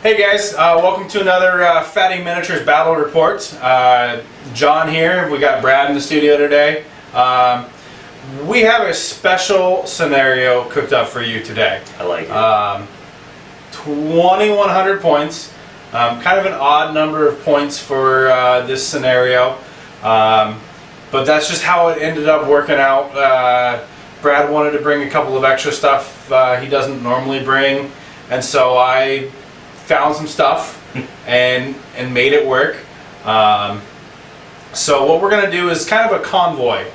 Hey guys, welcome to another Fatty Miniatures Battle Report. John here, we got Brad in the studio today. We have a special scenario cooked up for you today. I like it. 2,100 points, kind of an odd number of points for this scenario, but that's just how it ended up working out. Brad wanted to bring a couple of extra stuff he doesn't normally bring, and so I found some stuff and made it work. So what we're going to do is kind of a convoy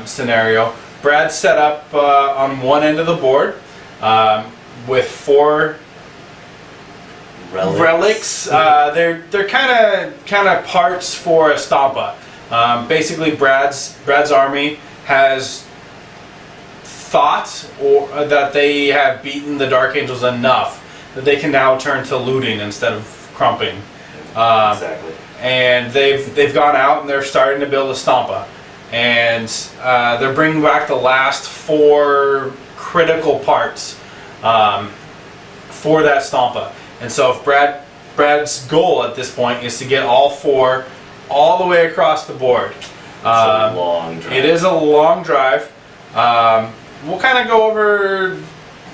scenario. Brad set up on one end of the board with 4 relics. They're kind of parts for a Stompa. Basically, Brad's army has thought that they have beaten the Dark Angels enough that they can now turn to looting instead of crumping. Exactly. And they've gone out and they're starting to build a Stompa, and they're bringing back the last 4 critical parts for that Stompa. And so if Brad's goal at this point is to get all 4 all the way across the board. It's a long drive. It is a long drive. We'll kind of go over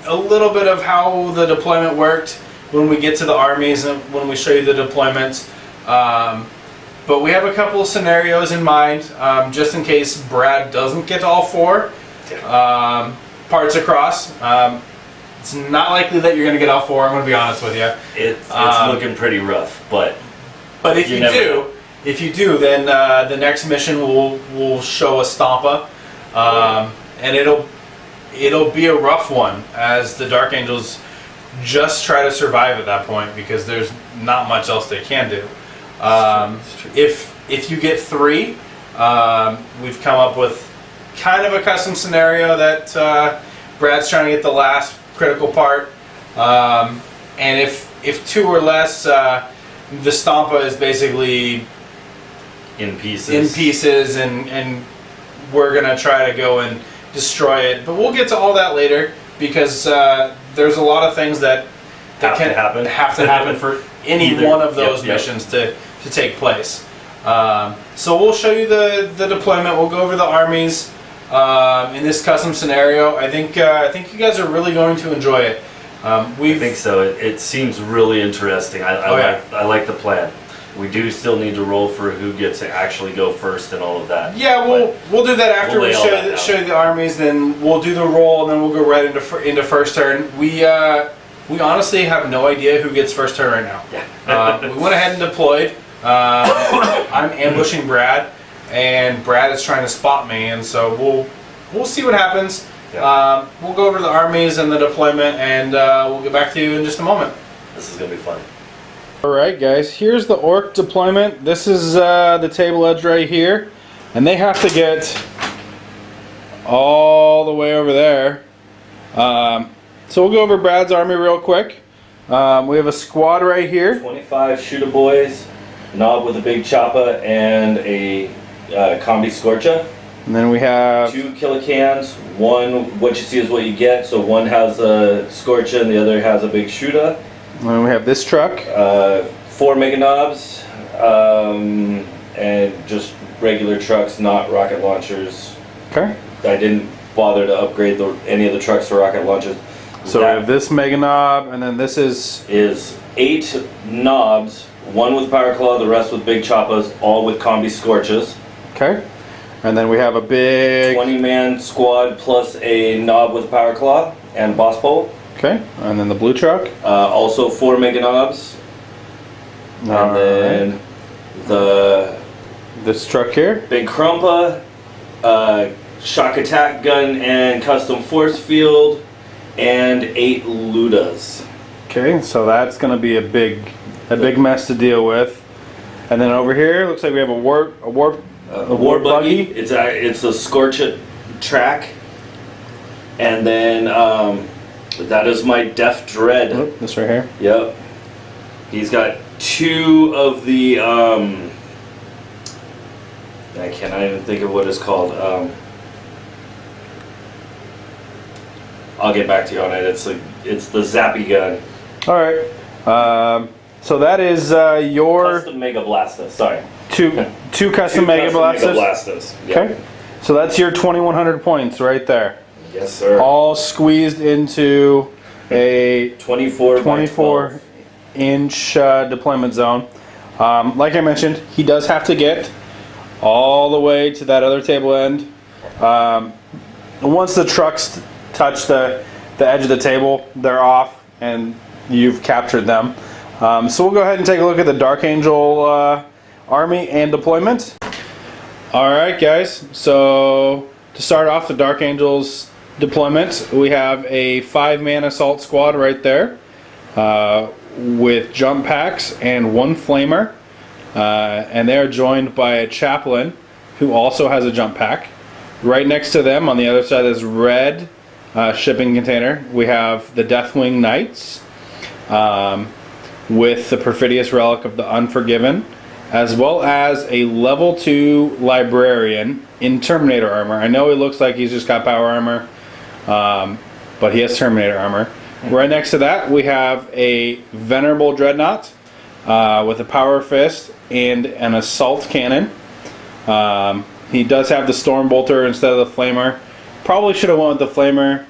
a little bit of how the deployment worked when we get to the armies and when we show you the deployments. But we have a couple of scenarios in mind, just in case Brad doesn't get all 4 parts across. It's not likely that you're going to get all 4. I'm going to be honest with you. It's looking pretty rough, but if you do, then the next mission will show a Stompa, and it'll be a rough one as the Dark Angels just try to survive at that point because there's not much else they can do. If you get 3, we've come up with kind of a custom scenario that Brad's trying to get the last critical part, and if 2 or less, the Stompa is basically in pieces, and we're gonna try to go and destroy it. But we'll get to all that later because there's a lot of things that have to happen for any one of those missions to take place. So we'll show you the deployment. We'll go over the armies in this custom scenario. I think you guys are really going to enjoy it. I think so. It seems really interesting. I like the plan. We do still need to roll for who gets to actually go first and all of that. Yeah, we'll do that after we show you the armies. Then we'll do the roll, and then we'll go right into first turn. We honestly have no idea who gets first turn right now. Yeah. We went ahead and deployed. I'm ambushing Brad, and Brad is trying to spot me, and so we'll see what happens. Yeah. We'll go over the armies and the deployment, and we'll get back to you in just a moment. This is gonna be fun. Alright guys, here's the Ork deployment. This is the table edge right here, and they have to get all the way over there. So we'll go over Brad's army real quick. We have a squad right here. 25 shooter boys, knob with a big choppa, and a combi scorcha. And then we have 2 kilocans. One, what you see is what you get. So one has a scorcha and the other has a big shooter. And then we have this truck. 4 mega knobs, and just regular trucks, not rocket launchers. Okay. I didn't bother to upgrade any of the trucks to rocket launchers. So we have this mega knob, and then this is 8 knobs, 1 with power claw, the rest with big choppas, all with combi scorches. okay. And then we have a big 20-man squad plus a knob with power claw and boss pole. okay. And then the blue truck. Also 4 mega knobs. And then this truck here. big Krumpa, shock attack gun and custom force field, and 8 Ludas. Okay, so that's going to be a big mess to deal with. And then over here, looks like we have a war buggy. It's a scorch track, and then that is my Def Dread. Oh, this right here. Yep. He's got 2 of the I cannot even think of what it's called. I'll get back to you on it. It's the zappy gun. All right. So that is your Custom Mega Blastos. Sorry. two custom Mega Blasters. Yep. Okay. So that's your 2,100 points right there. Yes, sir. All squeezed into a 24 inch deployment zone. Like I mentioned, he does have to get all the way to that other table end. Once the trucks touch the edge of the table, they're off and you've captured them. So we'll go ahead and take a look at the Dark Angel army and deployment. Alright guys, so to start off the Dark Angels deployment, we have a 5-man assault squad right there with jump packs and 1 flamer, and they're joined by a chaplain who also has a jump pack. Right next to them on the other side of this red shipping container, we have the Deathwing Knights with the Perfidious Relic of the Unforgiven, as well as a level 2 librarian in Terminator armor. I know it looks like he's just got power armor, but he has Terminator armor. Right next to that, we have a Venerable Dreadnought with a Power Fist and an Assault Cannon. He does have the Storm Bolter instead of the Flamer. Probably should have went with the Flamer,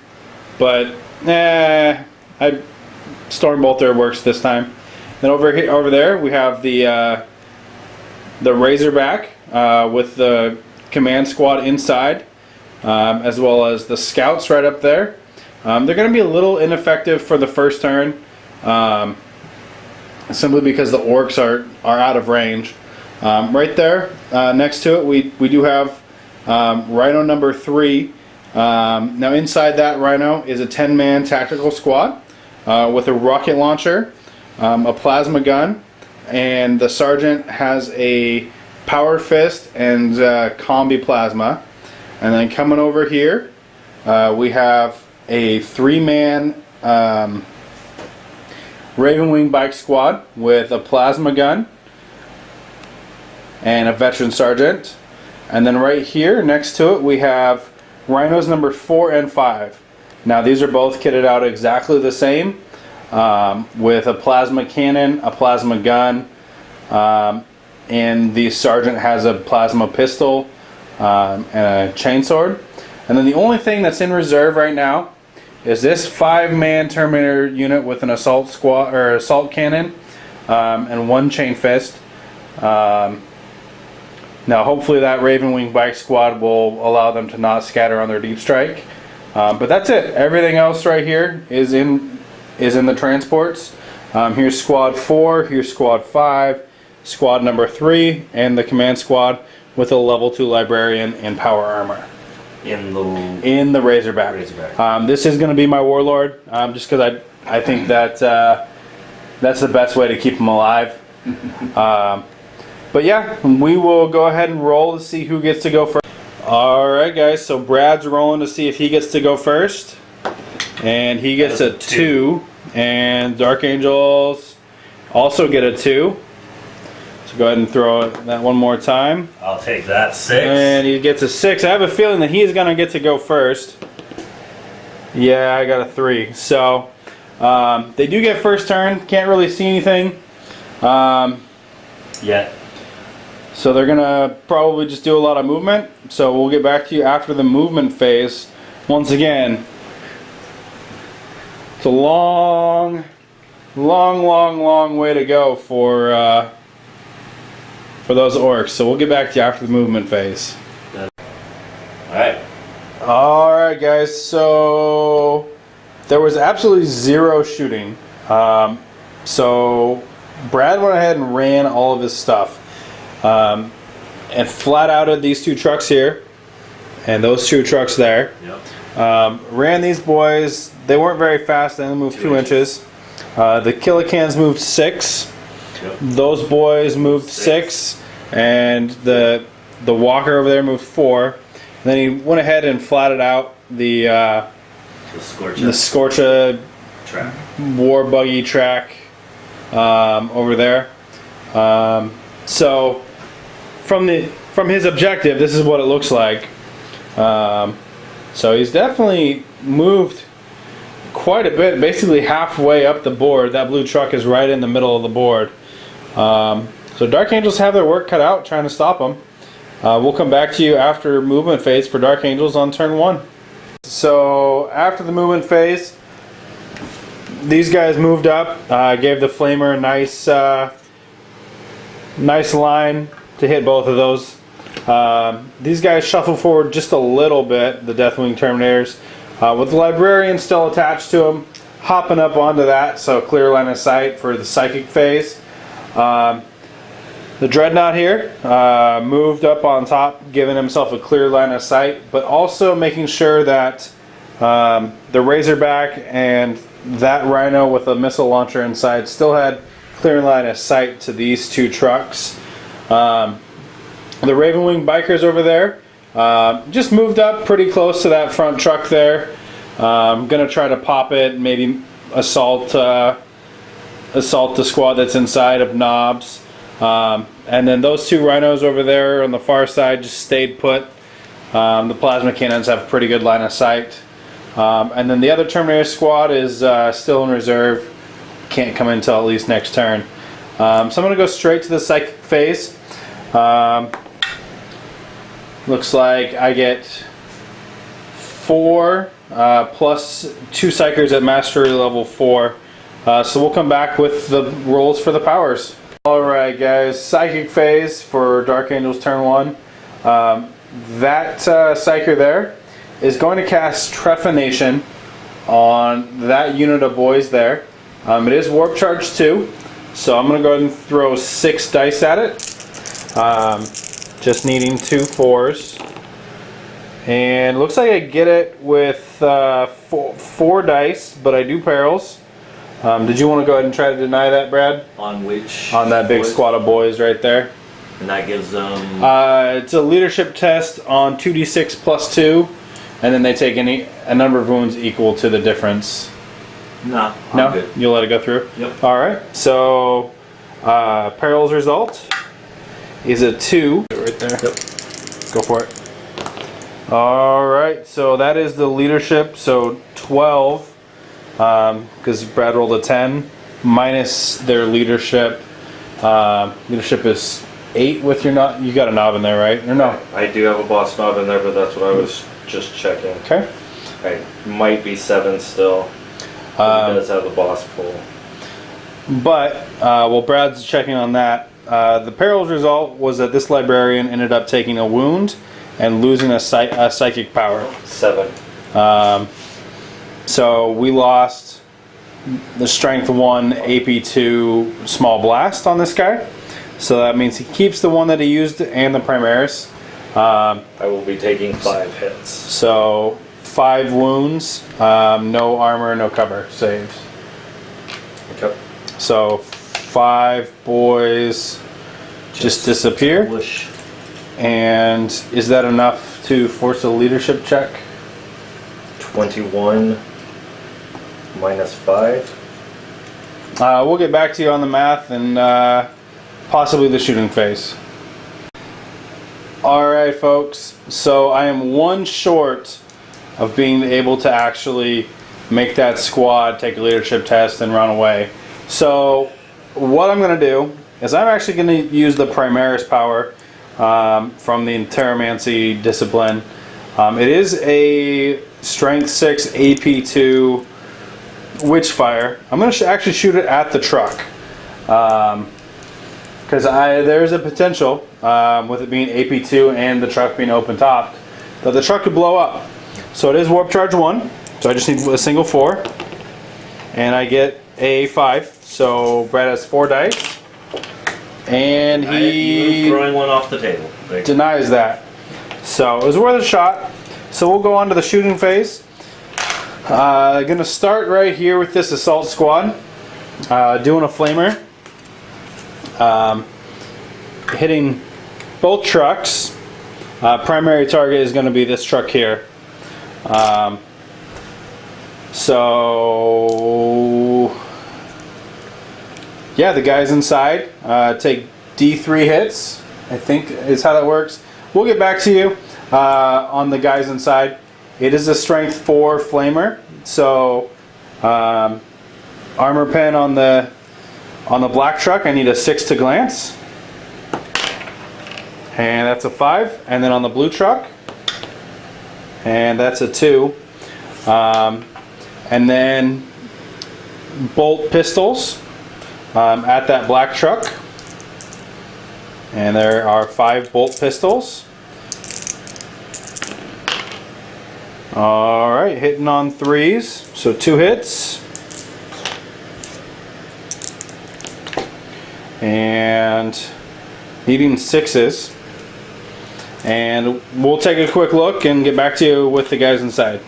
but Storm Bolter works this time. Then over there, we have the Razorback with the command squad inside, as well as the scouts right up there. They're going to be a little ineffective for the first turn, simply because the orcs are out of range. Right there, next to it, we do have Rhino number 3. Now inside that Rhino is a 10-man tactical squad with a rocket launcher, a plasma gun, and the sergeant has a Power Fist and Combi Plasma. And then coming over here, we have a 3-man Ravenwing Bike Squad with a plasma gun and a veteran sergeant. And then right here next to it, we have Rhinos number 4 and 5. Now these are both kitted out exactly the same, with a plasma cannon, a plasma gun, and the sergeant has a plasma pistol and a chainsword. And then the only thing that's in reserve right now is this 5-man Terminator unit with an assault squad or assault cannon and 1 chain fist. Now hopefully that Ravenwing Bike Squad will allow them to not scatter on their deep strike. But that's it. Everything else right here is in the transports. Here's Squad 4, here's Squad 5, Squad number 3, and the command squad with a level 2 librarian and power armor. In the Razorback. This is going to be my Warlord, just because I think that that's the best way to keep him alive. But yeah, we will go ahead and roll to see who gets to go first. Alright guys, so Brad's rolling to see if he gets to go first. And he gets a 2. And Dark Angels also get a 2. So go ahead and throw that one more time. I'll take that 6. And he gets a 6. I have a feeling that he's going to get to go first. Yeah, I got a 3. So they do get first turn. Can't really see anything yet. So they're going to probably just do a lot of movement. So we'll get back to you after the movement phase. Once again, it's a long way to go for those orcs. So we'll get back to you after the movement phase. Alright guys, so there was absolutely 0 shooting. So Brad went ahead and ran all of his stuff. And flat outed these 2 trucks here and those 2 trucks there. Yep. Ran these boys. They weren't very fast. They only moved 2 inches. The Killicans moved 6. Yep. Those boys moved 6. And the Walker over there moved 4. And then he went ahead and flatted out the Scorcha track. War buggy track over there. So from his objective, this is what it looks like. So he's definitely moved quite a bit, basically halfway up the board. That blue truck is right in the middle of the board. So Dark Angels have their work cut out trying to stop them. We'll come back to you after movement phase for Dark Angels on turn 1. So after the movement phase, these guys moved up, gave the Flamer a nice line to hit both of those. These guys shuffle forward just a little bit, the Deathwing Terminators, with the Librarian still attached to them, hopping up onto that, so clear line of sight for the Psychic phase. The Dreadnought here moved up on top, giving himself a clear line of sight, but also making sure that the Razorback and that Rhino with a missile launcher inside still had clear line of sight to these two trucks. The Ravenwing Bikers over there just moved up pretty close to that front truck there. I'm gonna try to pop it, maybe assault the squad that's inside of Knobs. And then those two Rhinos over there on the far side just stayed put. The plasma cannons have a pretty good line of sight. And then the other Terminator squad is still in reserve. Can't come in until at least next turn. So I'm going to go straight to the Psychic phase. Looks like I get 4 plus 2 Psychers at Mastery level 4. So we'll come back with the rolls for the powers. Alright guys, Psychic phase for Dark Angels turn 1. That Psyker there is going to cast Trephination on that unit of boys there. It is Warp Charge 2, so I'm going to go ahead and throw 6 dice at it. Just needing 2 4s. And looks like I get it with 4 dice, but I do perils. Did you want to go ahead and try to deny that, Brad? On which? On that big boys? squad of boys right there. And that gives them... It's a leadership test on 2d6 plus 2, and then they take a number of wounds equal to the difference. Nah, No? I'm good. You'll let it go through? Yep. Alright, so perils result is a 2. Right there. Yep. Go for it. Alright, so that is the leadership, so 12. Because Brad rolled a 10 minus their leadership. Leadership is 8 with your knob. You got a knob in there, right? Or no? I do have a boss knob in there, but that's what I was just checking. Okay. I might be 7 still. He does have the boss pull. But while Brad's checking on that, the perils result was that this Librarian ended up taking a wound and losing a psychic power. 7. So we lost the Strength 1 AP2 Small Blast on this guy. So that means he keeps the one that he used and the Primaris. I will be taking 5 hits. So 5 wounds, no armor, no cover saves. Okay. So 5 boys just disappear. Foolish. And is that enough to force a leadership check? 21 minus 5. We'll get back to you on the math and possibly the shooting phase. Alright folks, so I am 1 short of being able to actually make that squad take a leadership test and run away. So what I'm going to do is I'm actually going to use the Primaris power from the Terramancy discipline. It is a Strength 6 AP2 Witchfire. I'm going to actually shoot it at the truck. Because there's a potential, with it being AP2 and the truck being open topped, that the truck could blow up. So it is Warp Charge 1, so I just need a single 4. And I get a 5. So Brad has 4 dice. And he throwing one off the table. denies that. So it was worth a shot. So we'll go on to the shooting phase. Gonna start right here with this assault squad. Doing a flamer. Hitting both trucks. Primary target is going to be this truck here. So yeah, the guys inside take D3 hits, I think is how that works. We'll get back to you on the guys inside. It is a Strength 4 flamer, so Armor pen on the black truck, I need a 6 to glance. And that's a 5. And then on the blue truck, and that's a 2. And then bolt pistols at that black truck. And there are 5 bolt pistols. Alright, hitting on 3s. So 2 hits. And needing 6s. And we'll take a quick look and get back to you with the guys inside.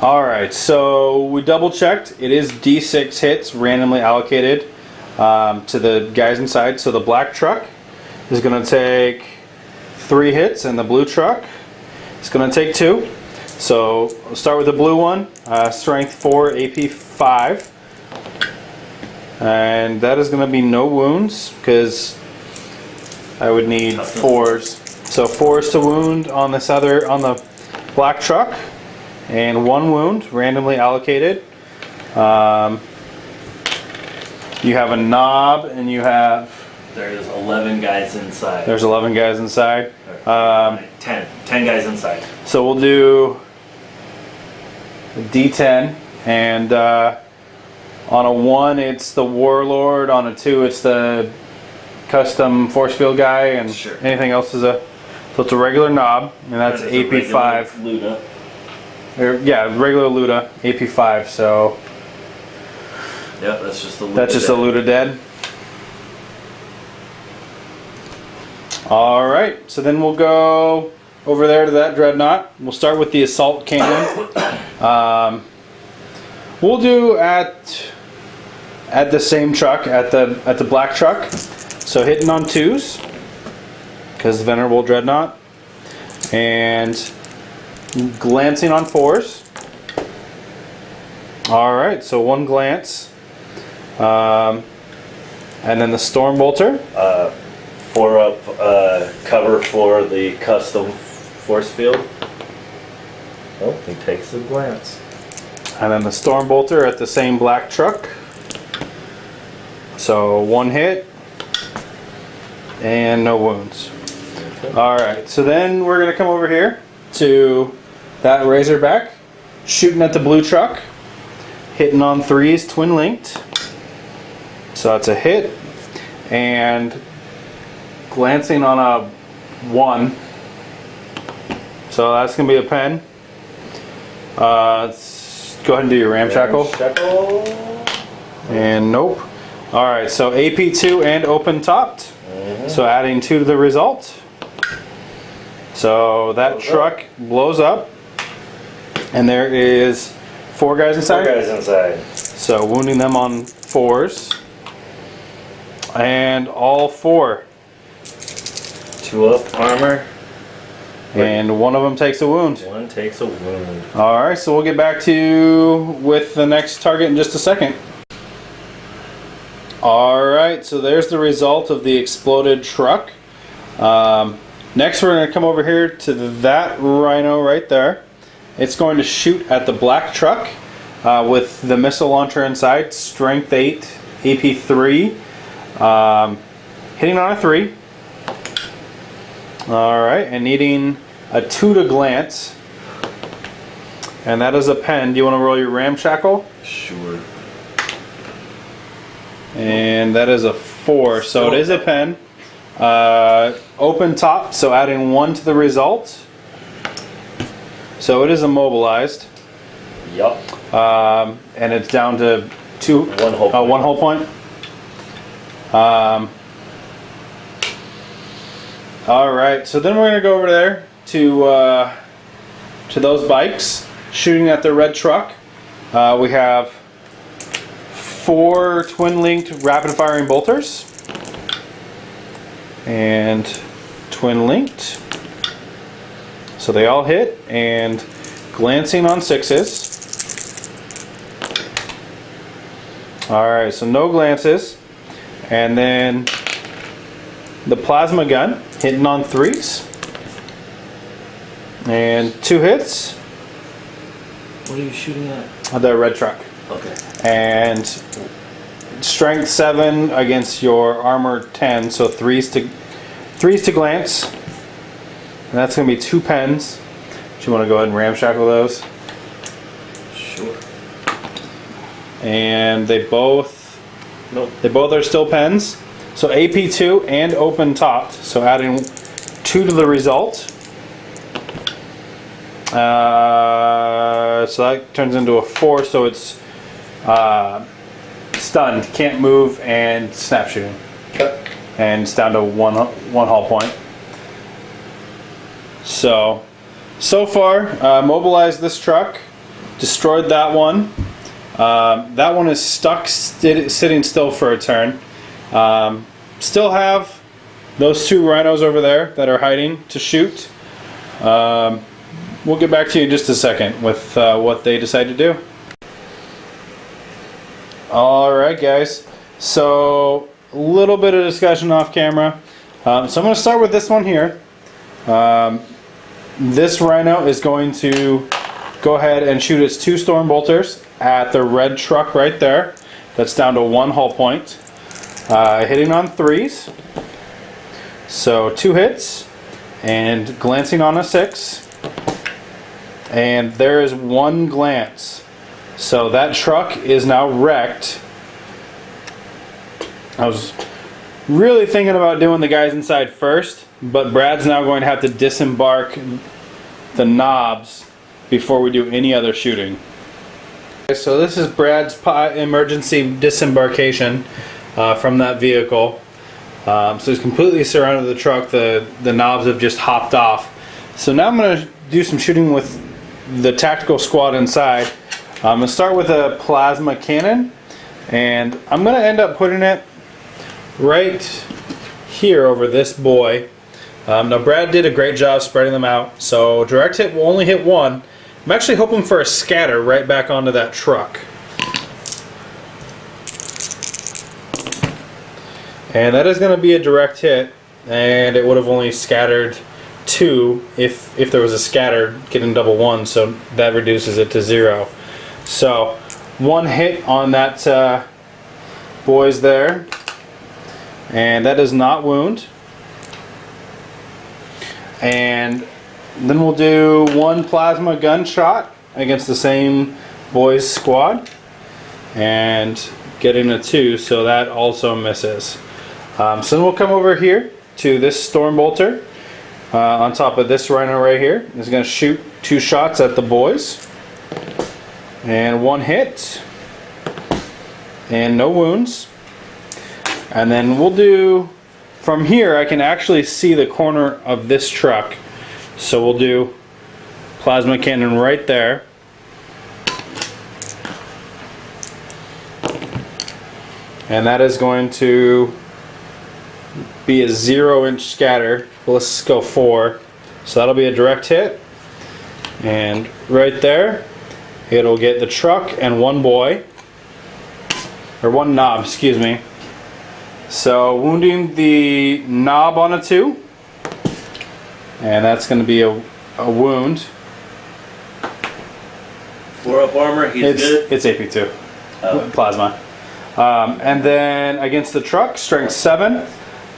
Alright, so we double checked. It is D6 hits randomly allocated to the guys inside. So the black truck is going to take 3 hits, and the blue truck is going to take 2. So we'll start with the blue one, strength 4, AP 5. And that is going to be no wounds, because I would need 4s. So 4s to wound on this other, on the black truck, and 1 wound randomly allocated. You have a knob, and you have. There's 11 guys inside. There's 11 guys inside. 10 guys inside. So we'll do a D10, and on a 1 it's the warlord. On a 2 it's the custom force field guy, and sure. Anything else is a. So it's a regular knob, and that's AP 5. Luda. Yeah, regular Luda, AP 5. So. Yep, that's just the Luda. That's just a Luda dead. Alright, so then we'll go over there to that dreadnought. We'll start with the assault cannon. We'll do at the same truck, at the black truck. So hitting on 2s, because Venerable Dreadnought. And glancing on 4s. Alright, so 1 glance. And then the Stormbolter. 4 up cover for the custom force field. Oh, he takes a glance. And then the Stormbolter at the same black truck. So 1 hit. And no wounds. Okay. Alright, so then we're going to come over here to that Razorback. Shooting at the blue truck. Hitting on 3s, twin linked. So that's a hit. And glancing on a 1. So that's going to be a pen. Let's go ahead and do your ramshackle. And nope. Alright, so AP2 and open topped. So adding 2 to the result. So that truck blows up. And there is 4 guys inside. 4 guys inside. So wounding them on 4s. And all 4. 2 up armor. And 1 of them takes a wound. 1 takes a wound. Alright, so we'll get back to you with the next target in just a second. Alright, so there's the result of the exploded truck. Next we're going to come over here to that rhino right there. It's going to shoot at the black truck with the missile launcher inside. Strength 8, AP 3. Hitting on a 3. Alright, and needing a 2 to glance. And that is a pen. Do you want to roll your ramshackle? Sure. And that is a 4, so it is a pen. Open top, so adding 1 to the result. So it is immobilized. Yup. And it's down to 1 whole point. 1 whole point. Alright, so then we're going to go over there to those bikes, shooting at the red truck. We have 4 twin-linked rapid-firing bolters. And twin-linked. So they all hit, and glancing on 6s. Alright, so no glances. And then the plasma gun, hitting on 3s. And 2 hits. What are you shooting at? The red truck. Okay. And strength 7 against your armor 10, so threes to glance. And that's going to be 2 pens. Do you want to go ahead and ramshackle those? Sure. And they both Nope. are still pens. So AP 2 and open topped. So adding 2 to the result. So that turns into a 4. So it's stunned, can't move, and snap shooting. Okay. And it's down to one hull point. So far, mobilized this truck, destroyed that one. That one is stuck, sitting still for a turn. Still have those 2 rhinos over there that are hiding to shoot. We'll get back to you in just a second with what they decide to do. Alright guys, so a little bit of discussion off camera. So I'm going to start with this one here. This rhino is going to go ahead and shoot its 2 storm bolters at the red truck right there. That's down to 1 hull point. Hitting on 3s. So 2 hits and glancing on a 6. And there is 1 glance. So that truck is now wrecked. I was really thinking about doing the guys inside first, but Brad's now going to have to disembark the knobs before we do any other shooting. So this is Brad's emergency disembarkation from that vehicle. So he's completely surrounded the truck. The knobs have just hopped off. So now I'm going to do some shooting with the tactical squad inside. I'm going to start with a plasma cannon, and I'm going to end up putting it right here over this boy. Now Brad did a great job spreading them out, so direct hit will only hit 1. I'm actually hoping for a scatter right back onto that truck. And that is going to be a direct hit, and it would have only scattered 2 if there was a scatter, getting double 1, so that reduces it to 0. So 1 hit on that boys there, and that does not wound. And then we'll do 1 plasma gunshot against the same boys squad, and getting a 2, so that also misses. So then we'll come over here to this storm bolter on top of this rhino right here. It's going to shoot 2 shots at the boys, and 1 hit and no wounds. And then we'll do, from here I can actually see the corner of this truck, so we'll do plasma cannon right there. And that is going to be a 0-inch scatter. Let's go 4. So that'll be a direct hit. And right there, it'll get the truck and 1 boy. Or 1 knob, excuse me. So wounding the knob on a 2. And that's going to be a wound. 4-up armor, he's good? It's AP2. Oh. Plasma. And then against the truck, strength 7.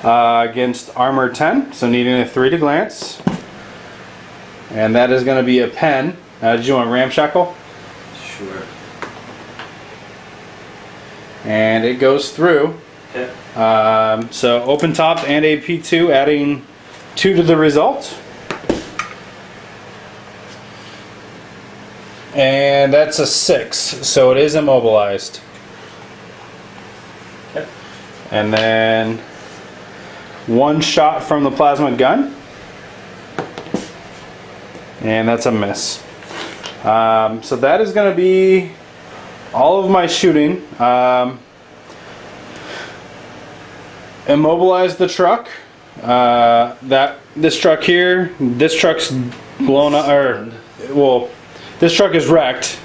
Against armor 10, so needing a 3 to glance. And that is going to be a pen. Did you want ramshackle? Sure. And it goes through. Okay. So open top and a P2, adding 2 to the result. And that's a 6, so it is immobilized. Okay. And then 1 shot from the plasma gun, and that's a miss. So that is going to be all of my shooting. Immobilize the truck. This truck here, this truck's blown up, or well, this truck is wrecked.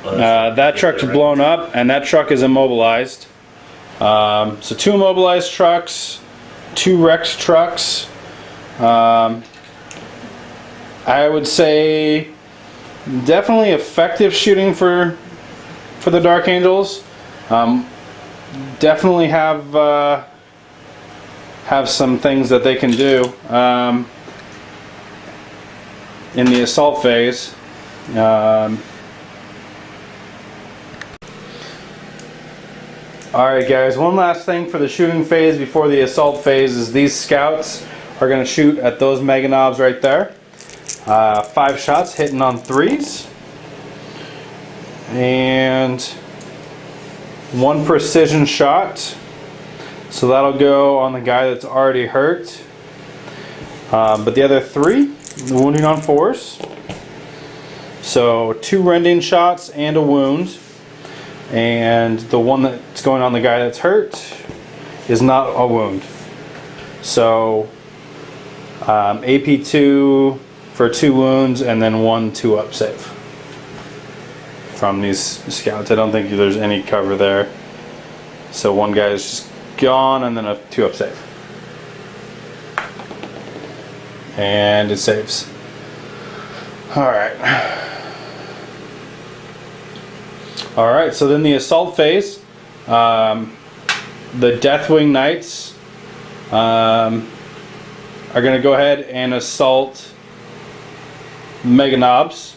That truck's blown up, and that truck is immobilized. So 2 immobilized trucks. 2 wrecked trucks. I would say definitely effective shooting for for the Dark Angels. Definitely have some things that they can do in the assault phase. Alright guys, one last thing for the shooting phase before the assault phase is these scouts are going to shoot at those mega knobs right there. 5 shots hitting on 3s. And 1 precision shot. So that'll go on the guy that's already hurt. But the other 3, wounding on 4s. So 2 rending shots and a wound. And the one that's going on the guy that's hurt is not a wound. So AP2 for 2 wounds and then 1 2-up save from these scouts. I don't think there's any cover there. So one guy is just gone and then a 2-up save. And it saves. Alright. Alright, so then the assault phase. The Deathwing Knights are going to go ahead and assault Mega Knobs.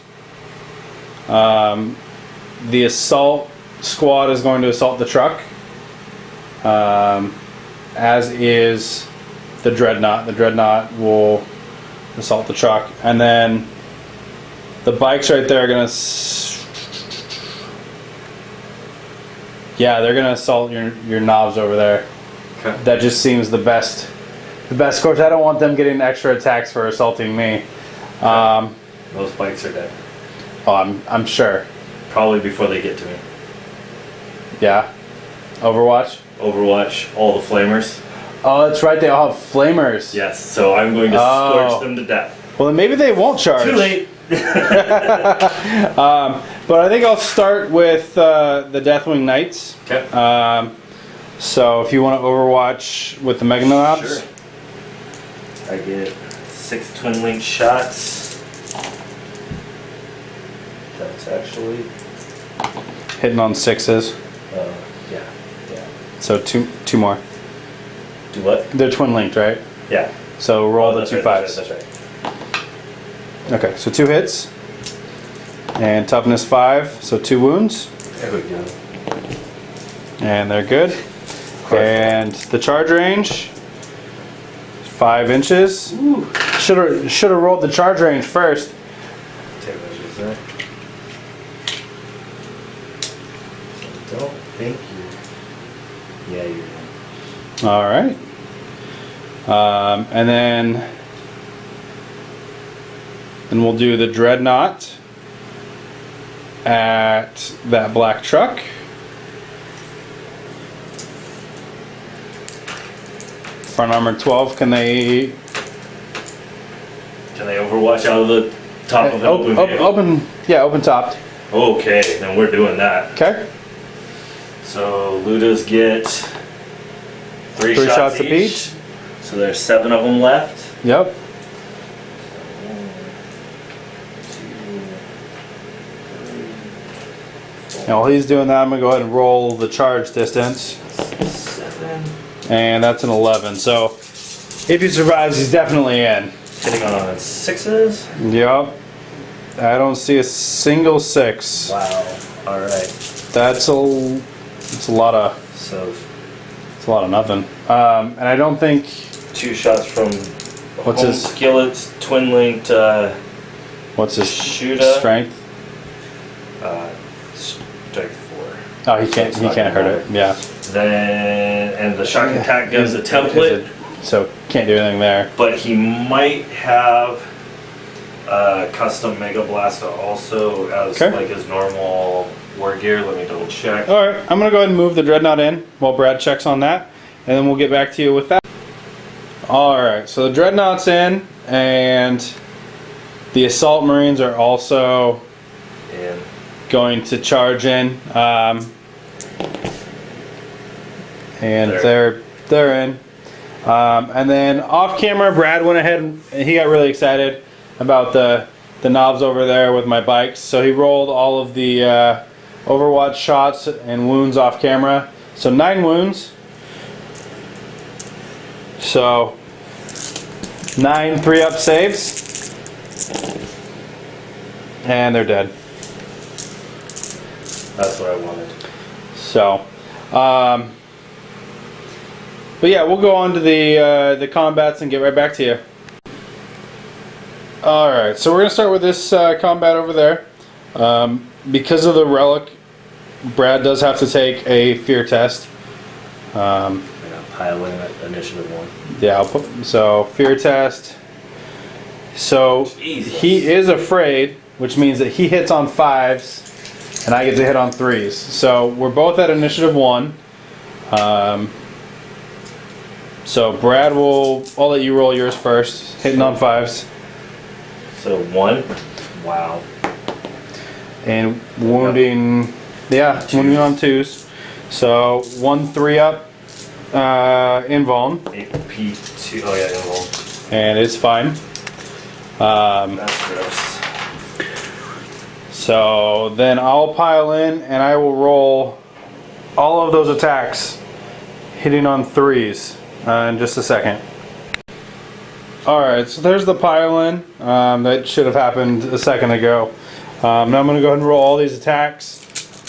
The assault squad is going to assault the truck. As is the Dreadnought. The Dreadnought will assault the truck. And then the bikes right there are going to... Yeah, they're going to assault your knobs over there. Okay. That just seems the best course. I don't want them getting extra attacks for assaulting me. Those bikes are dead. Oh, I'm sure. Probably before they get to me. Yeah. Overwatch? Overwatch, all the flamers. Oh, that's right. They all have flamers. Yes, so I'm going to scorch them to death. Well, then maybe they won't charge. Too late. But I think I'll start with the Deathwing Knights. Okay. So if you want to Overwatch with the Mega Knobs. Sure. I get 6 twin link shots. That's actually hitting on 6s. Yeah. So two more. Do what? They're twin linked, right? Yeah. So roll the 2 5s. That's right. Okay, so 2 hits. And toughness 5, so 2 wounds. There we go. And they're good. And the charge range, 5 inches. Should have rolled the charge range first. Don't think you. Yeah, you're right. All right. And then we'll do the Dreadnought at that black truck. Front armor 12. Can they Overwatch out of the top of the open vehicle? Open topped. Okay, then we're doing that. Okay. So Ludas get 3 shots each. So there's 7 of them left. Yep. Now while he's doing that, I'm going to go ahead and roll the charge distance. 7. And that's an 11. So if he survives, he's definitely in. Hitting on 6s. Yep. I don't see a single 6. Wow. All right. That's a lot of. So it's a lot of nothing. And I don't think. 2 shots from What's his skillets, twin linked. What's his shooter? Strength? Strength 4. Oh, he can't hurt it. Yeah. Then and the shock attack gives a template. So can't do anything there. But he might have custom Mega Blaster also as like his normal war gear. Let me double check. All right, I'm gonna go ahead and move the Dreadnought in while Brad checks on that, and then we'll get back to you with that. All right, so the Dreadnought's in, and the Assault Marines are also going to charge in, and they're in. And then off camera, Brad went ahead and he got really excited about the knobs over there with my bikes. So he rolled all of the Overwatch shots and wounds off camera. So 9 wounds. So 9 3-up saves. And they're dead. That's what I wanted. So, but yeah, we'll go on to the combats and get right back to you. Alright, so we're going to start with this combat over there. Because of the relic, Brad does have to take a fear test. Yeah, pile in at initiative 1. Yeah, I'll put, so fear test. So Jesus. he is afraid, which means that he hits on 5s and I get to hit on 3s. So we're both at initiative 1. So Brad I'll let you roll yours first, hitting on 5s. So 1. Wow. And wounding, yeah, wounding on 2s. So 1 3-up invuln, AP2. Oh yeah, invuln. and it's fine. That's gross. So then I'll pile in and I will roll all of those attacks hitting on 3s in just a second. Alright, so there's the pile in. That should have happened a second ago. Now I'm going to go ahead and roll all these attacks.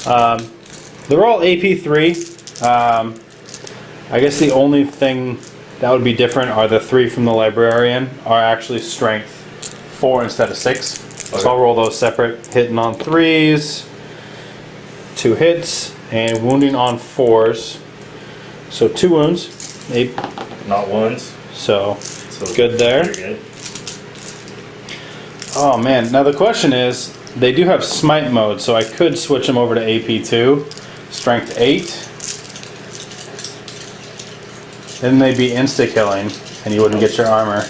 They're all AP3. I guess the only thing that would be different are the 3 from the librarian are actually strength 4 instead of 6. Okay. So I'll roll those separate. Hitting on 3s, 2 hits, and wounding on 4s. So 2 wounds. 8. Not ones. So So good there. Very good. Oh man, now the question is, they do have smite mode, so I could switch them over to AP2, strength 8. Then they'd be insta-killing, and you wouldn't get your armor.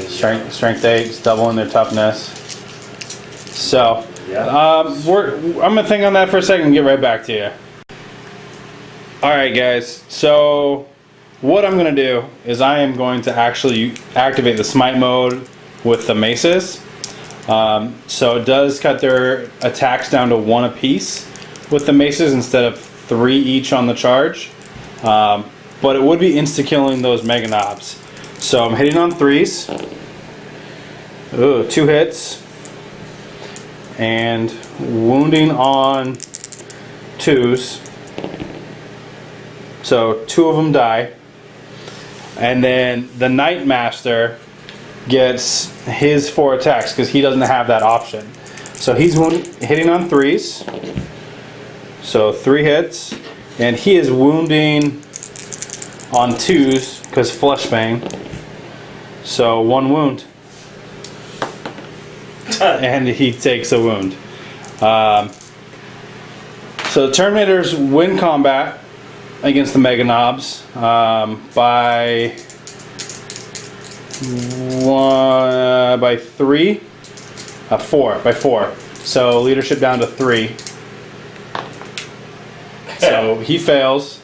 Strength 8 is doubling their toughness. So, Yeah. I'm gonna think on that for a second and get right back to you. Alright guys, so what I'm gonna do is I am going to actually activate the smite mode with the maces. So it does cut their attacks down to 1 apiece with the maces instead of 3 each on the charge. But it would be insta-killing those mega knobs. So I'm hitting on 3s. Ooh, 2 hits. And wounding on 2s. So 2 of them die. And then the Night Master gets his 4 attacks because he doesn't have that option. So he's hitting on 3s. So 3 hits. And he is wounding on 2s because fleshbang. So 1 wound. And he takes a wound. So the Terminators win combat against the Mega Knobs by 4. So leadership down to 3. So he fails.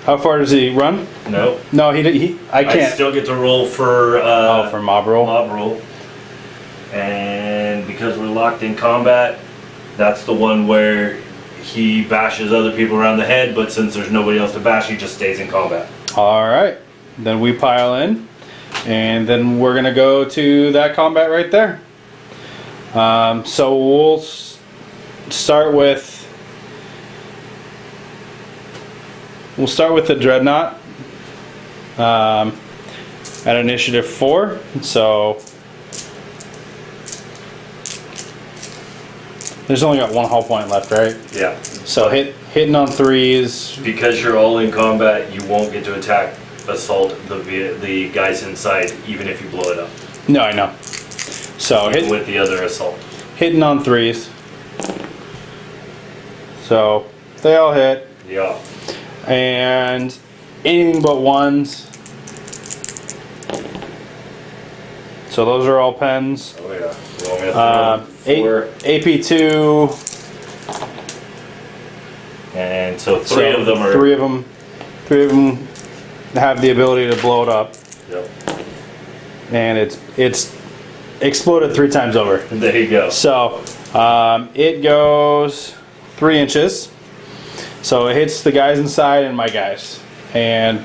How far does he run? No. No, I I can't. still get to roll for For mob roll. Mob roll. And because we're locked in combat, that's the one where he bashes other people around the head, but since there's nobody else to bash, he just stays in combat. Alright, then we pile in, and then we're gonna go to that combat right there. So we'll start with the Dreadnought at initiative 4. So there's only got 1 hull point left, right? Yeah. So hitting on 3s. Because you're all in combat, you won't get to attack, assault the guys inside, even if you blow it up. No, I know. So Even with the other assault. hitting on 3s. So they all hit. Yeah. And anything but 1s. So those are all pens. Oh yeah. You want me to throw 4? AP2. And so 3 of them are. 3 of them have the ability to blow it up. Yep. And it's exploded 3 times over. There you go. So it goes 3 inches. So it hits the guys inside and my guys. And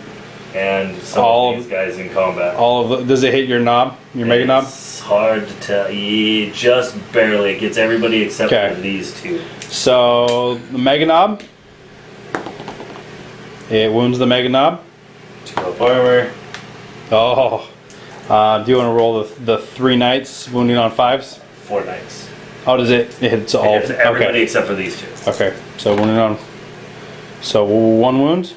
some all of these guys in combat. does it hit your knob, your mega knob? It's hard to tell. Just barely. It gets everybody except for these two. So the mega knob, it wounds the mega knob. 2 up armor. Oh, do you want to roll the 3 knights wounding on 5s? 4 knights. Oh, does it? It hits all. It hits everybody except for these 2. Okay, so wounding on. So 1 wound.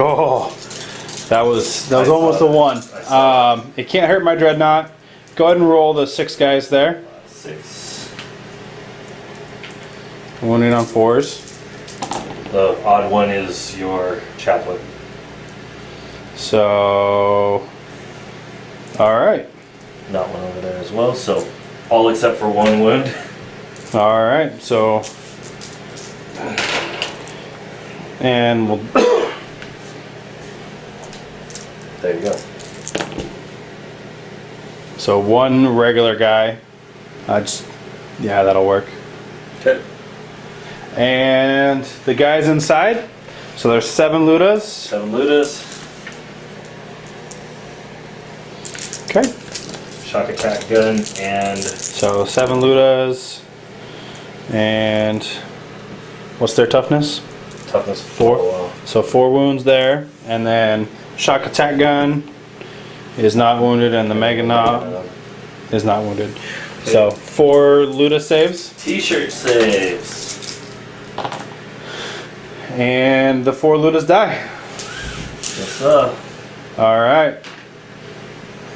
Oh, that was almost a 1. It can't hurt my dreadnought. Go ahead and roll the 6 guys there. 6. Wounding on 4s. The odd one is your chaplain. So, all right. Not one over there as well. So, all except for 1 wound. All right. So, and we'll. There you go. So 1 regular guy. Yeah, that'll work. Okay. And the guys inside. So there's 7 Ludas. 7 Ludas. Okay. Shock attack gun and. So 7 Ludas. And what's their toughness? Toughness 4. Wow. So 4 wounds there. And then shock attack gun is not wounded, and the mega knob is not wounded. Okay. So 4 Luda saves. T-shirt saves. And the 4 Ludas die. What's up? All right.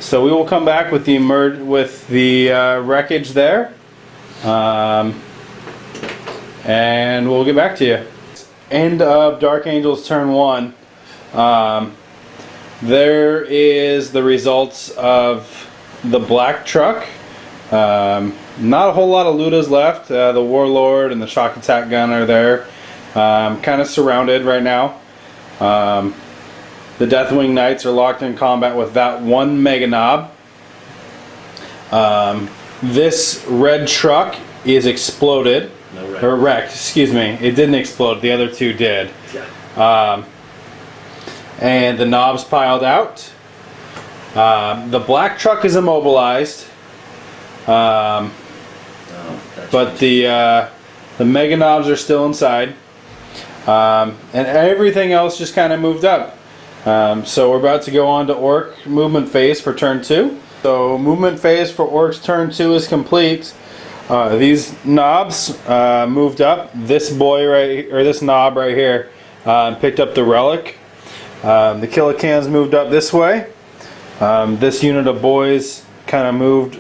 So we will come back with the wreckage there, and we'll get back to you. End of Dark Angels turn 1. There is the results of the black truck. Not a whole lot of Ludas left. The Warlord and the shock attack gun are there. Kind of surrounded right now. The Deathwing Knights are locked in combat with that 1 mega knob. This red truck is exploded. No wreck. Or wrecked, excuse me. It didn't explode. The other 2 did. Yeah. And the knobs piled out. The black truck is immobilized. But the mega knobs are still inside. And everything else just kind of moved up. So we're about to go on to Orc movement phase for turn 2. So movement phase for Orcs turn 2 is complete. These knobs moved up. This this knob right here picked up the relic. The Killicans moved up this way. This unit of boys kind of moved.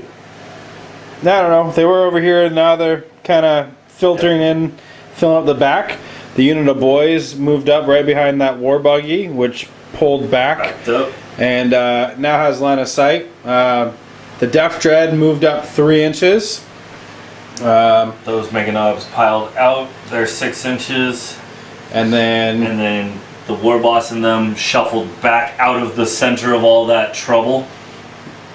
I don't know. They were over here, and now they're kind of filtering in, filling up the back. The unit of boys moved up right behind that war buggy, which pulled backed up, and now has line of sight. The Death Dread moved up 3 inches. Those mega knobs piled out. They're 6 inches, and then the war boss and them shuffled back out of the center of all that trouble,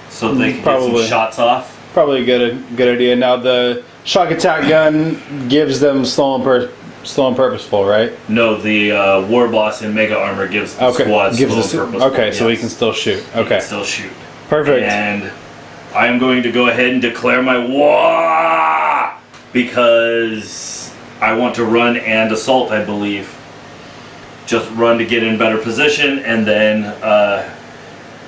so they can get some shots off. Probably a good idea. Now the shock attack gun gives them slow and purposeful, right? No, the war boss in mega armor gives the squad slow and purposeful. Okay, yes. So he can still shoot. Okay, he can still shoot. Perfect. And I am going to go ahead and declare my Waaagh because I want to run and assault, I believe. Just run to get in better position and then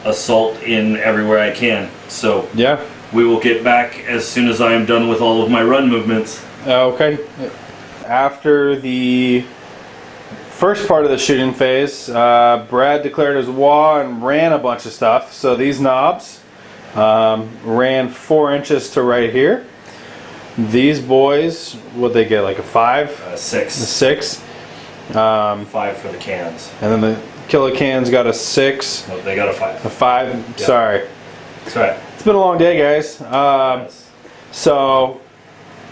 assault in everywhere I can. So yeah, we will get back as soon as I am done with all of my run movements. Okay. After the first part of the shooting phase, Brad declared his Waaagh and ran a bunch of stuff. So these knobs ran 4 inches to right here. These boys, what'd they get, like a 5? 6. A 6. 5 for the cans. And then the Killicans got a 6. No, they got a 5. A 5? Yep. Sorry. That's right. It's been a long day, guys. Yes. So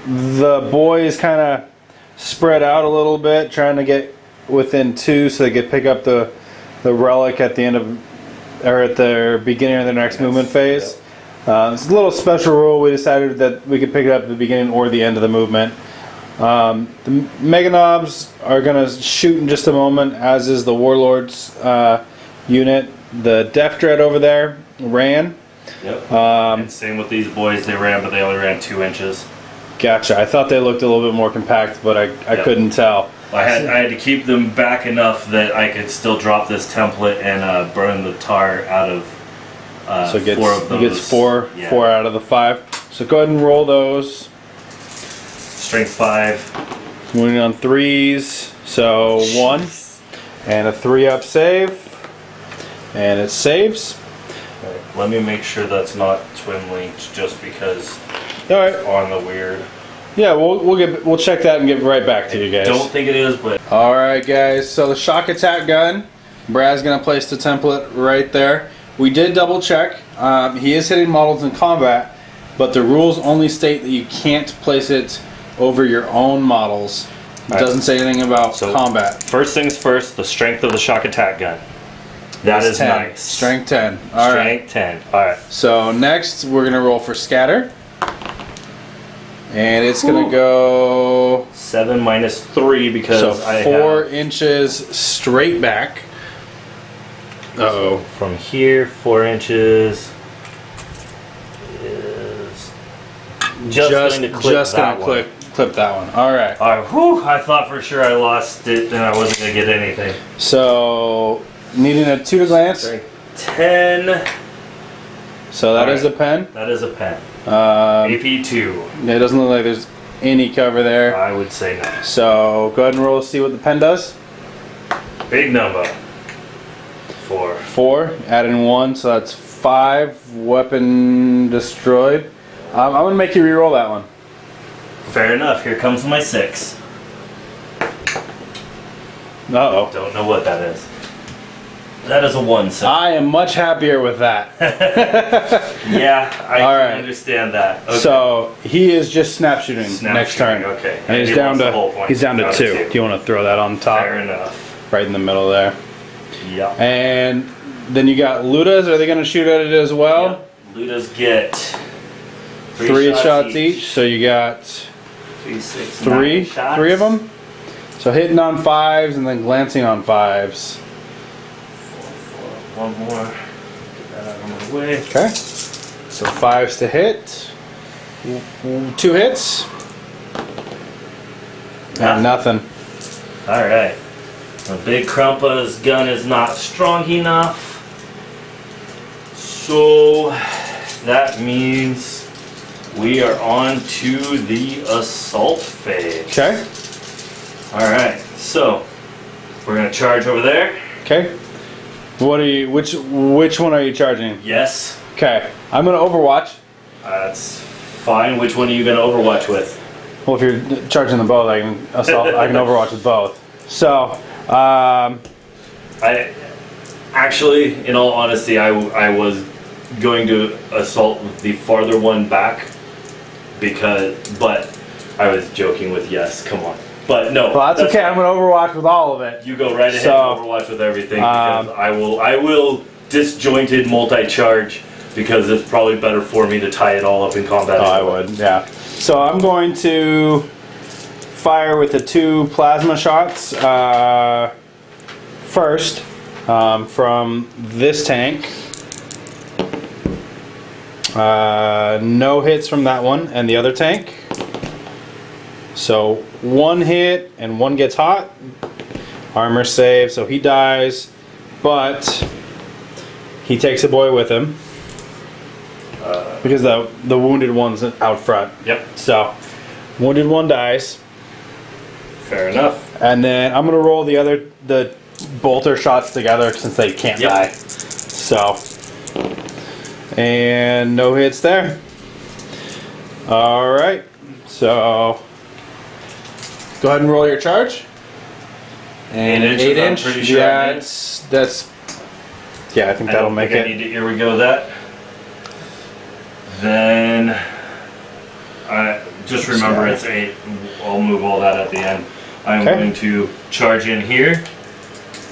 the boys kind of spread out a little bit, trying to get within 2 so they could pick up the relic at the end of, or at the beginning of the next movement phase. It's a little special rule. We decided that we could pick it up at the beginning or the end of the movement. The Mega Knobs are going to shoot in just a moment, as is the Warlord's unit. The Death Dread over there ran. Yep. And same with these boys. They ran, but they only ran 2 inches. Gotcha. I thought they looked a little bit more compact, but I couldn't tell. I had to keep them back enough that I could still drop this template and burn the tar out of So it gets, 4 of those. It gets four out of the 5. So go ahead and roll those. Strength 5. Moving on 3s. So 1 and a 3-up save, and it saves. Right. Let me make sure that's not twin linked, just because. All right. On the weird. Yeah, we'll check that and get right back to you guys. Don't think it is, but. All right, guys. So the shock attack gun, Brad's gonna place the template right there. We did double check. He is hitting models in combat, but the rules only state that you can't place it over your own models. It doesn't say anything about combat. First things first, the strength of the shock attack gun. That is 10. nice. Strength 10. All right. Strength 10. All right. So next we're gonna roll for scatter, and it's gonna go 7 minus 3 because so 4 inches straight back. Uh-oh. From here, 4 inches is just going to clip that one. All right. All right. Whew, I thought for sure I lost it and I wasn't going to get anything. So needing a 2 to glance. 10. So that is a pen. That is a pen. AP 2. It doesn't look like there's any cover there. I would say no. So go ahead and roll to see what the pen does. Big number. 4. 4. Add in 1, so that's 5. Weapon destroyed. I'm gonna make you re-roll that one. Fair enough. Here comes my 6. Uh-oh. Don't know what that is. That is a 1, sir. I am much happier with that. Yeah, I All can right. understand that. Okay. So he is just snap shooting next turn. Okay. And he's down to 2. Do you want to throw that on top? Fair enough. Right in the middle there. Yeah. And then you got Ludas. Are they going to shoot at it as well? Yep. Ludas get 3 shots each. So you got 3, 6, 3 shots. 3 of them. So hitting on 5s and then glancing on 5s. 4. One more. Get that out of my way. Okay. So 5s to hit. 2 hits. And nothing. All right. The big Krumpa's gun is not strong enough. So that means we are on to the assault phase. Okay. All right. So we're gonna charge over there. Okay. What are you? Which one are you charging? Yes. Okay. I'm gonna Overwatch. That's fine. Which one are you gonna Overwatch with? Well, if you're charging them both, I can Overwatch with both. So, I actually, in all honesty, I was going to assault the farther one back but I was joking with yes. Come on, but no. Well, that's okay. Fine. I'm gonna Overwatch with all of it. You go right ahead and Overwatch with everything because I will disjointed multi-charge because it's probably better for me to tie it all up in combat. Oh, I would, yeah. So I'm going to fire with the 2 plasma shots first from this tank. No hits from that one and the other tank. So 1 hit and 1 gets hot. Armor save, so he dies, but he takes a boy with him because the wounded one's out front. Yep. So wounded 1 dies. Fair enough. And then I'm gonna roll the bolter shots together since they can't die. So, and no hits there. All right. So go ahead and roll your charge. And 8 inch. I'm pretty sure I think that'll make it. Here we go. That. Then I just remember it's 8. I'll move all that at the end. I'm going to charge in here.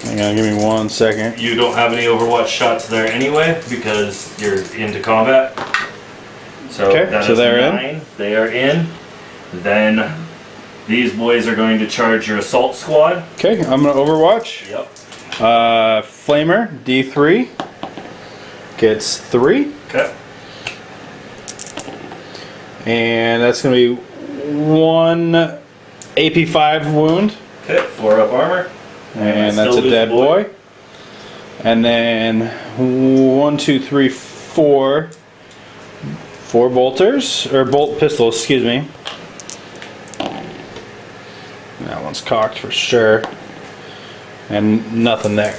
Hang on, give me 1 second. You don't have any Overwatch shots there anyway because you're into combat. So Okay, that so is they're 9. They are in. Then these boys are going to charge your assault squad. Okay, I'm gonna Overwatch. Yep. Flamer D3 gets 3, Okay. and that's gonna be 1 AP5 wound, Okay. 4 up armor. and I that's still a lose dead boy. And then 1, 2, 3, 4 bolters or bolt pistols. Excuse me. That one's cocked for sure, and nothing there.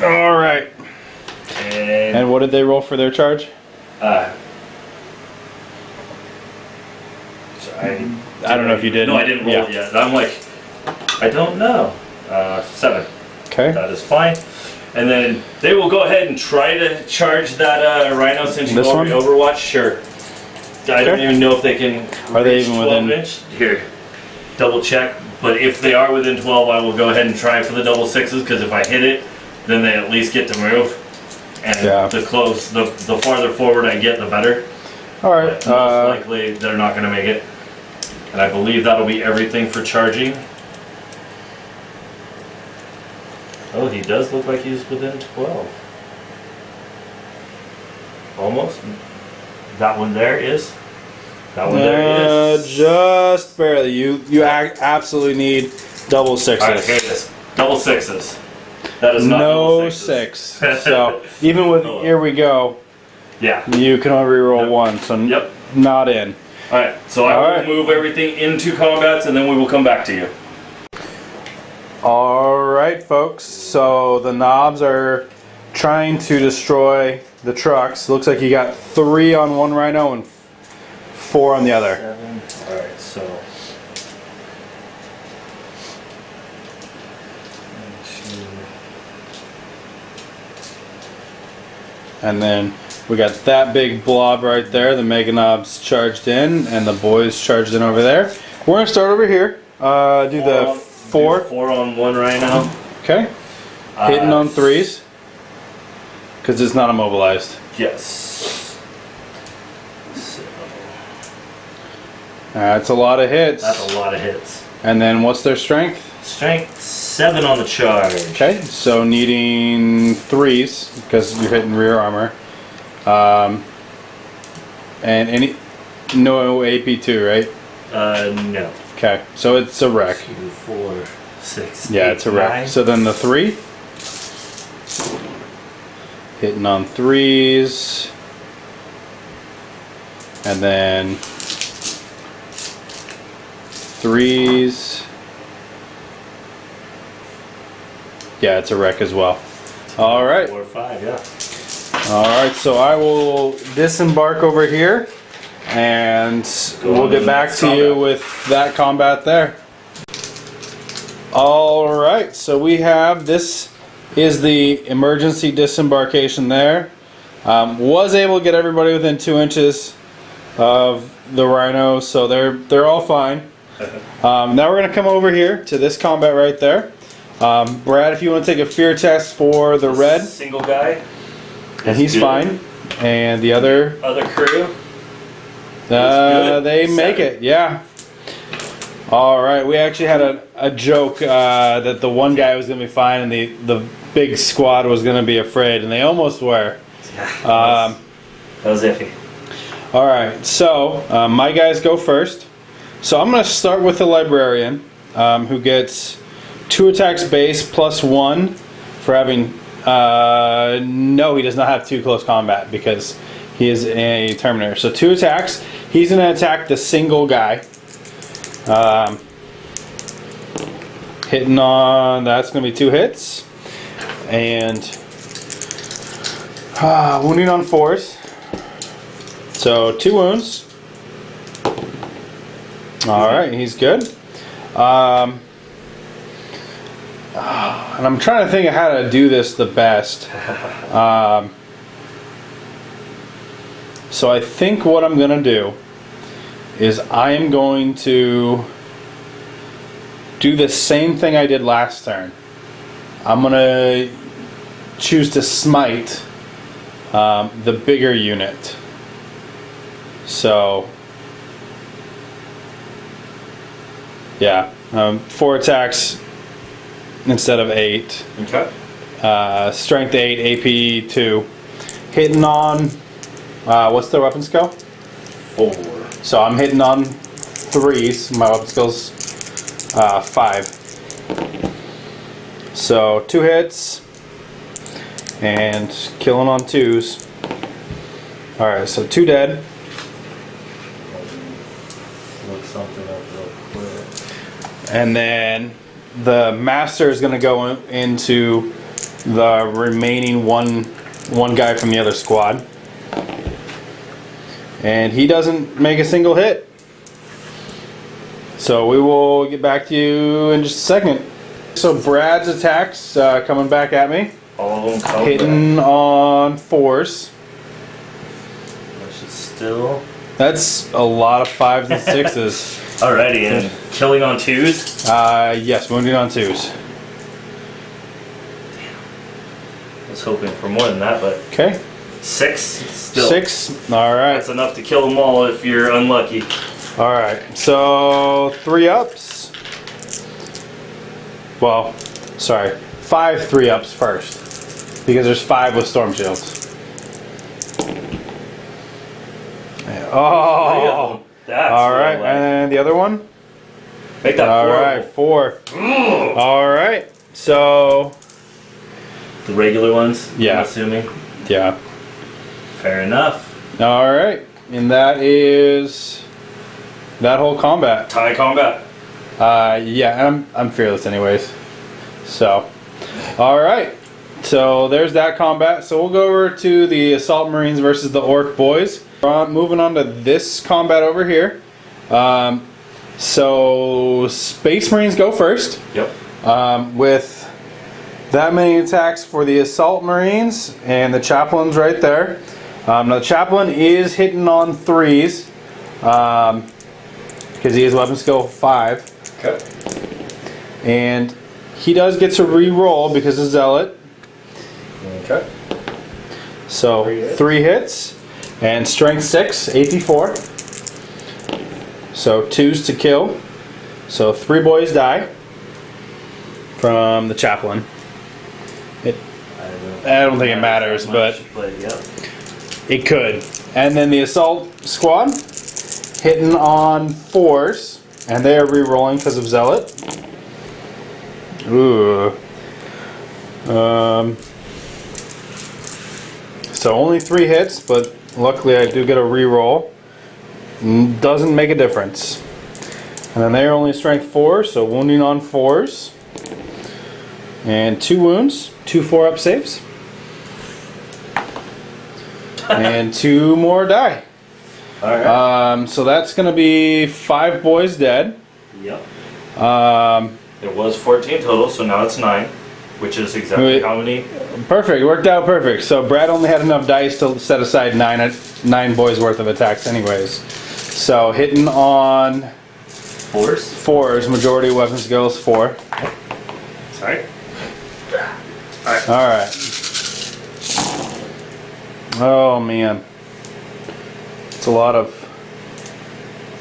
All right. And what did they roll for their charge? So I don't know if you did. No, I didn't roll it yet. I'm like, I don't know. 7. Okay. That is fine. And then they will go ahead and try to charge that rhino since you This already one? Overwatch. Sure. I don't Okay. even know if they can. Are they reach even 12 within- inch? Here, double check. But if they are within 12, I will go ahead and try for the double 6s because if I hit it, then they at least get to move. And Yeah. the farther forward I get, the better. All right. But most likely they're not going to make it. And I believe that'll be everything for charging. Oh, he does look like he's within 12. Almost. That one there is. That one there is. Just barely. You absolutely need double 6s. Alright, here it is. Double 6s. That is not No double 6s. 6. So even with Oh. here we go, Yeah. you can only reroll Yep. 1. So Yep. not in. Alright, so I will Alright. move everything into combats and then we will come back to you. Alright folks, so the knobs are trying to destroy the trucks. Looks like you got 3 on one rhino and 4 on the other. 7. Alright, so. 1, 2. And then we got that big blob right there, the mega knobs charged in, and the boys charged in over there. We're gonna start over here. Do the 4. 4 on one rhino. Okay. Hitting on 3s. Because it's not immobilized. Yes. So, That's a lot of hits. that's a lot of hits. And then what's their strength? Strength 7 on the charge. Okay, so needing 3s because you're hitting rear armor. And no AP2, right? No. Okay, so it's a wreck. 2, 4, 6. Yeah, 8, it's a wreck. 9. So then the 3. Hitting on 3s. And then 3s. Yeah, it's a wreck as well. All right. 4 or 5, yeah. All right, so I will disembark over here and we'll get back to you with that combat there. All right, so we have, this is the emergency disembarkation there. Was able to get everybody within 2 inches of the rhino, so they're all fine. Now we're gonna come over here to this combat right there. Brad, if you want to take a fear test for the red, Single guy. and he's good. fine. And the other, Other crew. they Good. make 7. it, yeah. All right, we actually had a joke that the one guy was gonna be fine and the big squad was gonna be afraid, and they almost were. That was iffy. All right, so my guys go first. So I'm gonna start with the librarian, who gets 2 attacks base plus 1 for having. No, he does not have 2 close combat because he is a Terminator. So 2 attacks. He's gonna attack the single guy. Hitting on, that's gonna be 2 hits, and wounding on 4s. So 2 wounds. All right, he's good. And I'm trying to think of how to do this the best. So I think what I'm gonna do is I am going to do the same thing I did last turn. I'm gonna choose to smite the bigger unit. So, yeah, 4 attacks instead of 8. Okay. Strength 8, AP 2. Hitting on, what's the weapon skill? 4. So I'm hitting on 3s. My weapon skill's 5. So 2 hits and killing on 2s. Alright, so 2 dead. Look something up real quick. And then the master is going to go into the remaining one guy from the other squad. And he doesn't make a single hit. So we will get back to you in just a second. So Brad's attacks coming back at me. All of them come Hitting on 4s. Which is still... That's a lot of 5s and 6s. Alrighty, and killing on 2s? Yes, wounding on 2s. I was hoping for more than that, but... Okay. 6? Still. 6. Alright. That's enough to kill them all if you're unlucky. Alright, so 3 ups. Well, sorry, 5 3-ups first. Because there's 5 with storm shields. Oh! That's Alright, low. and then the other one? Make that 4. Alright, 4. Alright, so. The regular ones? Yeah. I'm assuming? Yeah. Fair enough. Alright, and that is that whole combat. Tie combat. Yeah, and I'm fearless anyways. So, alright. So there's that combat. So we'll go over to the Assault Marines versus the Ork boys. Moving on to this combat over here. So Space Marines go first. Yep. With that many attacks for the Assault Marines, and the Chaplain's right there. Now the Chaplain is hitting on 3s. Because he has weapon skill 5. Okay. And he does get to re-roll because of Zealot. Okay. So 3 hits. And strength 6, AP 4. So 2s to kill. So 3 boys die from the Chaplain. I don't think it matters, but yeah. it could. And then the Assault Squad hitting on 4s. And they are re-rolling because of Zealot. Ooh. So only 3 hits, but luckily I do get a re-roll. Doesn't make a difference. And then they're only strength 4, so wounding on 4s. And 2 wounds, 2 4-up saves. And 2 more die. Alright. So that's going to be 5 boys dead. Yep. There was 14 total, so now it's 9. Which is exactly how many? Perfect, worked out perfect. So Brad only had enough dice to set aside 9 boys worth of attacks anyways. So hitting on 4s, majority of weapon skills 4. Sorry. Alright. Oh man. It's a lot of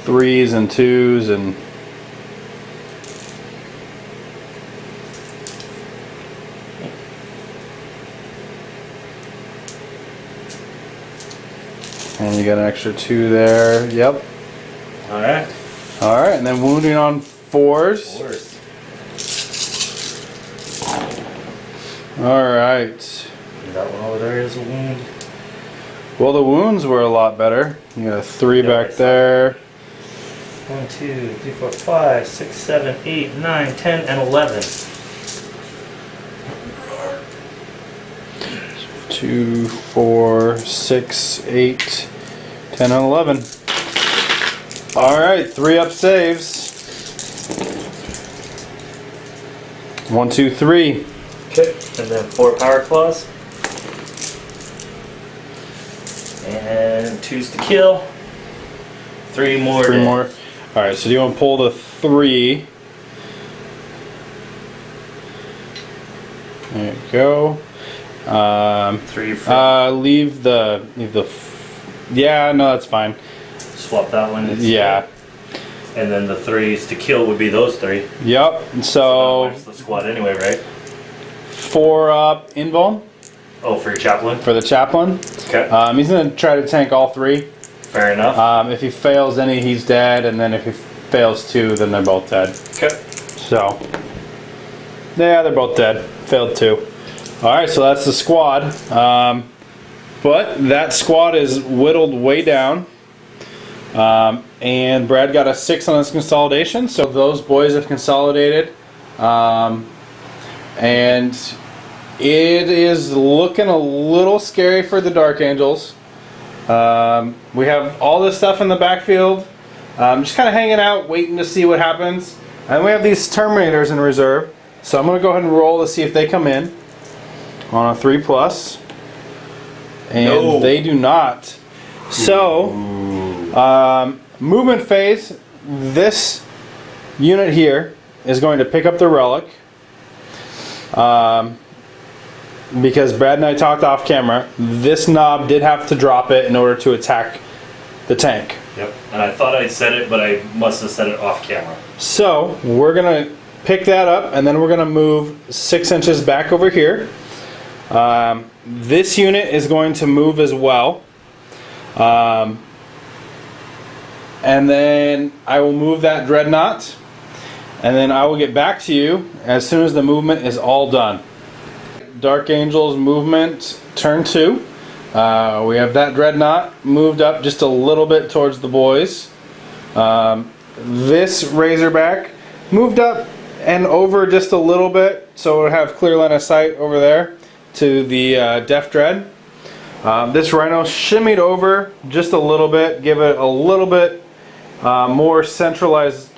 3s and 2s and you got an extra 2 there. Yep. Alright. Alright, and then wounding on 4s. Alright. That one over there is a wound. Well, the wounds were a lot better. You got a 3 back there. 1, 2, 3, 4, 5, 6, 7, 8, 9, 10, and 11. 2, 4, 6, 8, 10, and 11. Alright, 3-up saves. 1, 2, 3. Okay. And then 4 power claws. And 2s to kill. 3 more. 3 more. Alright, so do you want to pull the 3? There you go. 3 for leave the yeah, no, that's fine. Swap that one. Instead. Yeah. And then the 3s to kill would be those 3. Yep. So That's the squad anyway, right? 4 invuln Oh, for your chaplain? for the chaplain. Okay. He's going to try to tank all 3. Fair enough. If he fails any, he's dead, and then if he fails 2, then they're both dead. Okay. So, yeah, they're both dead. Failed 2. Alright, so that's the squad. But that squad is whittled way down. And Brad got a 6 on his consolidation, so those boys have consolidated. And it is looking a little scary for the Dark Angels. We have all this stuff in the backfield, just kind of hanging out, waiting to see what happens. And we have these Terminators in reserve, so I'm going to go ahead and roll to see if they come in on a 3+. And No. they do not. So, movement phase, this unit here is going to pick up the relic. Because Brad and I talked off camera, this knob did have to drop it in order to attack the tank. Yep. And I thought I'd said it, but I must have said it off camera. So we're gonna pick that up, and then we're gonna move 6 inches back over here. This unit is going to move as well. And then I will move that dreadnought, and then I will get back to you as soon as the movement is all done. Dark Angels movement, turn 2. We have that dreadnought moved up just a little bit towards the boys. This Razorback moved up and over just a little bit, so it'll have clear line of sight over there to the Def Dread. This Rhino shimmied over just a little bit, give it a little bit more centralized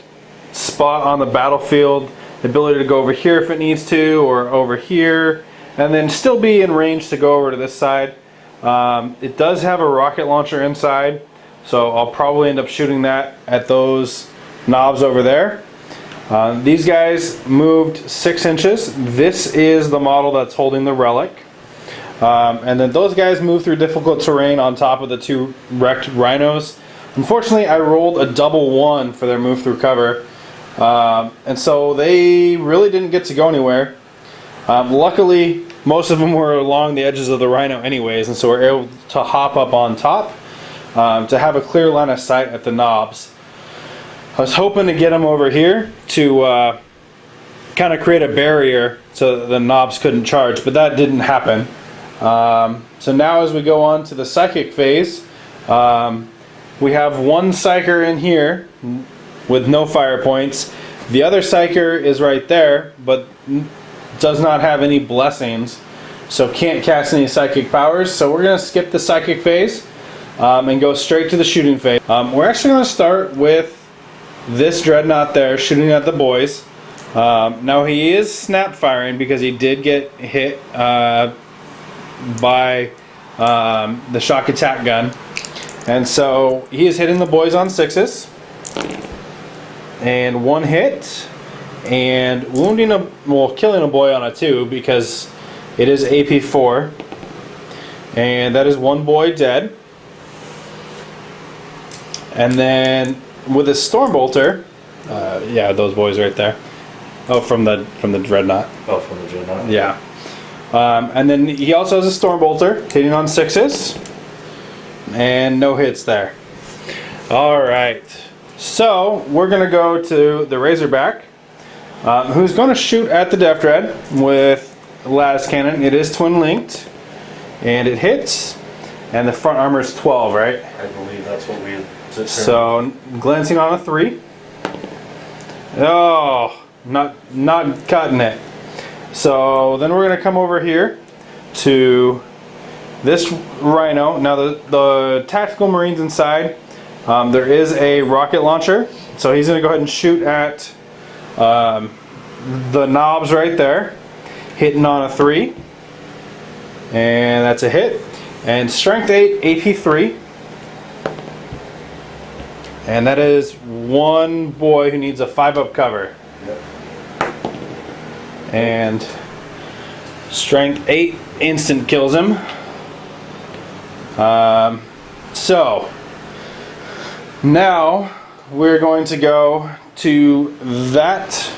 spot on the battlefield, the ability to go over here if it needs to, or over here, and then still be in range to go over to this side. It does have a rocket launcher inside, so I'll probably end up shooting that at those knobs over there. These guys moved 6 inches. This is the model that's holding the relic. And then those guys moved through difficult terrain on top of the 2 wrecked rhinos. Unfortunately, I rolled a double 1 for their move through cover. And so they really didn't get to go anywhere. Luckily, most of them were along the edges of the rhino anyways, and so we're able to hop up on top to have a clear line of sight at the knobs. I was hoping to get them over here to kind of create a barrier so the knobs couldn't charge, but that didn't happen. So now as we go on to the psychic phase, we have one psyker in here with no fire points. The other psyker is right there, but does not have any blessings, so can't cast any psychic powers. So we're going to skip the psychic phase and go straight to the shooting phase. We're actually going to start with this dreadnought there shooting at the boys. Now he is snap firing because he did get hit by the shock attack gun, and so he is hitting the boys on 6s, and 1 hit, and wounding killing a boy on a 2 because it is AP4, and that is 1 boy dead. And then with a Stormbolter, yeah, those boys right there. Oh, from the dreadnought. Oh, from the dreadnought. Yeah. And then he also has a Stormbolter hitting on 6s, and no hits there. All right. So we're gonna go to the Razorback, who's going to shoot at the Def Dread with a lattice cannon. It is twin linked, and it hits, and the front armor is 12, right? I believe that's what we. So glancing on a 3. Oh, not cutting it. So then we're going to come over here to this Rhino. Now the tactical marines inside, there is a rocket launcher, so he's going to go ahead and shoot at the knobs right there, hitting on a 3, and that's a hit. And strength 8, AP3, and that is 1 boy who needs a 5-up cover. Yep. And strength 8 instant kills him. So Now we're going to go to that.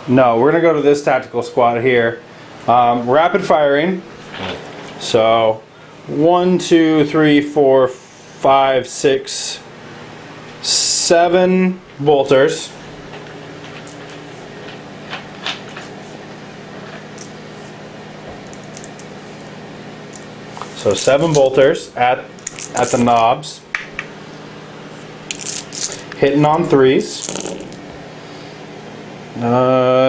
No, we're going to go to this tactical squad here. Rapid firing. So 1, 2, 3, 4, 5, 6, 7 bolters. So 7 bolters at the knobs. Hitting on 3s.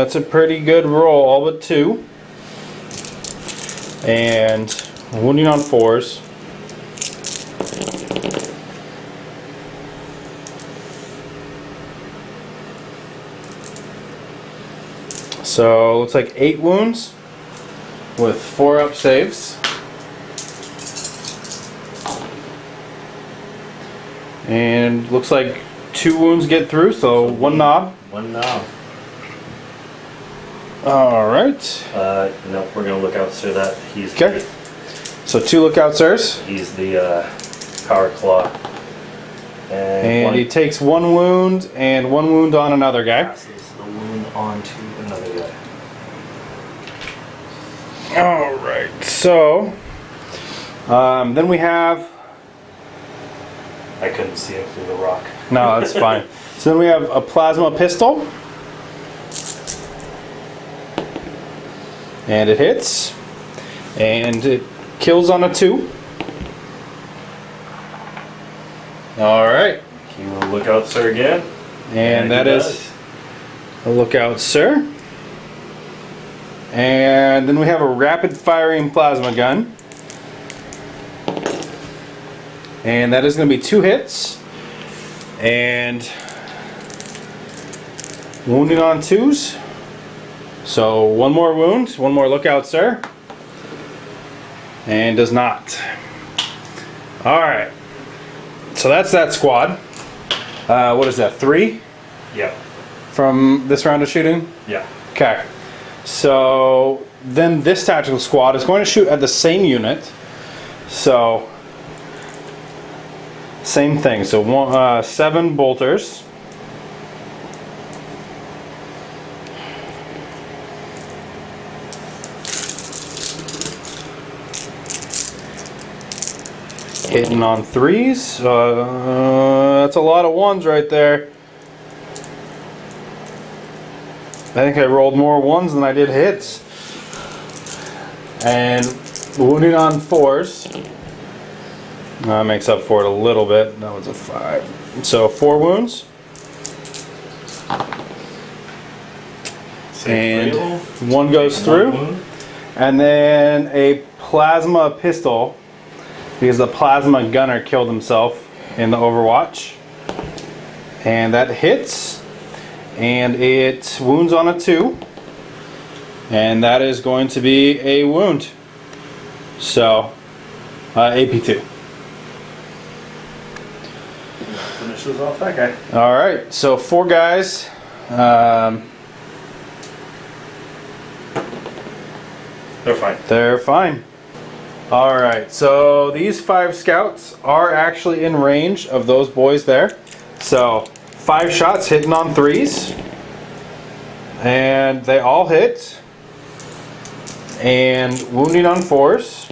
It's a pretty good roll, all but 2. And wounding on 4s. So looks like 8 wounds with 4 up saves. And looks like 2 wounds get through, so 1 knob. 1 knob. Alright. No, we're gonna look out so that he's Okay. So 2 lookout sirs. he's the power claw. And he takes 1 wound and 1 wound on another guy. passes the wound on to another guy. Alright, so then we have. I couldn't see him through the rock. No, that's fine. So then we have a plasma pistol. And it hits. And it kills on a 2. Alright. He will look out, sir, again. And that he is does. a lookout, sir. And then we have a rapid firing plasma gun. And that is going to be 2 hits. And wounding on 2s. So 1 more wound, 1 more lookout, sir. And does not. Alright. So that's that squad. What is that, 3 Yep. from this round of shooting? Yeah. Okay. So then this tactical squad is going to shoot at the same unit. So same thing. So 7 bolters. Hitting on 3s. That's a lot of 1s right there. I think I rolled more 1s than I did hits. And wounding on 4s. Makes up for it a little bit. That was a 5. So 4 wounds. And 1 goes through. And then a plasma pistol. Because the plasma gunner killed himself in the Overwatch. And that hits. And it wounds on a 2. And that is going to be a wound. So, AP2. Finishes off that guy. Alright, so 4 guys. They're fine. They're fine. Alright, so these 5 scouts are actually in range of those boys there. So 5 shots hitting on 3s. And they all hit. And wounding on 4s.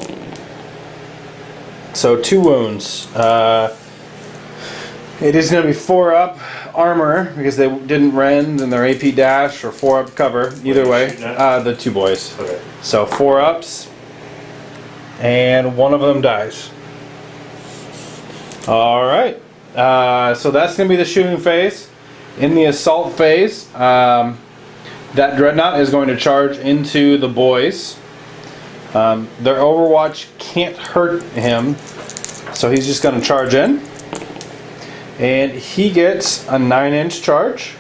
So 2 wounds. It is going to be 4 up armor because they didn't rend and their AP dash or 4 up cover. Either way, the 2 boys. Okay. So 4 ups. And 1 of them dies. Alright. So that's going to be the shooting phase. In the assault phase, that Dreadnought is going to charge into the boys. Their Overwatch can't hurt him. So he's just going to charge in. And he gets a 9-inch charge.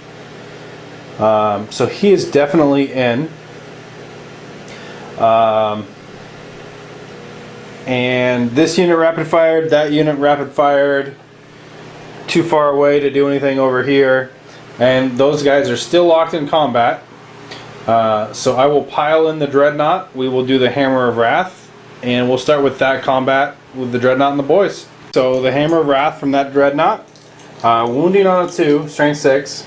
So he is definitely in. And this unit rapid fired, that unit rapid fired. Too far away to do anything over here. And those guys are still locked in combat. So I will pile in the Dreadnought. We will do the Hammer of Wrath. And we'll start with that combat with the Dreadnought and the boys. So the Hammer of Wrath from that Dreadnought. Wounding on a 2, strength 6.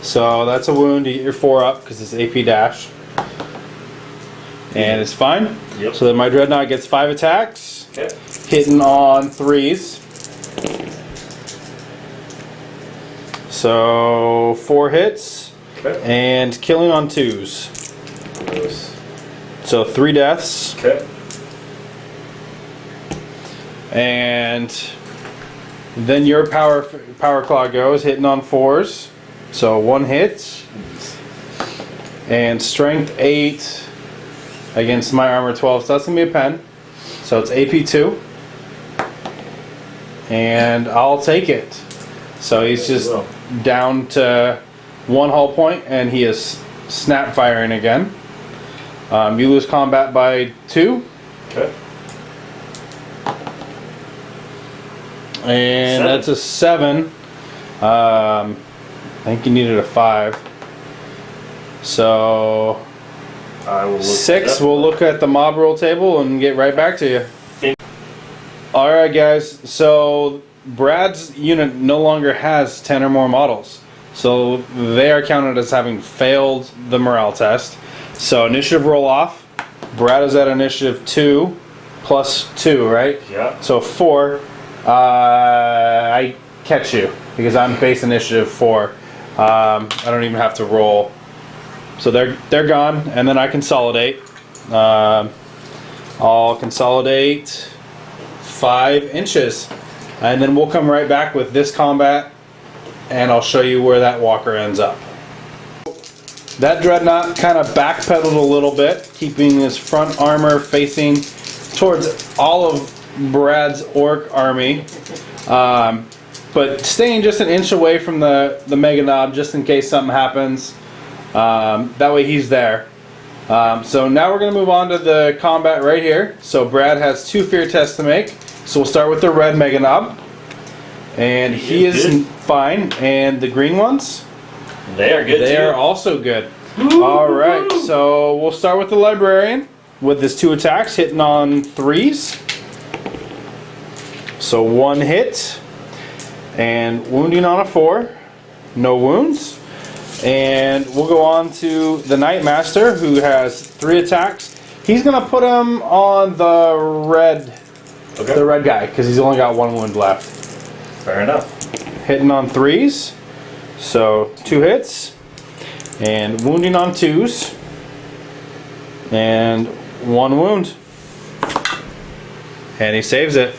So that's a wound. You get your 4 up because it's AP dash. And it's fine. Yep. So then my Dreadnought gets 5 attacks. Okay. Hitting on 3s. So 4 hits. Okay. And killing on 2s. So 3 deaths. Okay. And then your power claw goes, hitting on 4s. So 1 hit. And strength 8 against my armor 12. So that's gonna be a pen. So it's AP 2. And I'll take it. So he's just down to 1 hull point, and he is snap firing again. You lose combat by 2. Okay. And 7. that's a 7. I think you needed a 5. So I will look 6. We'll look at the mob roll table and get right back to you. Alright guys, so Brad's unit no longer has 10 or more models. So they are counted as having failed the morale test. So initiative roll off. Brad is at initiative 2 plus 2, right? Yeah. So 4. I catch you because I'm base initiative 4. I don't even have to roll. So they're gone, and then I consolidate. I'll consolidate 5 inches, and then we'll come right back with this combat, and I'll show you where that walker ends up. That Dreadnought kind of backpedaled a little bit, keeping his front armor facing towards all of Brad's orc army, but staying just an inch away from the Mega Knob just in case something happens. That way he's there. So now we're going to move on to the combat right here. So Brad has 2 fear tests to make. So we'll start with the red Mega Knob. And he is fine. And the green ones? They are good. They are also good. Alright, so we'll start with the librarian with his 2 attacks, hitting on 3s. So 1 hit. And wounding on a 4. No wounds. And we'll go on to the Knight Master, who has 3 attacks. He's going to put him on the red guy, because he's only got 1 wound left. Fair enough. Hitting on 3s. So 2 hits. And wounding on 2s. And 1 wound. And he saves it.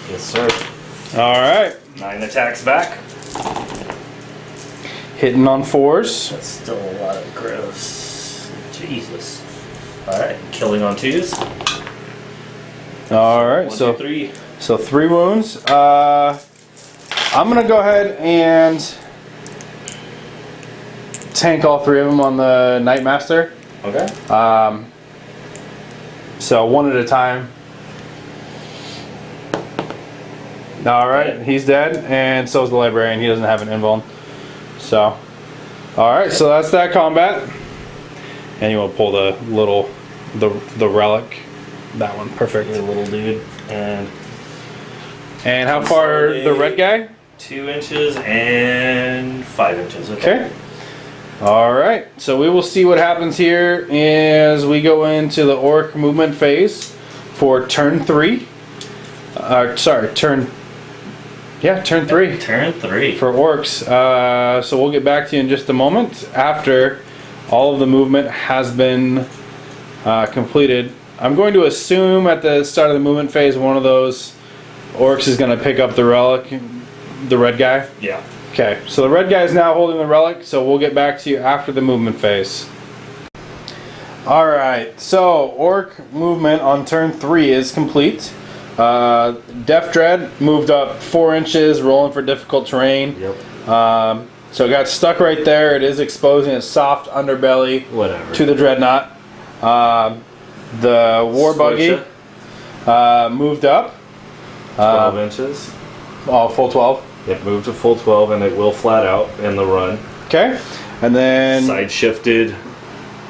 Yes, sir. Alright. 9 attacks back. Hitting on 4s. That's still a lot of gross. Jesus. Alright, killing on 2s. Alright, 1, so 2, 3. So 3 wounds. I'm gonna go ahead and tank all 3 of them on the Knight Master. Okay. So 1 at a time. Alright, he's dead, and so is the librarian. He doesn't have an invuln. So, alright, so that's that combat. And you will pull the little, the relic. That one, perfect. Your little dude. And how far the red guy? 2 inches and 5 inches. Okay. Alright, so we will see what happens here as we go into the orc movement phase for turn 3. Turn 3. Turn 3. For orcs. So we'll get back to you in just a moment after all of the movement has been completed. I'm going to assume at the start of the movement phase one of those orcs is going to pick up the relic, the red guy. Yeah. Okay, so the red guy is now holding the relic, so we'll get back to you after the movement phase. Alright, so orc movement on turn 3 is complete. Def Dread moved up 4 inches, rolling for difficult terrain. Yep. So it got stuck right there. It is exposing its soft underbelly to the Dreadnought. The War Buggy moved up. 12 inches. Oh, full 12. It moved to full 12 and it will flat out in the run. Okay. And then Side shifted.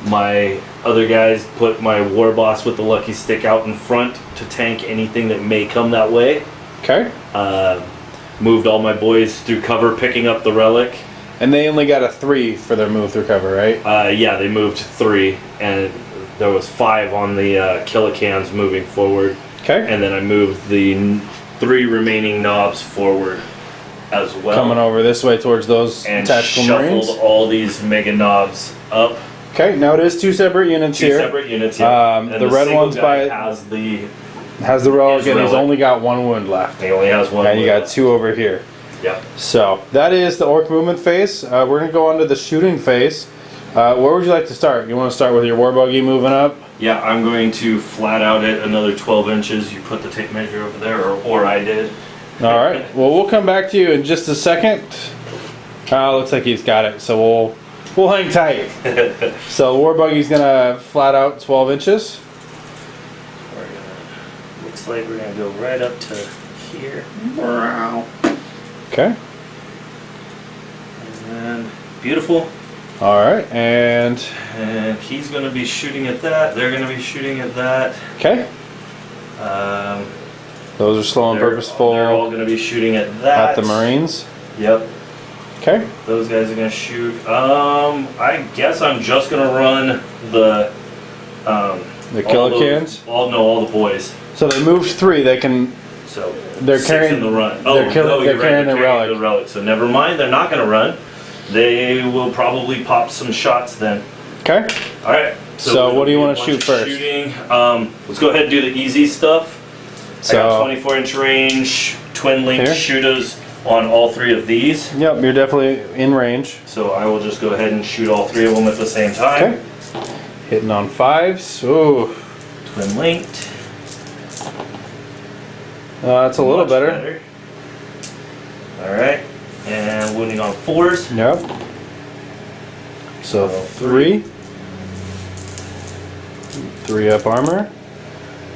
My other guys put my war boss with the lucky stick out in front to tank anything that may come that way. Okay. Moved all my boys through cover, picking up the relic. And they only got a 3 for their move through cover, right? Yeah, they moved 3, and there was 5 on the Killicans moving forward. Okay. And then I moved the 3 remaining knobs forward as well. Coming over this way towards those and tactical shuffled marines. all these mega knobs up. Okay, now it is 2 separate units Two here. separate units here. And the red single one's guy by has the relic, and he's relic. only got 1 wound left. He only has 1. And you got 2 over here. Yep. So that is the orc movement phase. We're gonna go on to the shooting phase. Where would you like to start? You want to start with your war buggy moving up? Yeah, I'm going to flat out it another 12 inches. You put the tape measure over there, or I did. All right. Well, we'll come back to you in just a second. Looks like he's got it. So we'll hang tight. So war buggy's gonna flat out 12 inches. Looks like we're gonna go right up to here. Okay. And beautiful. All right. And he's gonna be shooting at that. They're gonna be shooting at that. okay. Those are slow and purposeful. They're all gonna be shooting at that. At the Marines. Yep. Okay. Those guys are gonna shoot. I guess I'm just gonna run the Killicans. all the boys. So they moved 3. They can. So They're 6 carrying in the run. they're carrying the relic. The relic. So never mind. They're not gonna run. They will probably pop some shots then. Okay. All right. So what do you want wanna shoot first? Shooting. Let's go ahead and do the easy stuff. I got 24-inch range, twin link Here? shooters on all 3 of these. Yep. You're definitely in range. So I will just go ahead and shoot all 3 of them at the same time. Okay. Hitting on 5s. Ooh. Twin linked. That's a little Much better. All right. And wounding on 4s. Yep. So 3. 3 up armor.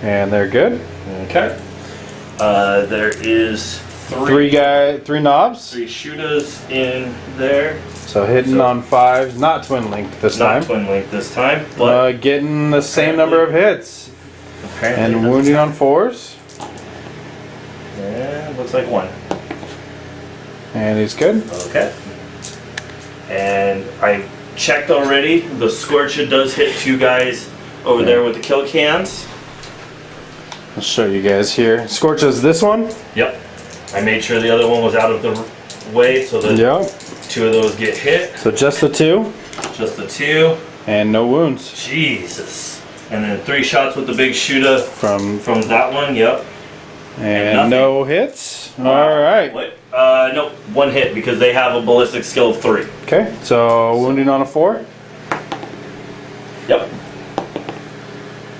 And they're good. Okay. There is 3 knobs. 3 shooters in there. So hitting on 5s, not twin linked this Not time. twin link this time, but Getting the same number of hits. apparently And this wounding time- on 4s. Yeah, looks like 1. And he's good. Okay. And I checked already. The Scorcher does hit 2 guys over there with the kill cans. I'll show you guys here. Scorches this one. Yep. I made sure the other one was out of the way so that Yep. 2 of those get hit. So just the 2. Just the 2. And no wounds. Jesus. And then 3 shots with the big shooter From from that one. Yep. and nothing. no hits. Alright. What? Nope. 1 hit because they have a ballistic skill of 3. Okay, so wounding on a 4. Yep.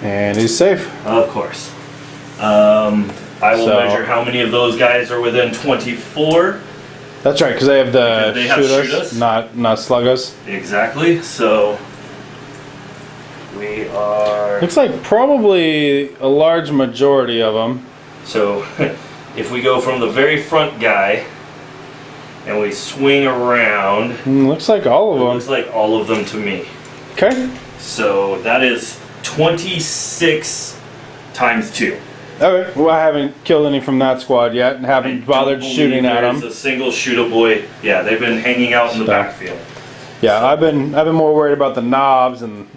And he's safe. Of course. I will So- measure how many of those guys are within 24. That's right, because they have the Because they have shoot shoot us, us. not slug us. Exactly. So we are. Looks like probably a large majority of them. So if we go from the very front guy and we swing around, Looks like all it of them. looks like all of them to me. Okay. So that is 26 times 2. Okay. Well, I haven't killed any from that squad yet, and I haven't don't bothered believe shooting at there's them. a single shooter boy. Yeah, they've been hanging out in the So- backfield. Yeah, I've been more worried about the knobs and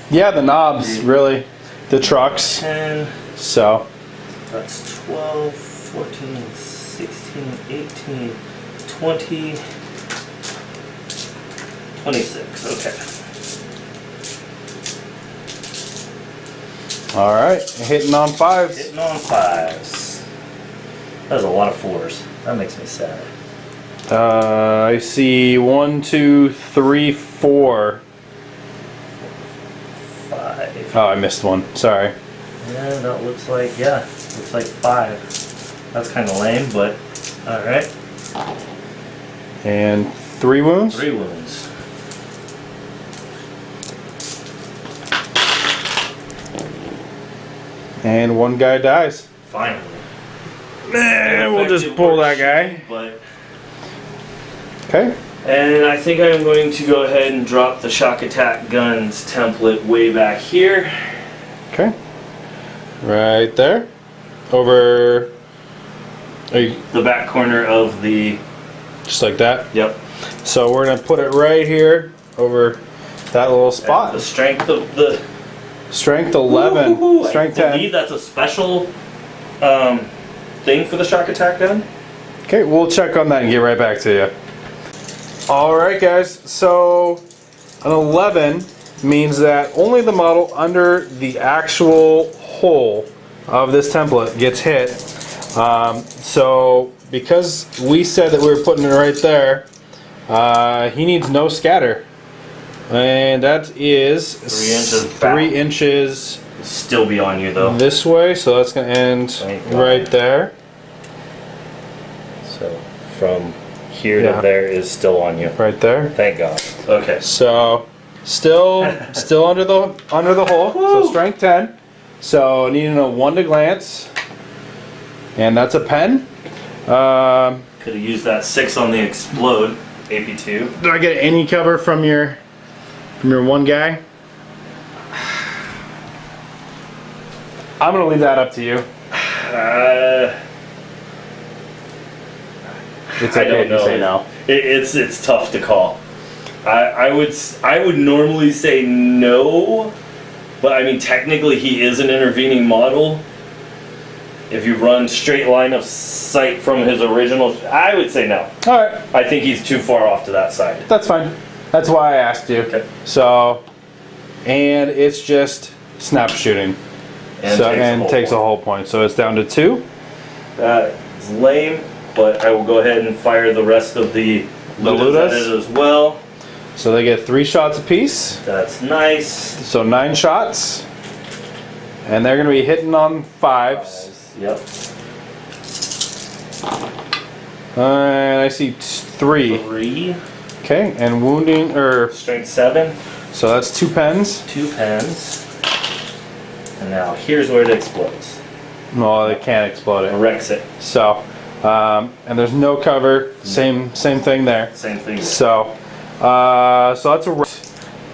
the knobs really, the trucks. 10. So That's 12, 14, 16, 18, 20, 26. Okay. all right, hitting on 5s. Hitting on 5s. That's a lot of 4s. That makes me sad. I see 1, 2, 3, 4. 5. Oh, I missed one. Sorry. Yeah, that looks like, looks like 5. That's kind of lame, but alright. And 3 wounds. 3 wounds. And 1 guy dies. Finally. We'll just pull that guy. But Okay. And I think I'm going to go ahead and drop the shock attack guns template way back here. Okay. Right there. Over Are you the back corner of the. just like that? Yep. So we're gonna put it right here over that little spot. The strength of the. Strength 11. Woo-hoo-hoo. Strength I 10. believe that's a special thing for the shock attack gun. Okay, we'll check on that and get right back to you. Alright guys, so an 11 means that only the model under the actual hole of this template gets hit. So because we said that we were putting it right there, he needs no scatter. And that is 3 inches 3 inches It'll still be on you though. this way, so that's going to end Thank God. right there. So from here Yeah. to there is still on you. Right there. Thank God. Okay. So still under the hole. So strength 10. So needing a 1 to glance. And that's a pen. Could have used that 6 on the explode. AP2. Do I get any cover from your one guy? I'm gonna leave that up to you. It's I okay don't if you know. say no. It's tough to call. I would normally say no, but I mean technically he is an intervening model. If you run straight line of sight from his original, I would say no. All right, I think he's too far off to that side. that's fine. That's why I asked you. Okay. So, and it's just snap shooting. And Takes a whole point. So it's down to 2. That is lame, but I will go ahead and fire the rest of the Ludas at it as well. So they get 3 shots apiece. That's nice. So 9 shots. And they're going to be hitting on 5s. Yep. And I see 3. 3. Okay, and wounding, Strength 7. so that's 2 pens. 2 pens. And now here's where it explodes. No, they can't explode it. Wrecks it. So, and there's no cover. Same thing there. Same thing. So, so that's a.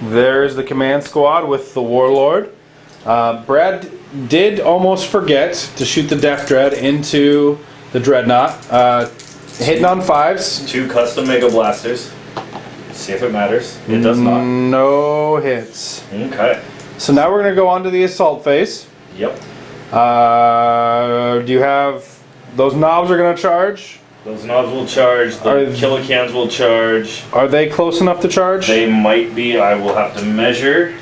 There's the command squad with the warlord. Brad did almost forget to shoot the Death Dread into the Dreadnought. Hitting on 5s. 2 custom Mega Blasters. See if it matters. It does not. No hits. Okay. So now we're going to go on to the assault phase. Yep. Do you have... Those knobs are going to charge? Those knobs will charge. The kilocans will charge. Are they close enough to charge? They might be. I will have to measure.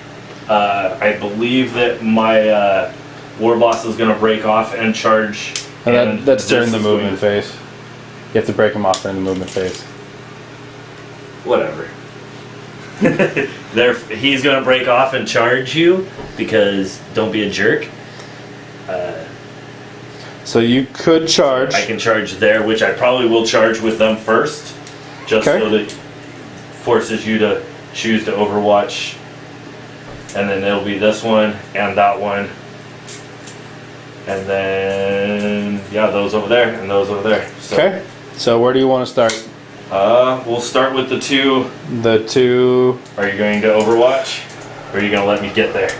I believe that my War Boss is going to break off and charge. And that's during the this is movement phase. You have to break them off during the movement phase. Whatever. He's going to break off and charge you because don't be a jerk. So you could charge. I can charge there, which I probably will charge with them first, just Okay. so that it forces you to choose to Overwatch. And then it'll be this one and that one. And then, yeah, those over there and those over there. So, Okay. So where do you want to start? we'll start with the 2. The 2. Are you going to Overwatch? Or are you going to let me get there?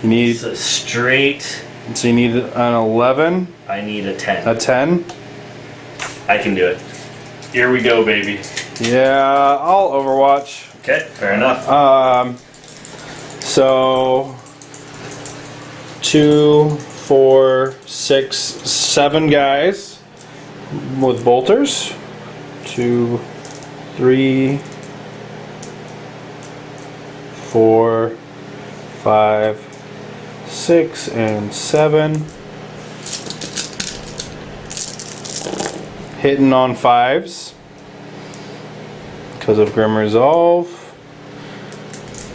You need. So straight, So you need an 11, I need a 10. a 10. I can do it. Here we go, baby. Yeah, I'll Overwatch. Okay, fair enough. So 2, 4, 6, 7 guys with bolters. 2, 3, 4, 5, 6, and 7. Hitting on 5s because of Grim Resolve.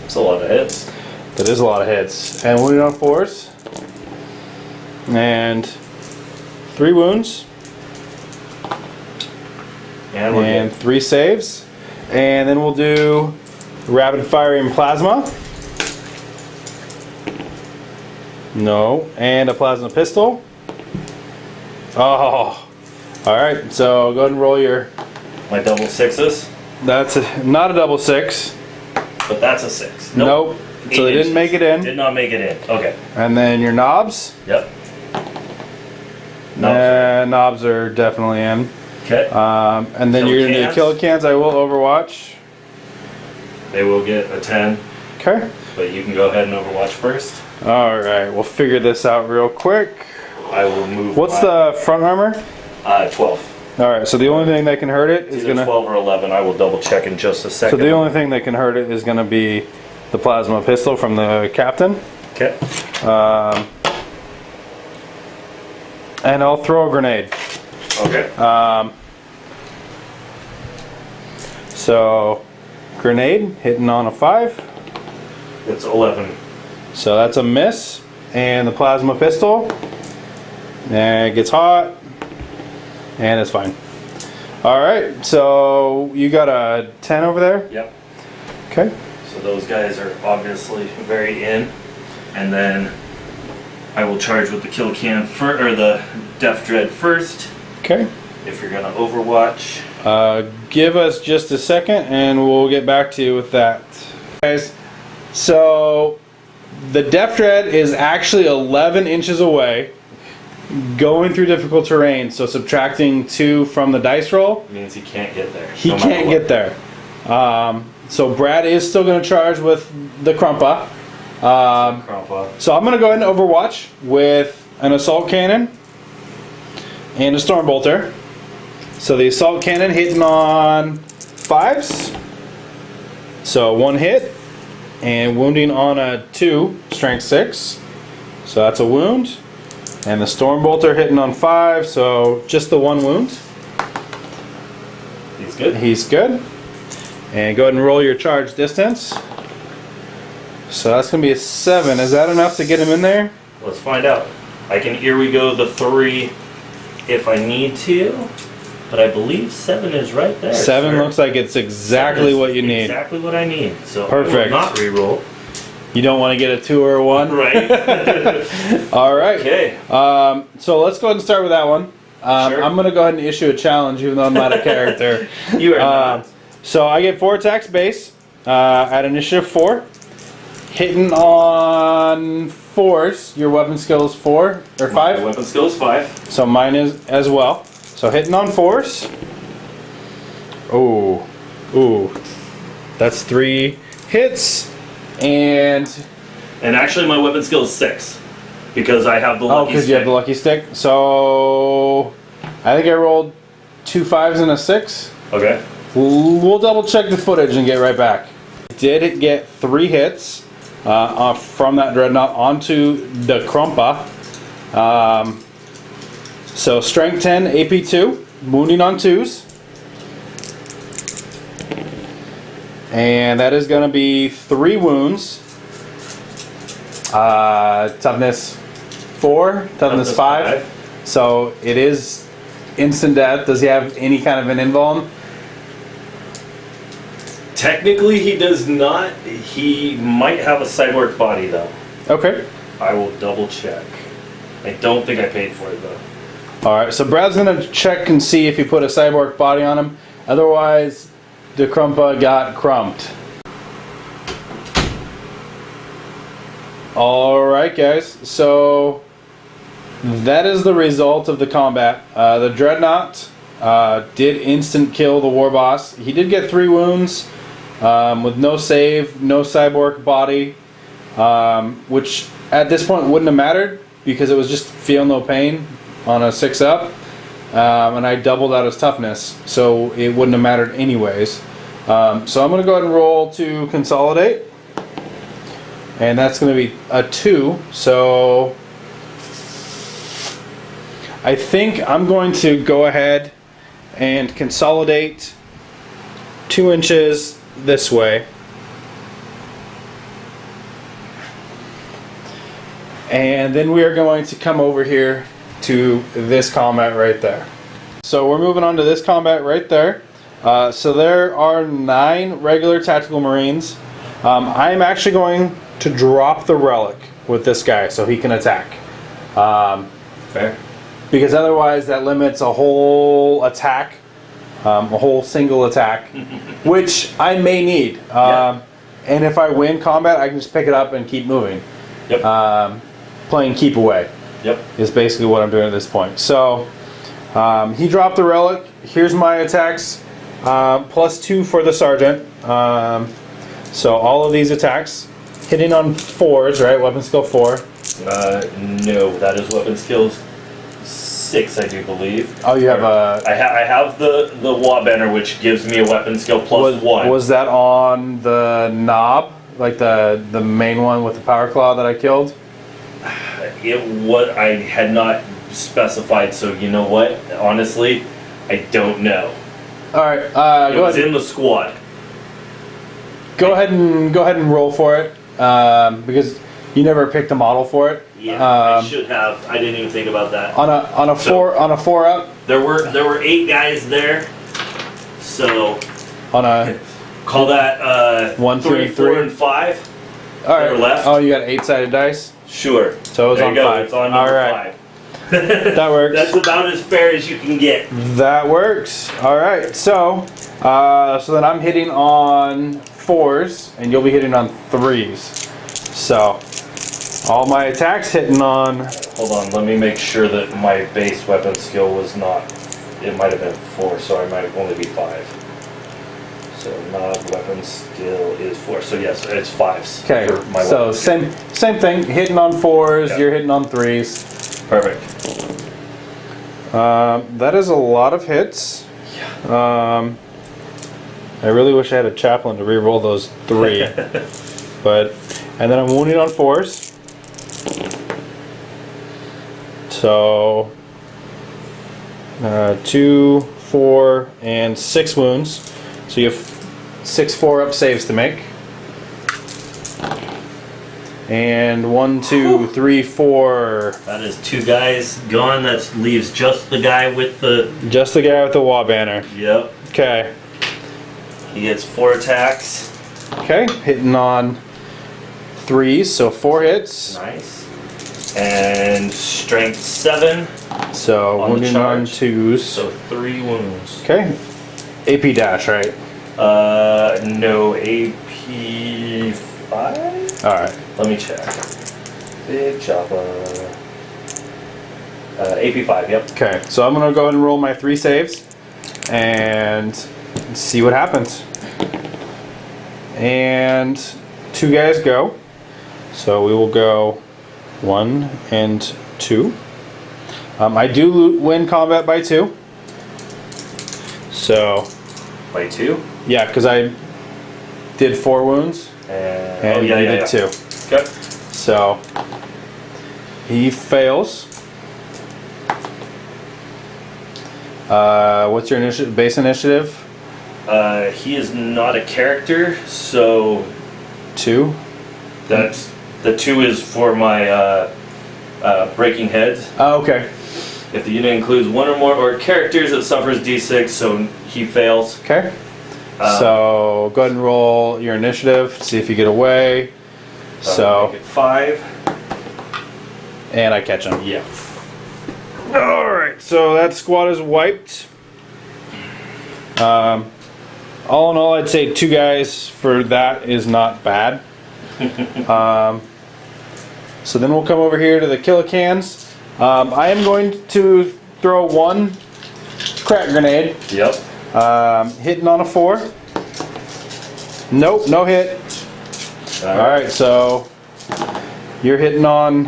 It's a lot of hits. That is a lot of hits. And wounded on 4s. And 3 wounds. And we're And good. 3 saves. And then we'll do rapid firing plasma. No. And a plasma pistol. Oh. Alright, so go ahead and roll your... My double 6s, That's not a double 6. but that's a 6. Nope. So they 8 didn't make it in. Did not make it in. Okay. And then your knobs. Yep. Knobs are definitely in. Okay. And then you're gonna do kill cans. I will Overwatch. They will get a 10. Okay. But you can go ahead and Overwatch first. All right, we'll figure this out real quick. I will move. What's the front armor? 12. All right, so the only thing that can hurt it is gonna 12 or 11. I will double check in just a second. So the only thing that can hurt it is gonna be the plasma pistol from the captain. Okay. And I'll throw a grenade. Okay. So grenade hitting on a 5. It's 11. So that's a miss. And the plasma pistol, and it gets hot, and it's fine. All right, so you got a 10 over there? Yep. Okay. So those guys are obviously very in. And then I will charge with the kill can or the Death Dread first. Okay. If you're gonna Overwatch. Give us just a second and we'll get back to you with that. Guys, so the Death Dread is actually 11 inches away, going through difficult terrain, so subtracting 2 from the dice roll Means he can't get there. He can't get there. So Brad is still going to charge with the Krumpa. Krumpa. So I'm going to go ahead and Overwatch with an assault cannon and a storm bolter. So the assault cannon hitting on 5s. So 1 hit. And wounding on a 2, strength 6. So that's a wound. And the storm bolter hitting on 5, so just the 1 wound. He's good. He's good. And go ahead and roll your charge distance. So that's going to be a 7. Is that enough to get him in there? Let's find out. I can here we go the 3 if I need to. But I believe 7 is right there. 7 looks like it's exactly what you need. Exactly what I need. So perfect. I will not re-roll. You don't want to get a 2 or a 1? Right. All right. Okay. So let's go ahead and start with that one. Sure. I'm going to go ahead and issue a challenge, even though I'm not a character. You are not. So I get 4 attacks base at initiative 4. Hitting on 4s, your weapon skill is 4 or 5? My weapon skill is 5. So mine is as well. So hitting on 4s. Ooh. That's 3 hits. And actually my weapon skill is 6. Because I have the lucky stick. because you have the lucky stick. So I think I rolled 2 5s and a 6. Okay. We'll double check the footage and get right back. Did it get 3 hits from that dreadnought onto the Krumpa? So strength 10, AP 2, wounding on 2s. And that is going to be 3 wounds. Toughness 4, toughness 5. So it is instant death. Does he have any kind of an invuln? Technically he does not. He might have a cyborg body though. Okay. I will double check. I don't think I paid for it though. Alright, so Brad's going to check and see if he put a cyborg body on him. Otherwise, the Krumpa got crumped. Alright guys, so that is the result of the combat. The Dreadnought did instant kill the war boss. He did get 3 wounds with no save, no cyborg body, which at this point wouldn't have mattered because it was just feel no pain on a 6-up, and I doubled out his toughness, so it wouldn't have mattered anyways. So I'm going to go ahead and roll to consolidate, and that's going to be a 2. So I think I'm going to go ahead and consolidate 2 inches this way. And then we are going to come over here to this combat right there. So we're moving on to this combat right there. So there are 9 regular tactical marines. I'm actually going to drop the relic with this guy so he can attack. Fair. Because otherwise that limits a whole attack, a whole single attack, which I may need. And if I win combat, I can just pick it up and keep moving. Yep. Playing keep away. Yep. is basically what I'm doing at this point. So he dropped the relic. Here's my attacks, +2 for the sergeant. So all of these attacks hitting on 4s, right? Weapon skill 4. No, that is weapon skills 6, I do believe. Oh, you have a. I have the Waaagh banner, which gives me a weapon skill +1. Was that on the knob, like the main one with the power claw that I killed? I had not specified, so you know what? Honestly, I don't know. All right, It go was ahead. in the squad. Go ahead and roll for it, because you never picked a model for it. Yeah, I should have. I didn't even think about that. On a four up. There were 8 guys there, so On a call that 1, 2, 3, and 4, 3. and 5. all right. That are left. Oh, you got 8-sided dice. Sure. So it was there on you go. 5. It's on All number right. 5. That works. That's about as fair as you can get. That works. All right. So then I'm hitting on 4s, and you'll be hitting on 3s. So all my attacks hitting on. Hold on, let me make sure that my base weapon skill was not. It might have been 4, so I might only be 5. So knob weapon skill is 4. So yes, it's 5s. Okay. for my So weapon skill. same thing. Hitting on 4s. Yeah. You're hitting on 3s. Perfect. That is a lot of hits. I really wish I had a chaplain to re-roll those 3. And then I'm wounded on 4s. So 2, 4, and 6 wounds. So you have 6 4-up saves to make. And 1, 2, 3, 4. That is 2 guys gone. That leaves just the guy with the. Just the guy with the Waaagh banner. Yep. Okay. He gets 4 attacks. Okay. Hitting on 3s, so 4 hits. Nice. And strength 7. So On the wounding on charge. 2s. So 3 wounds. Okay. AP dash, right? No, AP 5? Alright. Let me check. Big chopper. AP 5, yep. Okay, so I'm gonna go ahead and roll my 3 saves and see what happens. And 2 guys go. So we will go 1 and 2. I do win combat by 2. So By 2? yeah, because I did 4 wounds And and yeah, he yeah, did yeah. 2. Okay. So he fails. What's your base initiative? He is not a character, so 2. that's the 2 is for my breaking heads. Oh, okay. If the unit includes 1 or more characters, it suffers D6, so he fails. Okay. So go ahead and roll your initiative. See if you get away. Make So it 5. and I catch him. Yeah. All right. So that squad is wiped. All in all, I'd say 2 guys for that is not bad. So then we'll come over here to the Killicans. I am going to throw 1 crack grenade. Yep. Hitting on a 4. Nope, no hit. Alright, so you're hitting on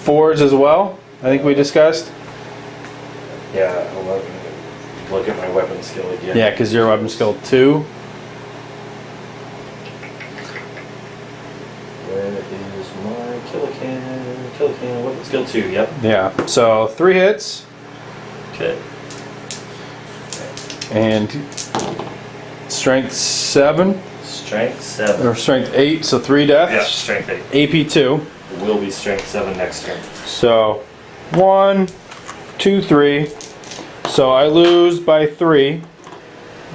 4s as well, I think we discussed. Yeah, I'll look at my weapon skill again. Yeah, because your weapon skill 2. Where is my Killican? Killican, weapon skill 2, yep. Yeah, so 3 hits Okay. and strength 7 Strength 7. or strength 8, so 3 Yeah, deaths. strength 8. AP 2. It will be strength 7 next turn. So 1, 2, 3. So I lose by 3.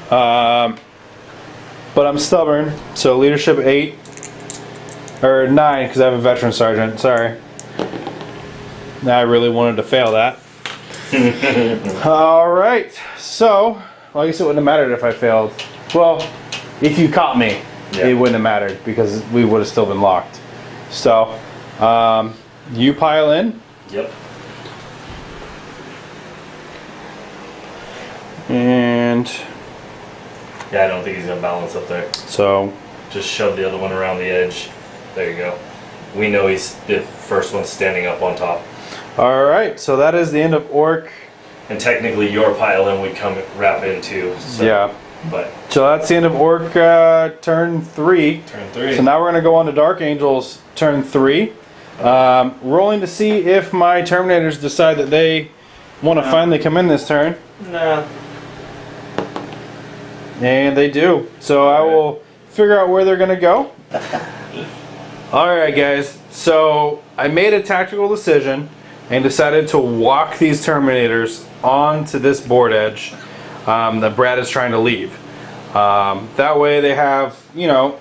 But I'm stubborn. So leadership 8 or 9 because I have a veteran sergeant. Sorry. I really wanted to fail that. All right. So well, I guess it wouldn't have mattered if I failed. Well, if you caught me, Yeah. it wouldn't have mattered because we would have still been locked. So you pile in. Yep. And Yeah, I don't think he's gonna balance up there. so, Just shove the other one around the edge. There you go. We know he's the first one standing up on top. alright, so that is the end of Orc. And technically your pile-in would come wrap into. So, Yeah. But So that's the end of Orc turn 3. turn 3. So now we're going to go on to Dark Angels turn 3. Rolling to see if my Terminators decide that they want to finally come in this turn. Nah. And they do. So I will figure out where they're going to go. Alright guys, so I made a tactical decision and decided to walk these Terminators onto this board edge that Brad is trying to leave. That way they have, you know,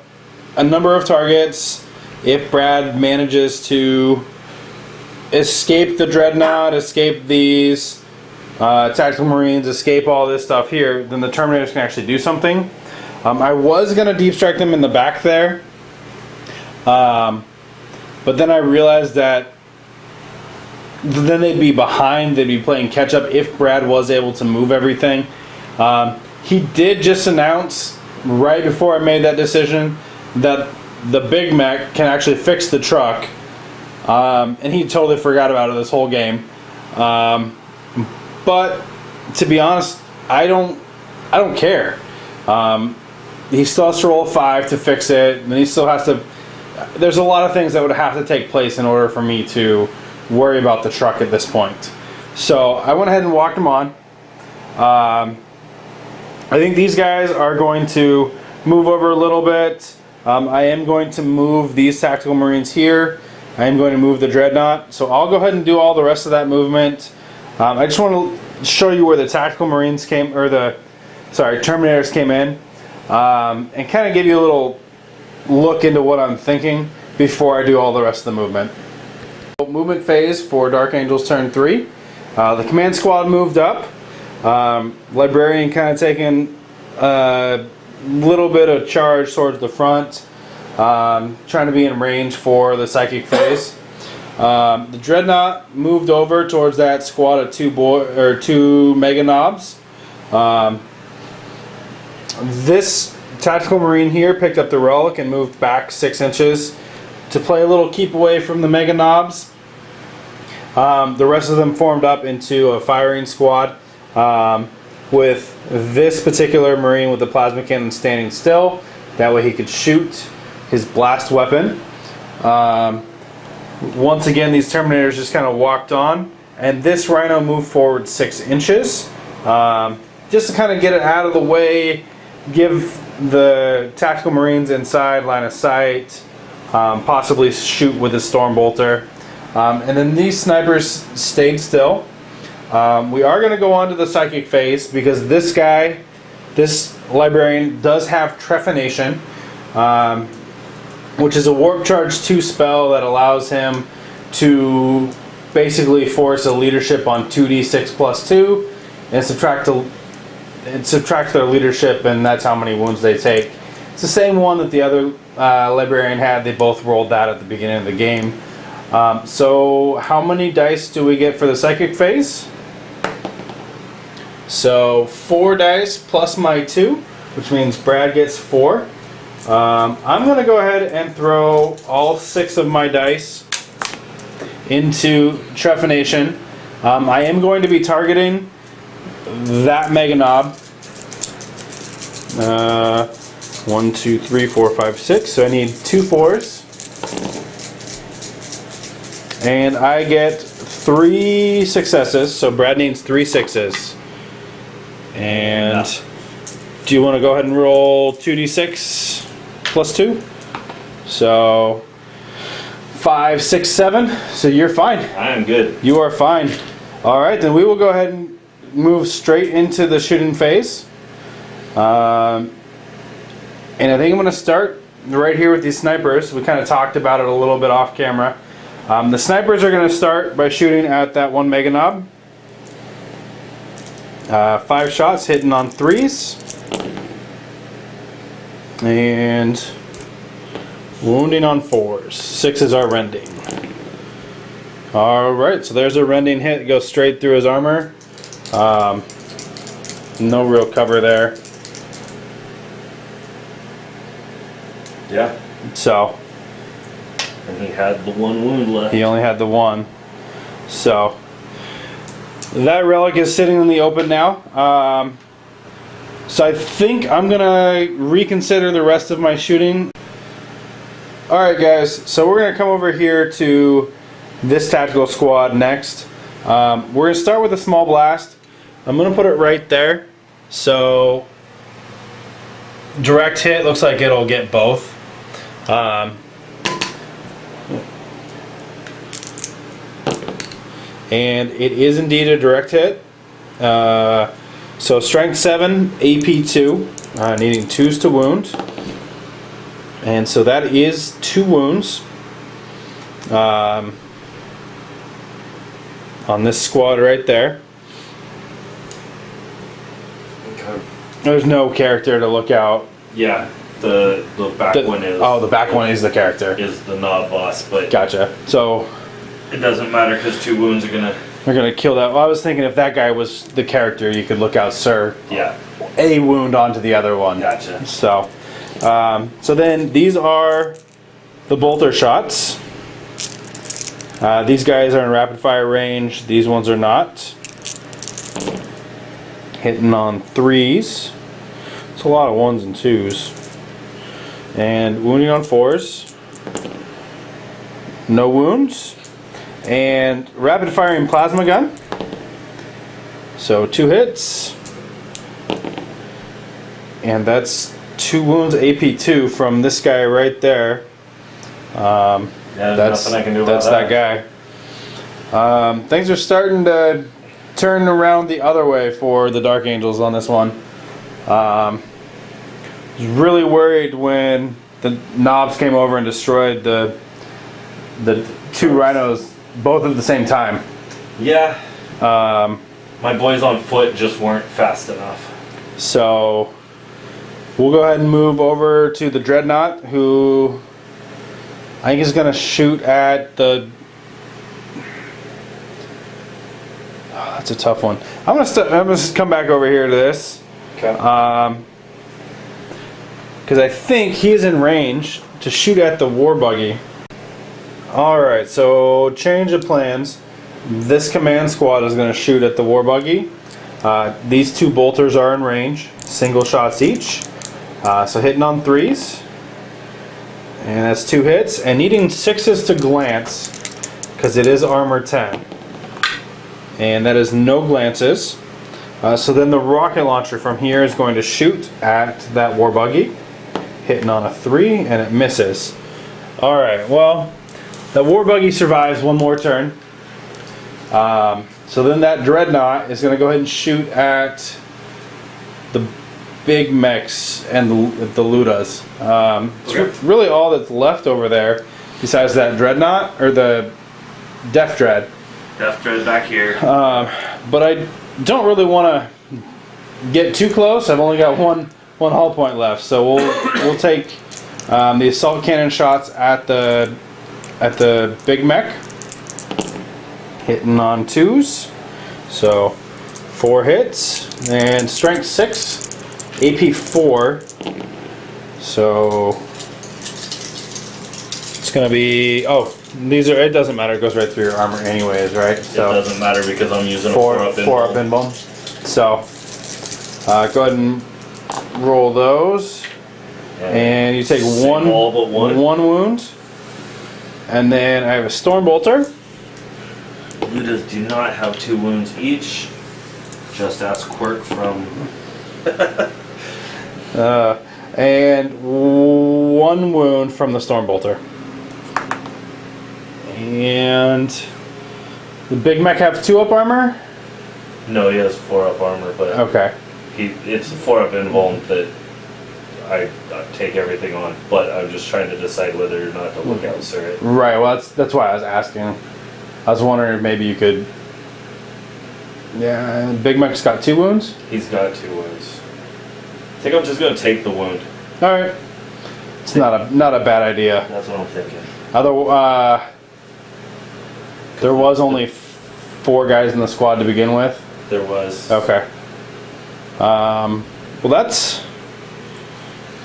a number of targets. If Brad manages to escape the Dreadnought, escape these Tactical Marines, escape all this stuff here, then the Terminators can actually do something. I was going to deep strike them in the back there, but then I realized that then they'd be behind, they'd be playing catch up if Brad was able to move everything. He did just announce right before I made that decision that the Big Mech can actually fix the truck, and he totally forgot about it this whole game. But to be honest, I don't care. He still has to roll a 5 to fix it, and he still has to. There's a lot of things that would have to take place in order for me to worry about the truck at this point. So I went ahead and walked him on. I think these guys are going to move over a little bit. I am going to move these Tactical Marines here. I am going to move the Dreadnought. So I'll go ahead and do all the rest of that movement. I just want to show you where the Tactical Marines came, or the, sorry, Terminators came in, and kind of give you a little look into what I'm thinking before I do all the rest of the movement. Movement phase for Dark Angels turn 3. The command squad moved up. Librarian kind of taking a little bit of charge towards the front, trying to be in range for the psychic phase. The Dreadnought moved over towards that squad of two Mega Knobs. This Tactical Marine here picked up the Relic and moved back 6 inches to play a little keep away from the Mega Knobs. The rest of them formed up into a firing squad, with this particular Marine with the plasma cannon standing still. That way he could shoot his blast weapon. Once again, these Terminators just kind of walked on, and this Rhino moved forward 6 inches, just to kind of get it out of the way, give the Tactical Marines inside line of sight, possibly shoot with a Stormbolter. And then these snipers stayed still. We are going to go on to the psychic phase because this guy, this Librarian, does have Trephination, which is a Warp Charge 2 spell that allows him to basically force a leadership on 2d6 plus 2 and subtract their leadership, and that's how many wounds they take. It's the same one that the other Librarian had. They both rolled that at the beginning of the game. So how many dice do we get for the psychic phase? So 4 dice plus my 2, which means Brad gets 4. I'm going to go ahead and throw all 6 of my dice into Trephination. I am going to be targeting that Mega Knob. 1, 2, 3, 4, 5, 6. So I need 2 4s. And I get 3 successes, so Brad needs 3 6s. And do you want to go ahead and roll 2d6 plus 2? So 5, 6, 7. So you're fine. I am good. You are fine. Alright, then we will go ahead and move straight into the shooting phase. And I think I'm going to start right here with these snipers. We kind of talked about it a little bit off camera. The snipers are going to start by shooting at that one Mega Knob. 5 shots hitting on 3s. And wounding on 4s. 6s are rending. Alright, so there's a rending hit. It goes straight through his armor. No real cover there. Yeah. So. And he had the one wound left. He only had the one. So. That relic is sitting in the open now. So I think I'm going to reconsider the rest of my shooting. Alright guys, so we're going to come over here to this tactical squad next. We're going to start with a small blast. I'm going to put it right there. So direct hit looks like it'll get both. And it is indeed a direct hit. So strength 7, AP 2, needing 2s to wound. And so that is 2 wounds on this squad right there. Okay. There's no character to look out. Yeah, the back one is. Oh, the back one is the character. Is the knob boss, but Gotcha. So it doesn't matter because 2 wounds are gonna. we're gonna kill that. Well, I was thinking if that guy was the character, you could look out, sir. Yeah. A wound onto the other one. Gotcha. So, so then these are the bolter shots. These guys are in rapid fire range. These ones are not. Hitting on 3s. It's a lot of 1s and 2s. And wounding on 4s. No wounds. And rapid firing plasma gun. So 2 hits. And that's 2 wounds AP 2 from this guy right there. Yeah, That's nothing I can do about that's that guy. Things are starting to turn around the other way for the Dark Angels on this one. I was really worried when the knobs came over and destroyed the 2 rhinos both at the same time. Yeah. My boys on foot just weren't fast enough. So we'll go ahead and move over to the Dreadnought, who I think is going to shoot at the... Oh, that's a tough one. I'm going to come back over here to this. Okay. Because I think he is in range to shoot at the war buggy. Alright, so change of plans. This command squad is going to shoot at the war buggy. These 2 bolters are in range, single shots each. So hitting on 3s. And that's 2 hits. And needing 6s to glance, because it is armor 10. And that is no glances. So then the rocket launcher from here is going to shoot at that war buggy. Hitting on a 3, and it misses. Alright, well, the war buggy survives one more turn. So then that Dreadnought is going to go ahead and shoot at the big mechs and the Ludas. It's really all that's left over there besides that Dreadnought, or the Death Dread. Death Dread back here. But I don't really want to get too close. I've only got one hull point left, so we'll take the assault cannon shots at the big mech, hitting on 2s. So 4 hits and strength 6, AP 4. So it's gonna be these are, it doesn't matter, it goes right through your armor anyways, right? So it doesn't matter because I'm using a 4 up in bone. So go ahead and roll those. And you take one wound. And then I have a Storm Bolter. Ludas do not have 2 wounds each. Just ask Quirk from... and 1 wound from the Storm Bolter. And the Big Mech have 2 up armor? No, he has 4 up armor, but okay. It's 4 up invuln that I take everything on, but I'm just trying to decide whether or not to look out, sir. Right, well that's why I was asking. I was wondering if maybe you could... Yeah, Big Mech's got 2 wounds? He's got 2 wounds. I think I'm just going to take the wound. Alright. It's not a bad idea. That's what I'm thinking. There was only 4 guys in the squad to begin with. There was. Okay. Well, that's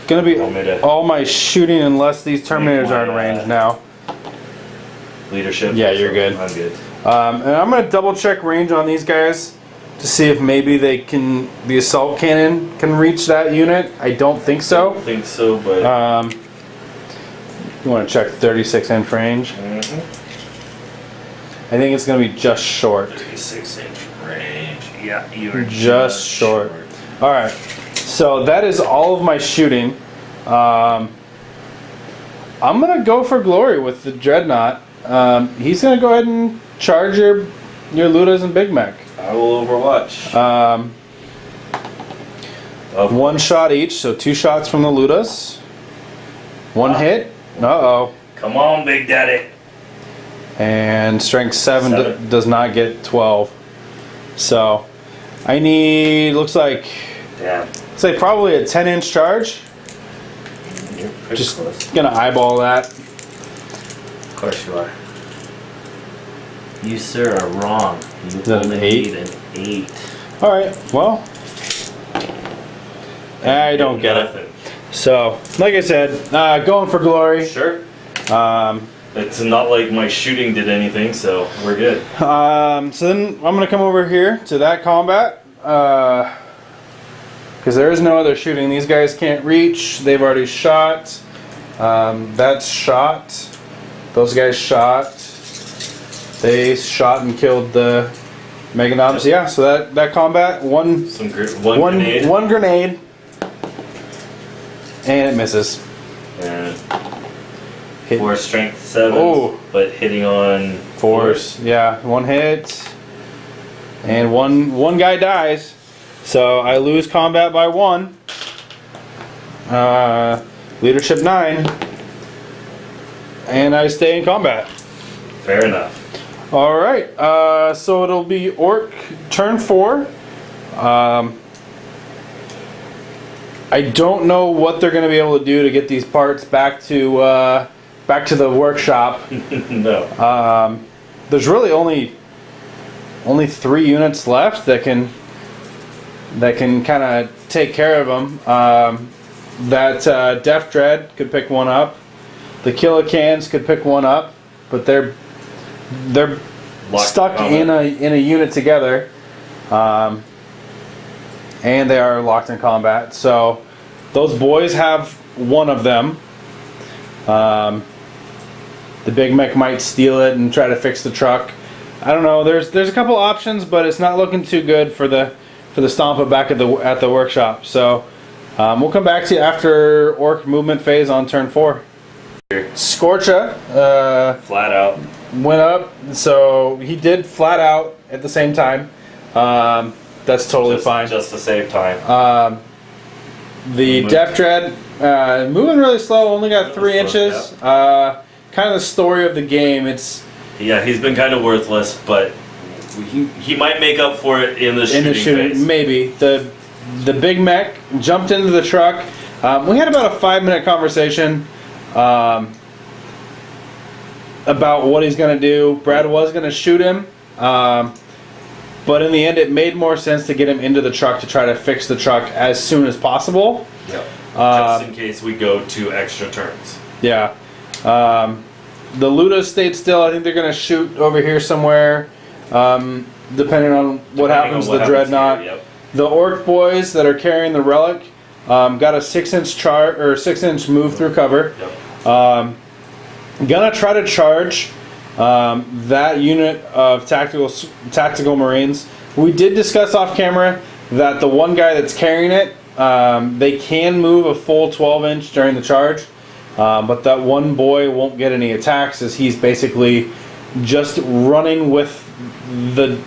gonna be all my shooting unless these Terminators are in range now. Leadership. Yeah, you're good. I'm good. And I'm gonna double check range on these guys to see if maybe the assault cannon can reach that unit. I don't think so. I don't think so, but you want to check 36-inch range. I think it's gonna be just short. 36-inch range. Yeah, you're just short. All right. So that is all of my shooting. I'm gonna go for glory with the Dreadnought. He's gonna go ahead and charge your Ludas and Big Mech. I will overwatch. 1 shot each, so 2 shots from the Ludas. 1 hit. Uh-oh. Come on, Big Daddy. And strength 7 does not get 12. So I need, looks like probably a 10-inch charge. You're pretty Just close. gonna eyeball that. Of course you are. You, sir, are wrong. You that an 8? need an 8. All right. Well, I don't get it. So, like I said, going for glory. Sure. It's not like my shooting did anything, so we're good. So then I'm gonna come over here to that combat because there is no other shooting. These guys can't reach. They've already shot. That's shot. Those guys shot. They shot and killed the Meganobs. Yeah. So that combat one Grenade. One grenade, and it misses. And Hit. 4 strength 7, but hitting on force. Yeah, 1 hit, and one guy dies. So I lose combat by 1. Leadership 9, and I stay in combat. Fair enough. All right. So it'll be Orc turn 4. I don't know what they're going to be able to do to get these parts back to the workshop. No. There's really only 3 units left that can kind of take care of them. That Def Dread could pick one up. The Killicans could pick one up, but they're stuck in a unit together, and they are locked in combat. So those boys have one of them. The Big Mech might steal it and try to fix the truck. I don't know. There's a couple options, but it's not looking too good for the Stompa back at the workshop. So we'll come back to you after Orc movement phase on turn 4. Scorcha flat out went up, so he did flat out at the same time. That's totally fine. Just to save time. The Def Dread moving really slow, only got 3 inches. Kind of the story of the game. Yeah, he's been kind of worthless, but he might make up for it in the shooting phase. Maybe. The Big Mech jumped into the truck. We had about a 5-minute conversation about what he's going to do. Brad was going to shoot him, but in the end it made more sense to get him into the truck to try to fix the truck as soon as possible. Yep. Just in case we go 2 extra turns. Yeah. The Luda stayed still. I think they're going to shoot over here somewhere, depending on what happens to the Dreadnought. Yep. The Orc boys that are carrying the relic got a 6-inch move through cover. Yep. Gonna try to charge that unit of tactical Marines. We did discuss off camera that the one guy that's carrying it, they can move a full 12-inch during the charge, but that one boy won't get any attacks as he's basically just running with the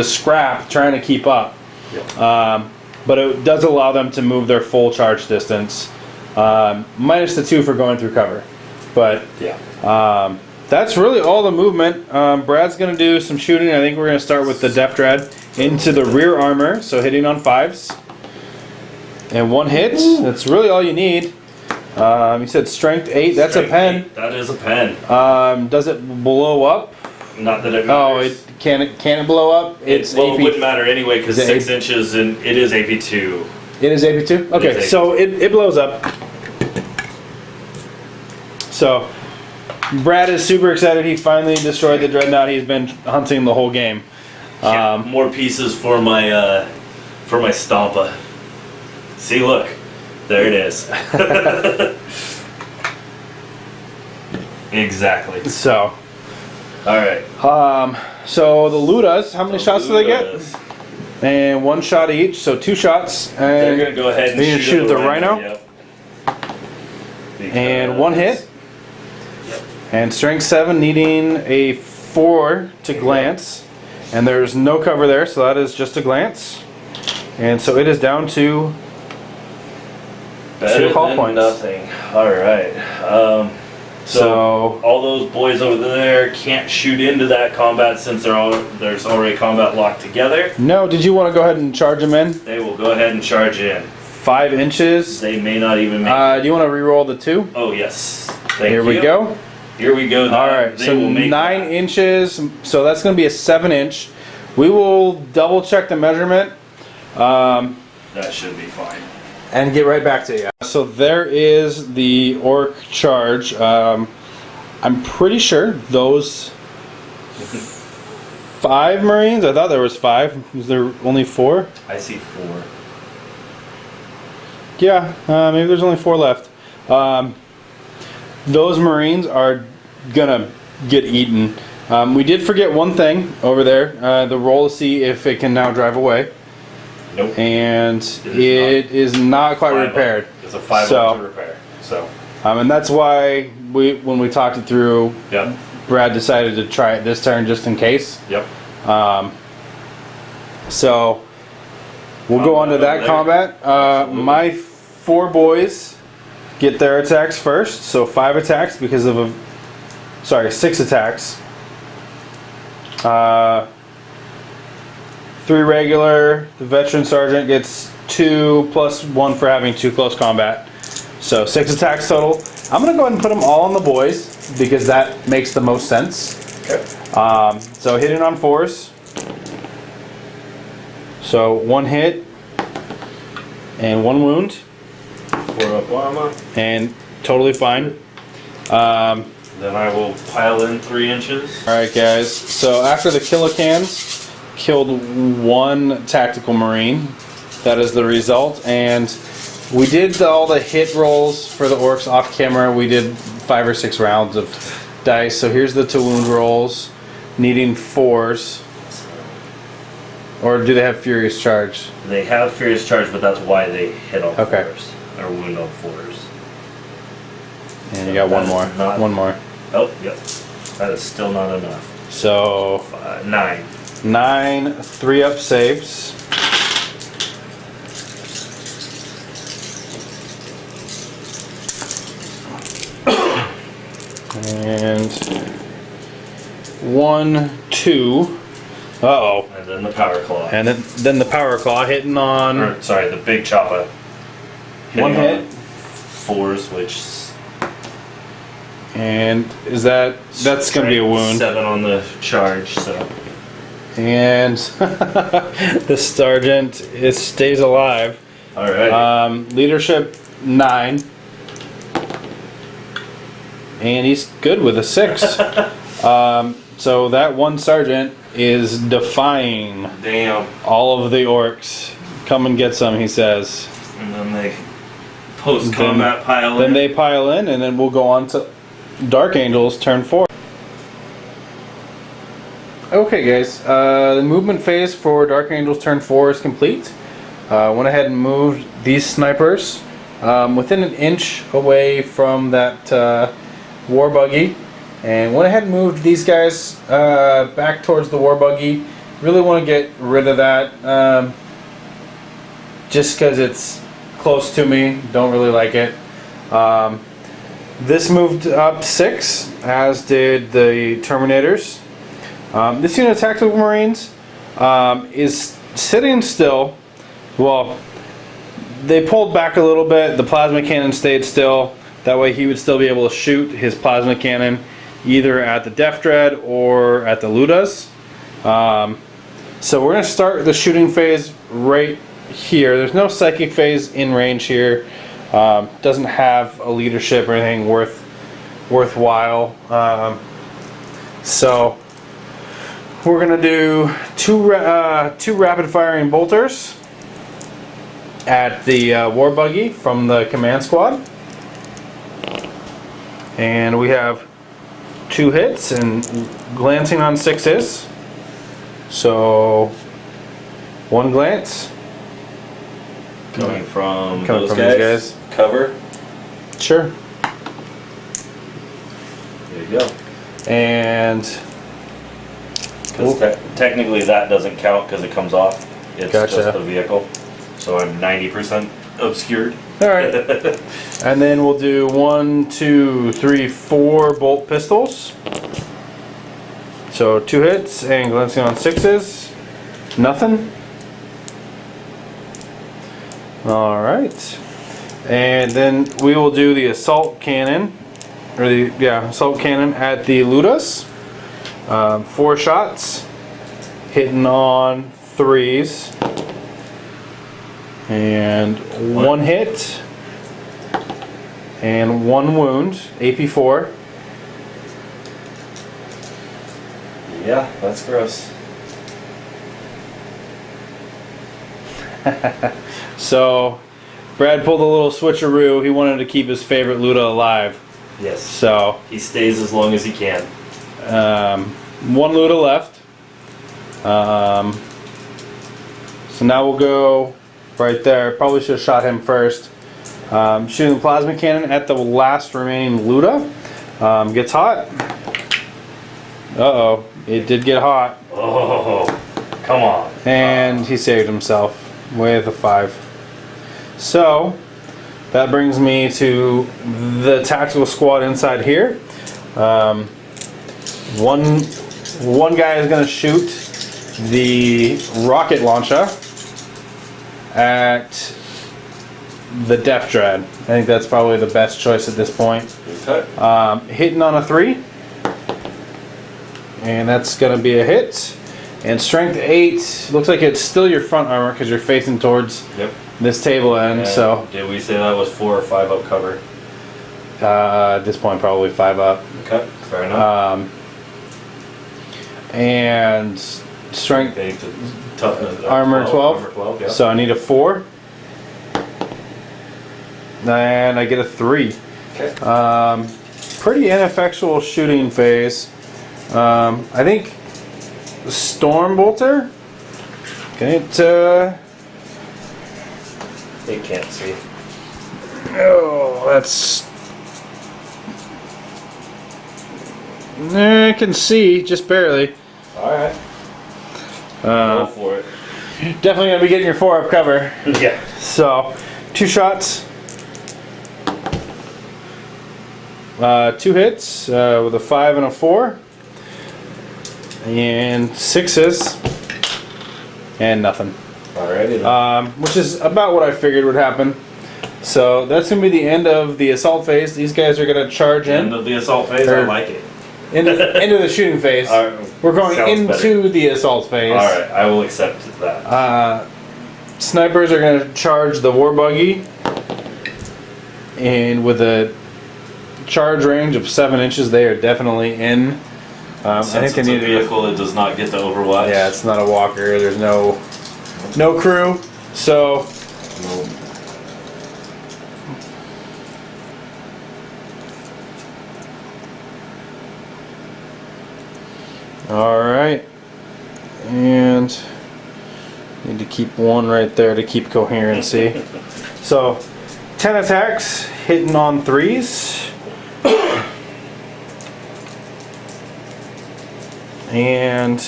scrap, trying to keep up. Yep. But it does allow them to move their full charge distance, minus the 2 for going through cover. But yeah. That's really all the movement. Brad's going to do some shooting. I think we're going to start with the Def Dread into the rear armor, so hitting on 5s. And 1 hit. Ooh. That's really all you need. You said strength 8. That's a pen. 8. That is a pen. Does it blow up? Not that it Oh, matters. can it blow up? It's Well, AP. it wouldn't matter anyway because Is it 6 inches and it is AP2. It is AP2? Okay, is so it blows up. So, Brad is super excited. He finally destroyed the Dreadnought. He's been hunting the whole game. Yeah, more pieces for my Stompa. See, look, there it is. Exactly. So, All right. so the Ludas, how many shots do they get? Ludas. And 1 shot each, so 2 shots. They're And gonna go ahead and they're gonna shoot at the Rhino. Yep. And 1 hit. Yep. And strength 7 needing a 4 to glance. And there's no cover there, so that is just a glance. And so it is down to Better 2 hull than points. nothing. All right. So all those boys over there can't shoot into that combat since there's already combat locked together. No, did you want to go ahead and charge them in? They will go ahead and charge in. 5 inches. They may not even make. Do you want to re-roll the 2? Oh yes. Thank Here you. we go. Here we go. All right, They so will make 9 that. inches. So that's going to be a 7-inch. We will double check the measurement. That should be fine. And get right back to you. So there is the orc charge. I'm pretty sure those 5 Marines. I thought there was 5. Was there only 4? I see 4. Yeah, maybe there's only 4 left. Those Marines are gonna get eaten. We did forget one thing over there. The roll to see if it can now drive away. Nope. And it is not quite 5 repaired. It's a 5 So- to repair. So. And that's why when we talked it through, Yep. Brad decided to try it this turn just in case. Yep. So we'll go on to that combat. My 4 boys get their attacks first. So 5 attacks because of 6 attacks. 3 regular. The veteran sergeant gets 2 plus 1 for having 2 close combat. So 6 attacks total. I'm gonna go ahead and put them all on the boys because that makes the most sense. Okay. So hitting on 4s. So 1 hit and 1 wound, 4 up llama. and totally fine. Then I will pile in 3 inches. Alright guys, so after the Kilocans killed 1 tactical marine, that is the result, and we did all the hit rolls for the orcs off camera. We did 5 or 6 rounds of dice, so here's the to wound rolls, needing 4s. Or do they have Furious Charge? They have Furious Charge, but that's why they hit on Okay. 4s. Or wound on 4s. And you got 1 more. Not- 1 more. Oh, yep. That is still not enough. So 9. 9 3-up saves. And 1, 2. Uh-oh. And then the Power Claw. And then the Power Claw hitting on Or, sorry, the Big Choppa. 1 hit. 4s, which... And is that's gonna be a wound. 7 on the charge, so... And the sergeant stays alive. Alright. Leadership 9. And he's good with a 6. So that 1 sergeant is defying Damn. all of the orcs. Come and get some, he says. And then they post-combat pile in. Then they pile in, and then we'll go on to Dark Angels turn 4. Okay guys, the movement phase for Dark Angels turn 4 is complete. Went ahead and moved these snipers within an inch away from that war buggy, and went ahead and moved these guys back towards the war buggy. Really want to get rid of that just because it's close to me. Don't really like it. This moved up 6, as did the Terminators. This unit of Tactical Marines is sitting still. Well, they pulled back a little bit. The plasma cannon stayed still. That way he would still be able to shoot his plasma cannon either at the Def Dread or at the Ludas. So we're going to start the shooting phase right here. There's no psychic phase in range here. Doesn't have a leadership or anything worthwhile. So we're going to do two rapid firing bolters at the war buggy from the command squad. And we have 2 hits and glancing on 6s. So 1 glance. Coming from Coming those from these guys. Cover. Sure. There you go. And Because technically that doesn't count because it comes off. It's Gotcha. just the vehicle. So I'm 90% obscured. all right. And then we'll do 1, 2, 3, 4 bolt pistols. So 2 hits and glancing on 6s. Nothing. All right. And then we will do the assault cannon, or the assault cannon at the Ludas. 4 shots, hitting on 3s, and 1 hit, and 1 wound, AP4. Yeah, that's gross. So Brad pulled a little switcheroo. He wanted to keep his favorite Luda alive. Yes. So He stays as long as he can. 1 Luda left. So now we'll go right there. Probably should have shot him first. Shooting the plasma cannon at the last remaining Luda. Gets hot. Uh-oh. It did get hot. Oh, come on. And he saved himself with a 5. So that brings me to the tactical squad inside here. One guy is going to shoot the rocket launcher at the Def Dread. I think that's probably the best choice at this point. Okay. Hitting on a 3. And that's going to be a hit. And strength 8, looks like it's still your front armor because you're facing towards this table end. And so did we say that was 4 or 5 up cover? at this point, probably 5 up. Okay, fair enough. And strength Okay, toughness. armor 12. Armor 12, yeah. So I need a 4. And I get a 3. Okay. Pretty ineffectual shooting phase. I think Storm Bolter. Can it? They can't see. Oh, that's. I can see just barely. All right. Go for it. Definitely gonna be getting your 4 up cover. Yeah. So, 2 shots. 2 hits with a 5 and a 4. And 6s. And nothing. Alrighty then. Which is about what I figured would happen. So that's going to be the end of the assault phase. These guys are going to charge End in. of the assault phase, I like it. Into the shooting phase. We're going Sounds into better. the assault phase. Alright, I will accept that. Snipers are going to charge the war buggy. And with a charge range of 7 inches, they are definitely in. I Since think it's they a need vehicle, it does not get to overwatch. Yeah, it's not a walker. There's no crew. So all right, and need to keep 1 right there to keep coherency. So 10 attacks, hitting on 3s. And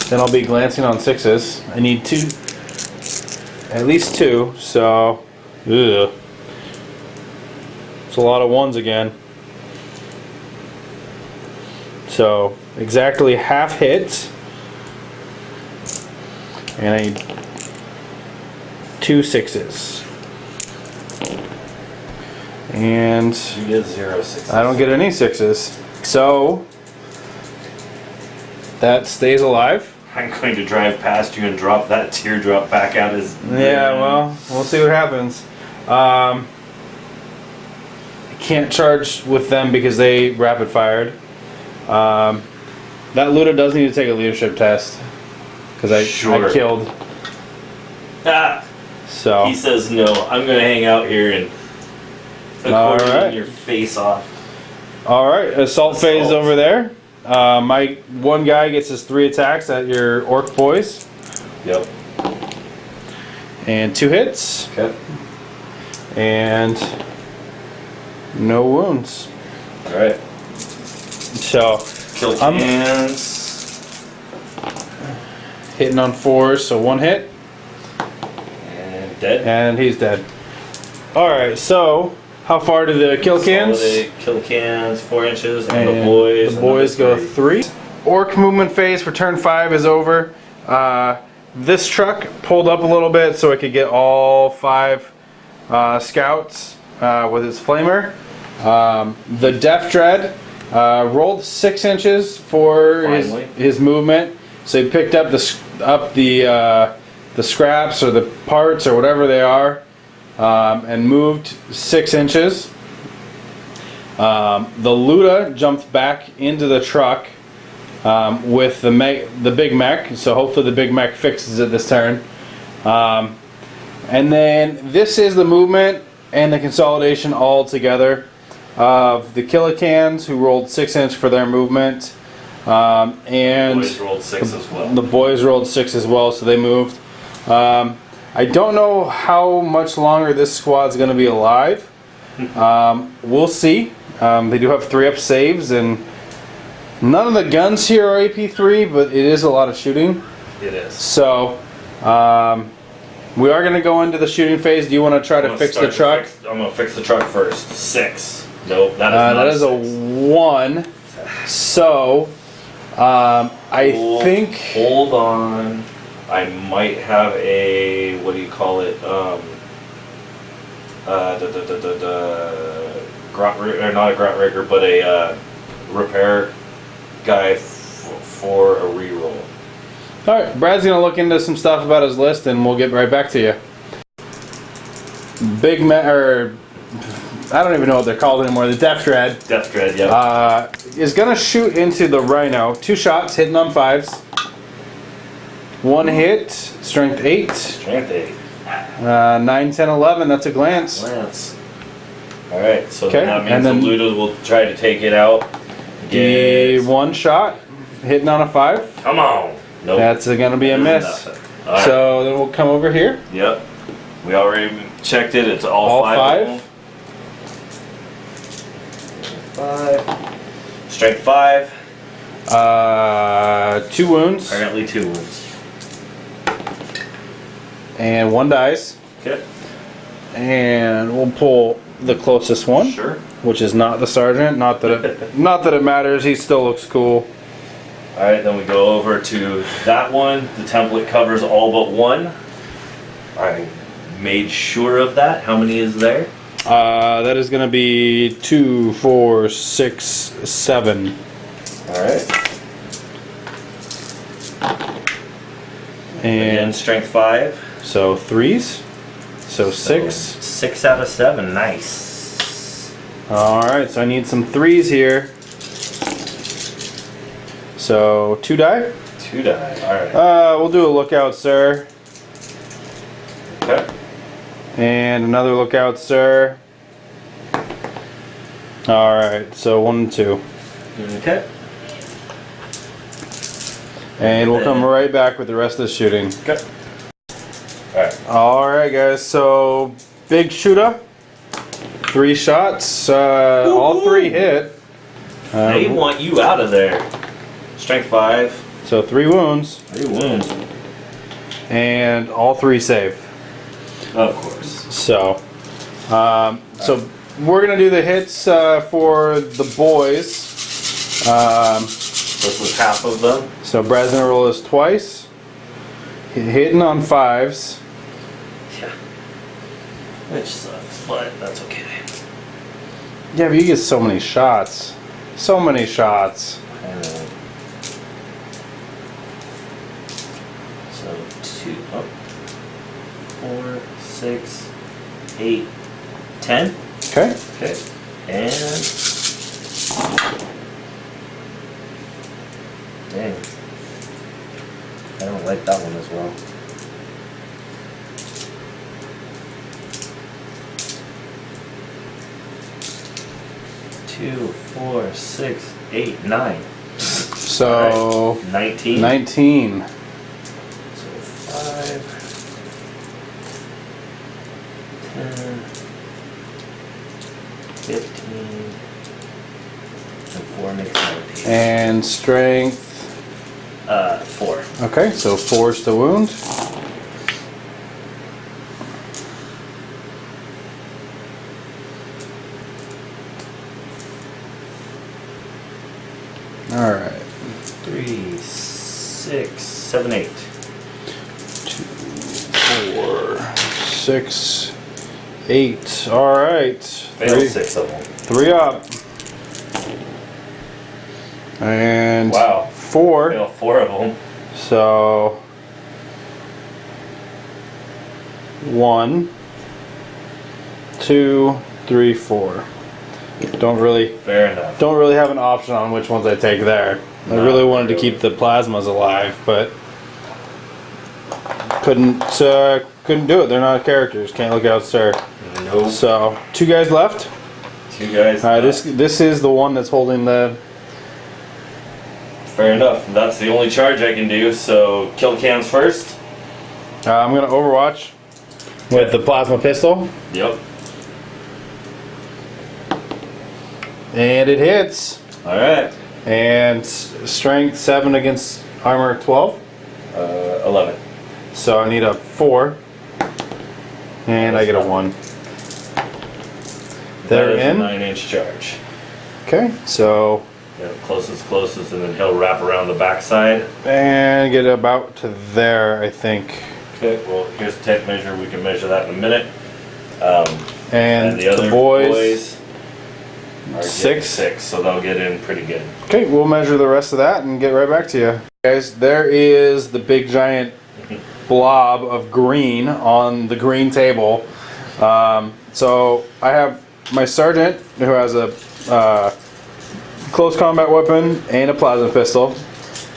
then I'll be glancing on 6s. I need 2, at least 2, so ugh. It's a lot of 1s again. So exactly half hits. And I need 2 6s. And You get 0 6s. I don't get any 6s. So that stays alive. I'm going to drive past you and drop that teardrop back out as. Yeah, well, we'll see what happens. I can't charge with them because they rapid fired. That Luda does need to take a leadership test because I killed. Ah, so he says no. I'm going to hang out here and accordion your face off. All right, assault phase over there. My one guy gets his 3 attacks at your orc boys. Yep. And 2 hits. Okay. And no wounds. All right. So Kill cans. Hitting on 4, so 1 hit. And dead. And he's dead. All right, so how far do the kill cans? Kill cans 4 inches, and the boys. The boys go 3. Orc movement phase for turn 5 is over. This truck pulled up a little bit so it could get all 5 scouts with its flamer. The Death Dread rolled 6 inches for his movement, so he picked up the scraps or the parts or whatever they are. And moved 6 inches. The Luda jumped back into the truck with the big mech, so hopefully the big mech fixes it this turn. And then this is the movement and the consolidation all together of the Killicans, who rolled 6 inch for their movement, and the boys rolled 6 as well. The boys rolled 6 as well, so they moved. I don't know how much longer this squad's going to be alive. We'll see. They do have 3-up saves, and none of the guns here are AP3, but it is a lot of shooting. It is. So, we are going to go into the shooting phase. Do you want to try to fix the truck? I'm going to fix the truck first. 6. Nope, that is a 1. So, I think... Hold on. I might have a, what do you call it, grunt rigger, or not a grunt rigger, but a repair guy for a reroll. Alright, Brad's going to look into some stuff about his list and we'll get right back to you. I don't even know what they're called anymore, the Death Dread. Death Dread, yeah. Is going to shoot into the Rhino. 2 shots, hitting on 5s. 1 hit, strength 8. Strength 8. 9, 10, 11, that's a glance. Glance. Alright, so okay. that means the Luda will try to take it out. Get 1 shot, hitting on a 5. Come on. Nope. That's going to be a miss. Right. So then we'll come over here. Yep. We already checked it. It's all 5. 5. Strength 5. 2 wounds. Apparently 2 wounds. And 1 dies. Okay. And we'll pull the closest one. Sure. Which is not the sergeant. Not that it matters. He still looks cool. All right. Then we go over to that one. The template covers all but 1. I made sure of that. How many is there? That is going to be 2, 4, 6, 7. All right. And again, strength 5. So 3s. So 6. 6 out of 7. Nice. Alright, so I need some 3s here. So 2 die? 2 die. Alright. We'll do a lookout, sir. Okay. And another lookout, sir. Alright, so 1 and 2. Okay. And we'll come right back with the rest of the shooting. Okay. Alright. Alright, guys, so big shooter. 3 shots. All 3 hit. They want you out of there. Strength 5. So 3 wounds. 3 wounds. And all 3 save. Of course. So we're gonna do the hits for the boys. This was half of them. So Brad's gonna roll this twice. Hitting on 5s. Yeah. Which sucks, but that's okay. Yeah, but you get so many shots. So many shots. So 2, 4, 6, 8, 10. Okay. Okay. And dang, I don't like that one as well. 2, 4, 6, 8, 9. So Right. 19. 19. So 5, 10, 15, and 4 makes 19. And strength. 4. Okay, so 4's to wound. All right. 3, 6, 7, 8. 2, 4, 6, 8. All right. Failed 6 of them. 3 up. And Wow. 4. Failed 4 of them. So 1, 2, 3, 4. Don't really have an option on which ones I take there. I really wanted to keep the plasmas alive, but couldn't do it. They're not characters. Can't look out, sir. Nope. So 2 guys left. 2 guys. All right, this is the one that's holding the. Fair enough. That's the only charge I can do. So kill cans first. I'm gonna Overwatch with the plasma pistol, Yep. and it hits. All right. And strength 7 against armor 12. 11. So I need a 4. And I get a 1. They're That is a in. 9-inch charge. Okay, so Yeah, closest, and then he'll wrap around the backside. and get about to there, I think. Okay. Well, here's the tape measure. We can measure that in a minute. And the other boys are getting 6. 6, so they'll get in pretty good. Okay, we'll measure the rest of that and get right back to you. Guys, there is the big giant blob of green on the green table. So I have my sergeant who has a close combat weapon and a plasma pistol,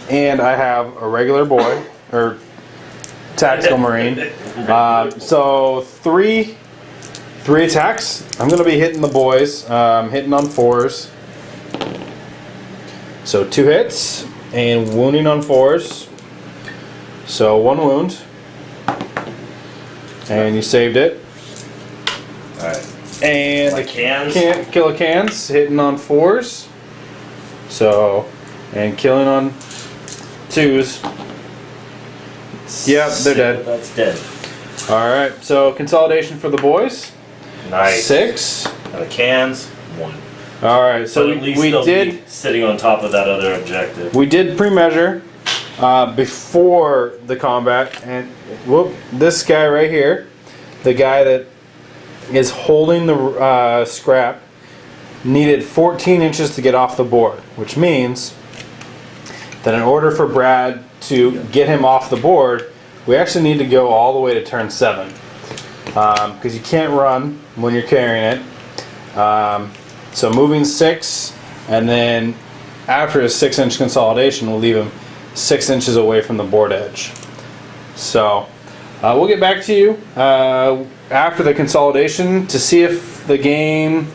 and I have a regular boy or tactical marine. So three attacks. I'm gonna be hitting the boys, hitting on 4s. So 2 hits and wounding on 4s. So 1 wound, and you saved it. All right. And My the cans? killer cans hitting on 4s. So, and killing on 2s. Yep, they're dead. That's dead. All right. So consolidation for the boys. Nice. 6. And the cans, 1. All right. So But at least we they'll did. be sitting on top of that other objective. We did pre-measure before the combat, and whoop, this guy right here, the guy that is holding the scrap, needed 14 inches to get off the board, which means that in order for Brad to get him off the board, we actually need to go all the way to turn 7, because you can't run when you're carrying it. So moving 6, and then after a 6-inch consolidation, we'll leave him 6 inches away from the board edge. So we'll get back to you after the consolidation to see if the game.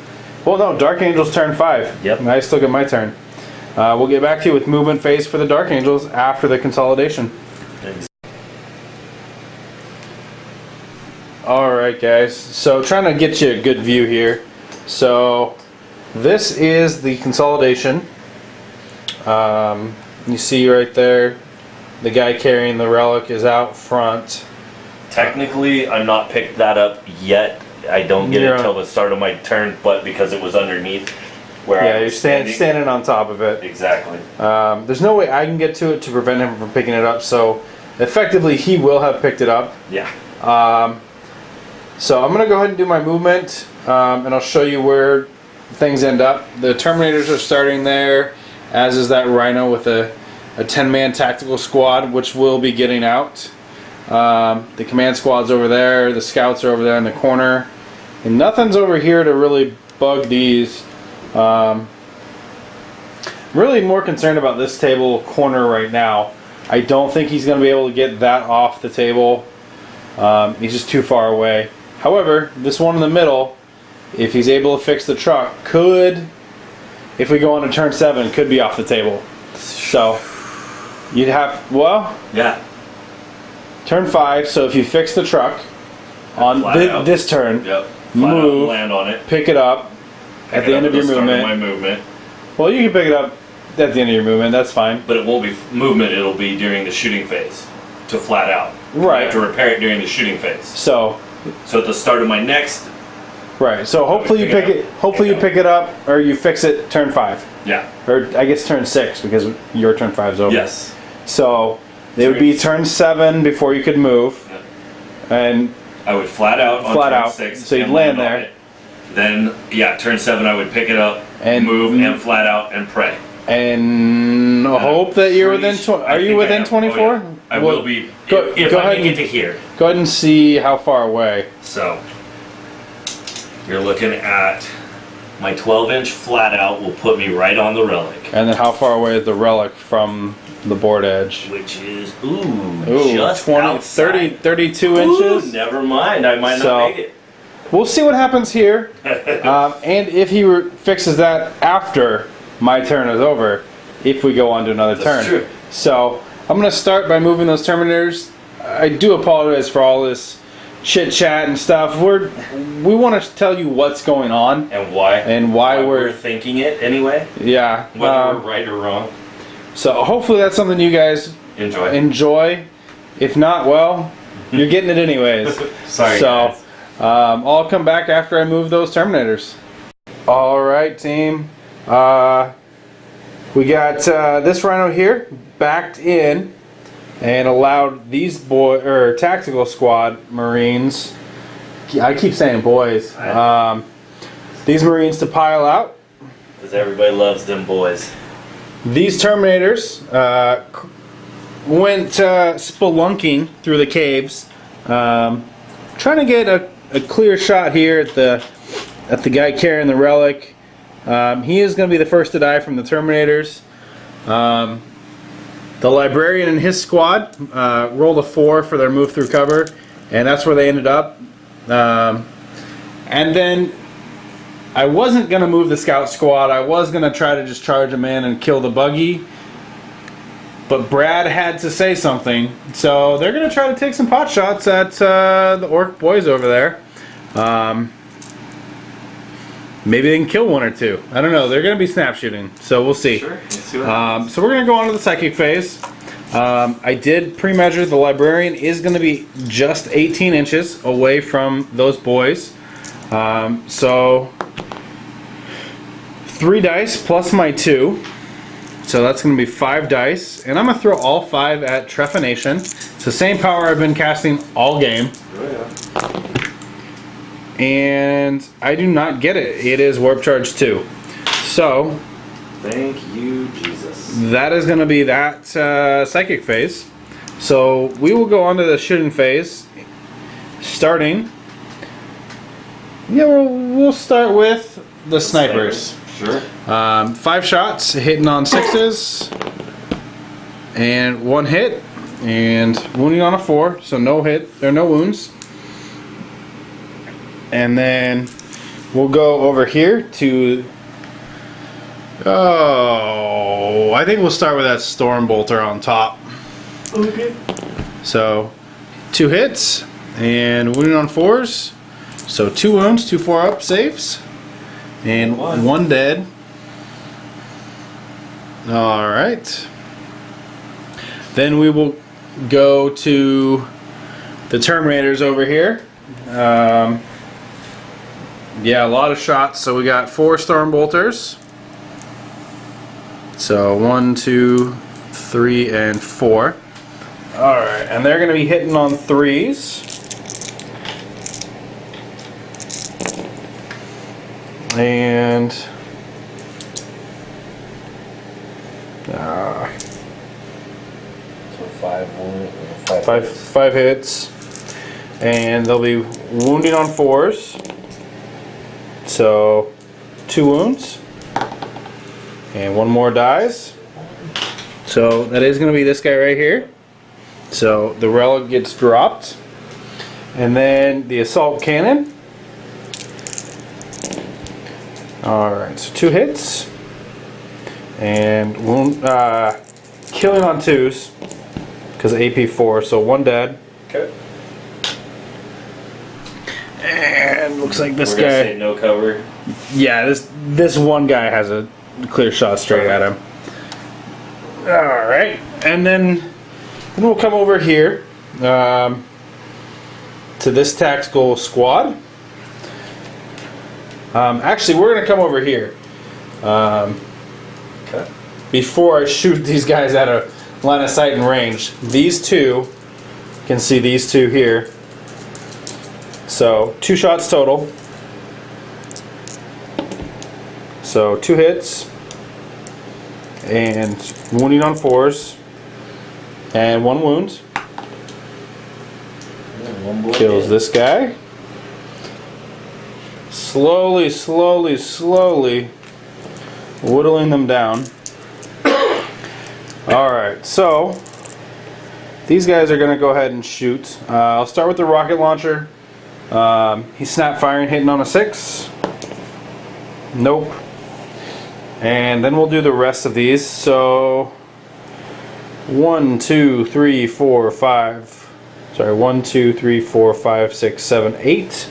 Well, no, Dark Angels turn 5. Yep. I still get my turn. We'll get back to you with movement phase for the Dark Angels after the consolidation. Alright guys, so trying to get you a good view here. So this is the consolidation. You see right there, the guy carrying the relic is out front. Technically, I'm not picked that up yet. I don't get You're it till the start of my turn, but because it was underneath where Yeah, I you're was standing. standing on top of it. Exactly. There's no way I can get to it to prevent him from picking it up, so effectively he will have picked it up. Yeah. So I'm going to go ahead and do my movement, and I'll show you where things end up. The Terminators are starting there, as is that Rhino with a 10-man tactical squad, which will be getting out. The command squad's over there. The scouts are over there in the corner. And nothing's over here to really bug these. I'm really more concerned about this table corner right now. I don't think he's going to be able to get that off the table. He's just too far away. However, this one in the middle, if he's able to fix the truck, could, if we go on to turn 7, could be off the table. So, you'd have, well, Yeah. turn 5, so if you fix the truck on this turn, Yep. Flat out move, land on it. pick it up at the end of your movement. My movement. Well, you can pick it up at the end of your movement, that's fine. But it won't be movement, it'll be during the shooting phase. To flat out. Right. I have to repair it during the shooting phase. So, So at the start of my next, right, so hopefully you pick it, hopefully you pick it up, or you fix it turn 5. yeah. Or I guess turn 6, because your turn 5 is over. Yes. So, it would be turn 7 before you could move. Yeah. And I would flat out on Flat turn out, 6. so you'd and land on there. it. Then, yeah, turn 7 I would pick it up, And move, and flat out, and pray. And hope that you're within. I Are you think I within am. 24? Oh, yeah. I will be if I make it to here. Go ahead and see how far away. So you're looking at my 12-inch flat out will put me right on the relic, And then how far away is the relic from the board edge? which is Just 20, 30, 32 inches. Never mind, I might So- not make it. We'll see what happens here. And if he fixes that after my turn is over, if we go on to another turn. That's true. So I'm going to start by moving those Terminators. I do apologize for all this chit chat and stuff. We want to tell you what's going on And why? and why we're thinking it anyway, yeah. whether we're right or wrong. So hopefully that's something you guys enjoy. If not, well, you're getting it anyways. Sorry, So guys. I'll come back after I move those Terminators. All right, team. We got this Rhino here backed in and allowed these tactical squad Marines. I keep saying boys. These Marines to pile out. Because everybody loves them boys. These Terminators went spelunking through the caves, trying to get a clear shot here at the guy carrying the relic. He is going to be the first to die from the Terminators. The Librarian and his squad rolled a 4 for their move through cover, and that's where they ended up. And then I wasn't going to move the Scout squad. I was going to try to just charge them in and kill the buggy. But Brad had to say something, so they're going to try to take some pot shots at the Ork boys over there. Maybe they can kill 1 or 2. I don't know. They're going to be snap shooting, so we'll see. Sure. Let's see what happens. So we're going to go on to the psychic phase. I did pre-measure. The Librarian is going to be just 18 inches away from those boys. So 3 dice plus my 2. So that's going to be 5 dice. And I'm going to throw all 5 at Trephination. It's the same power I've been casting all game. Oh, yeah. And I do not get it. It is Warp Charge 2. So Thank you, Jesus. that is going to be that psychic phase. So we will go on to the shooting phase. Starting. Yeah, we'll start with the snipers. Sure. 5 shots, hitting on 6s. And 1 hit. And wounding on a 4. So no hit. There are no wounds. And then we'll go over here to... Oh, I think we'll start with that Storm Bolter on top. Okay. So 2 hits and wounding on 4s. So 2 wounds, 2 4-up saves, and 1 dead. All right. Then we will go to the Terminators over here. Yeah, a lot of shots. So we got 4 Storm Bolters. So 1, 2, 3, and 4. Alright, and they're going to be hitting on 3s. And So 5 hits. And they'll be wounding on 4s. So 2 wounds. And 1 more dies. So that is going to be this guy right here. So the relic gets dropped. And then the assault cannon. Alright, so 2 hits. And wound, killing on 2s. Because AP 4, so 1 dead. Okay. And looks like this We're gonna guy. say no cover. Yeah, this one guy has a clear shot straight at him. Alright, and then we'll come over here to this tactical squad. Actually, we're going to come over here Okay. before I shoot these guys out of line of sight and range. These two, you can see these two here. So 2 shots total. So 2 hits. And wounding on 4s. And 1 wound. Kills this guy. Slowly, slowly, slowly whittling them down. Alright, so these guys are going to go ahead and shoot. I'll start with the rocket launcher. He's snap firing, hitting on a 6. Nope. And then we'll do the rest of these. So 1, 2, 3, 4, 5. Sorry, 1, 2, 3, 4, 5, 6, 7, 8.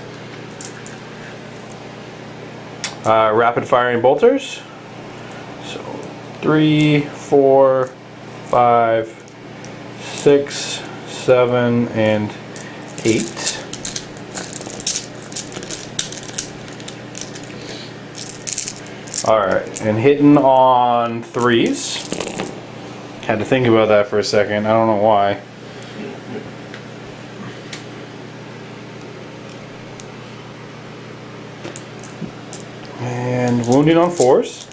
Rapid firing bolters. So 3, 4, 5, 6, 7, and 8. Alright, and hitting on 3s. Had to think about that for a second. I don't know why. And wounding on 4s.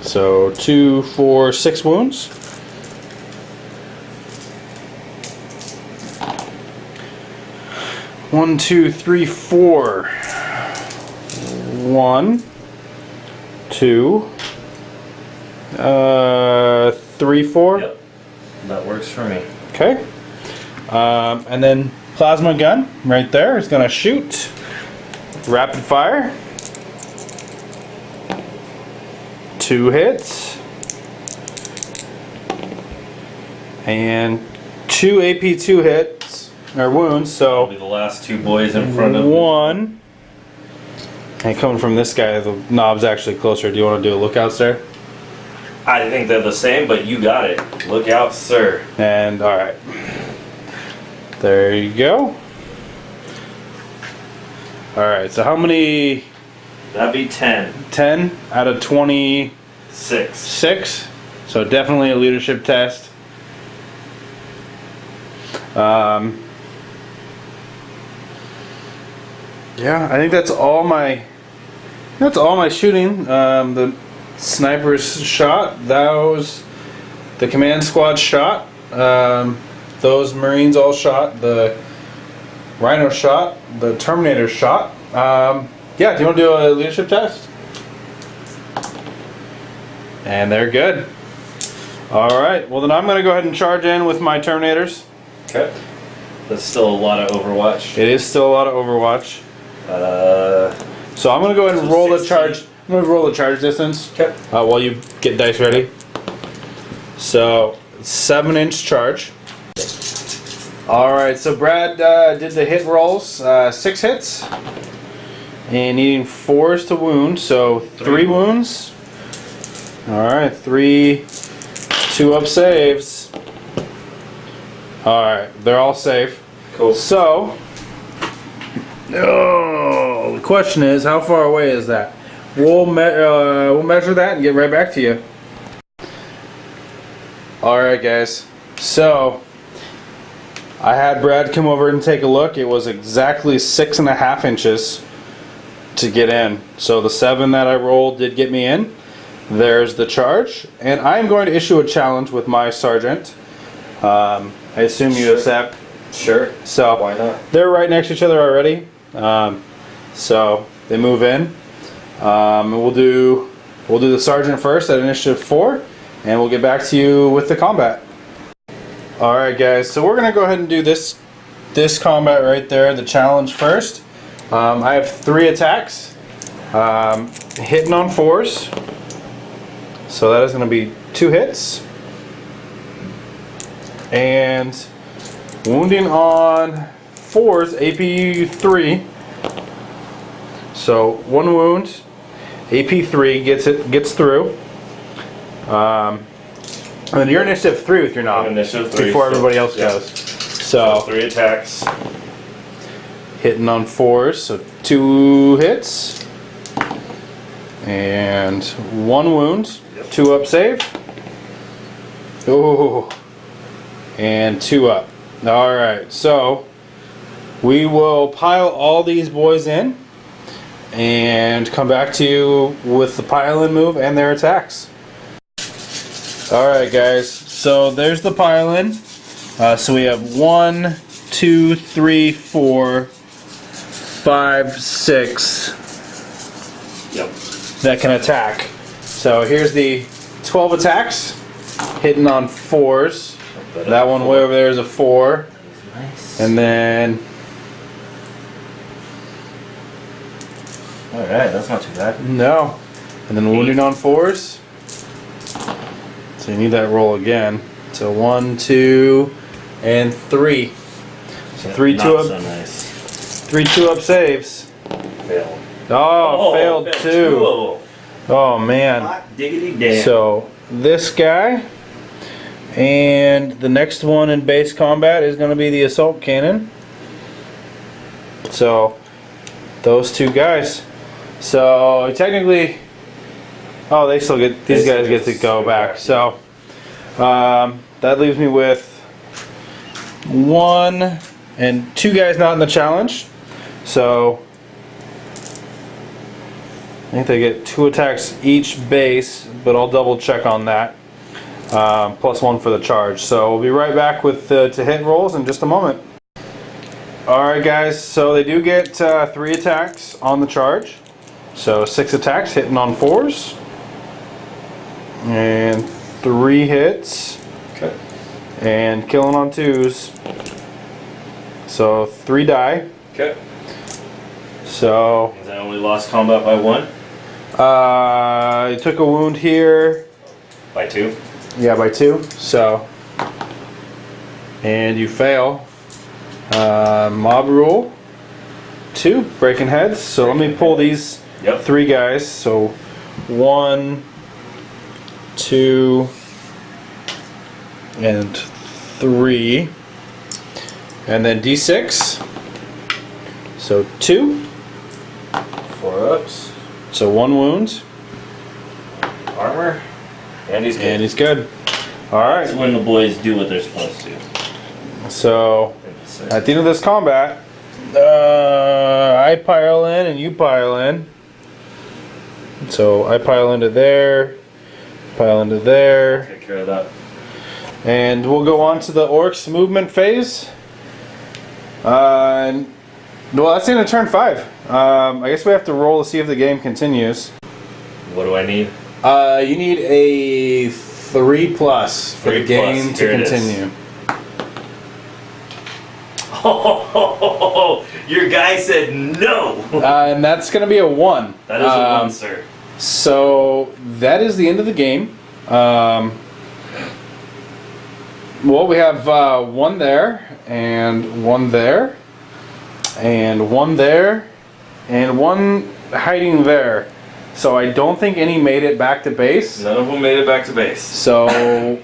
So 2, 4, 6 wounds. One, 2, 3, 4. 1, 2, 3, 4. Yep. That works for me. Okay. And then plasma gun right there is going to shoot. Rapid fire. 2 hits. And 2 AP2 hits, or wounds, so Be the last 2 boys in front of me. 1. And coming from this guy, the knob's actually closer. Do you want to do a lookout, sir? I think they're the same, but you got it. Look out, sir. And alright. There you go. Alright, so how many? That'd be 10. 10 out of 26. 6. So definitely a leadership test. Yeah, I think that's all my shooting. The snipers shot. Those, the command squad shot. Those Marines all shot. The Rhino shot. The Terminator shot. Yeah, do you want to do a leadership test? And they're good. Alright, well then I'm going to go ahead and charge in with my Terminators. Okay. That's still a lot of Overwatch. It is still a lot of Overwatch. So I'm going to go ahead and So roll the 16. charge. I'm going to roll the charge distance. Okay. While you get dice ready. So 7-inch charge. Alright, so Brad did the hit rolls. 6 hits. And needing 4s to wound. So 3 wounds. Alright, 3 2-up saves. Alright, they're all safe. Cool. So, the question is, how far away is that? We'll measure that and get right back to you. Alright guys, so I had Brad come over and take a look. It was exactly 6.5 inches to get in. So the 7 that I rolled did get me in. There's the charge, and I'm going to issue a challenge with my sergeant. I assume you accept. Sure. So why not? They're right next to each other already. So they move in. And we'll do the sergeant first at initiative 4, and we'll get back to you with the combat. All right, guys. So we're gonna go ahead and do this combat right there, the challenge first. I have 3 attacks, hitting on 4s. So that is gonna be 2 hits, and wounding on 4s, AP 3. So 1 wound. AP 3 gets through. And you're initiative 3 with your knob. Initiative 3 before everybody else yeah. goes. So 3 attacks. hitting on 4s, so 2 hits and 1 wound. Yep. 2 up save. Oh, and 2 up. All right, so we will pile all these boys in and come back to you with the pile-in move and their attacks. Alright guys, so there's the pile-in. So we have 1, 2, 3, 4, 5, 6 Yep. that can attack. So here's the 12 attacks, hitting on 4s. That one way over there is a 4. Nice. And then Alright, that's not too bad. no. And then wounding on 4s. So you need that roll again. So 1, 2, and 3. So 3 Not 2 up, so nice. 3 2 up saves. Failed. Oh, failed failed 2. of them. Oh man. Hot diggity damn. So this guy, and the next one in base combat is going to be the assault cannon. So those 2 guys. So technically, oh, they still get, these guys get to go back. So that leaves me with 1 and 2 guys not in the challenge. So I think they get 2 attacks each base, but I'll double check on that. Plus 1 for the charge. So we'll be right back with to hit rolls in just a moment. Alright guys, so they do get 3 attacks on the charge. So 6 attacks hitting on 4s. And 3 hits. Okay. And killing on 2s. So 3 die. Okay. So I only lost combat by 1? I took a wound here. By 2? Yeah, by 2. So, and you fail. Mob rule 2, breaking heads. So let me pull these Yep. 3 guys. So 1, 2, and 3, and then D6. So 2. 4 ups. So 1 wound. Armor. And he's good. And he's good. All That's right. when the boys do what they're supposed to. So at the end of this combat, I pile in and you pile in. So I pile into there, pile into there, Take care of that. and we'll go on to the Orks movement phase. Well, that's the end of turn 5. I guess we have to roll to see if the game continues. What do I need? You need a 3+ for the 3+. game to Here it is. continue. Oh, your guy said no. And that's going to be a 1. That is a 1, sir. So that is the end of the game. Well, we have 1 there, and 1 there, and 1 there, and 1 hiding there. So I don't think any made it back to base. None of them made it back to base. So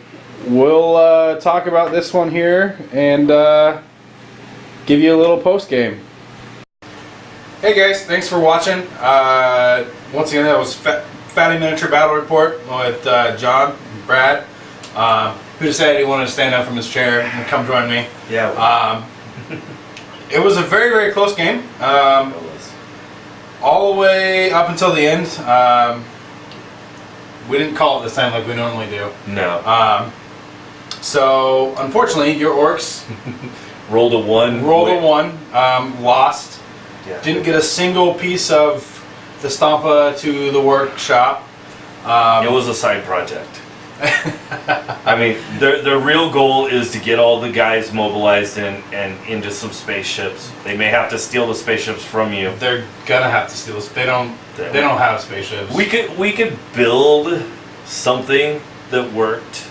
we'll talk about this one here and give you a little post game. Hey guys, thanks for watching. Once again, that was Fatty Miniature Battle Report with John and Brad. who decided he wanted to stand up from his chair and come join me. Yeah. It was a very, very close game. All the way up until the end. We didn't call it this time like we normally do. No. So, unfortunately, your Orks rolled a 1. Lost. Yeah. Didn't get a single piece of the Stompa to the workshop. It was a side project. I mean, their real goal is to get all the guys mobilized and into some spaceships. They may have to steal the spaceships from you. They're gonna have to steal this. They don't have spaceships. We could build something that worked,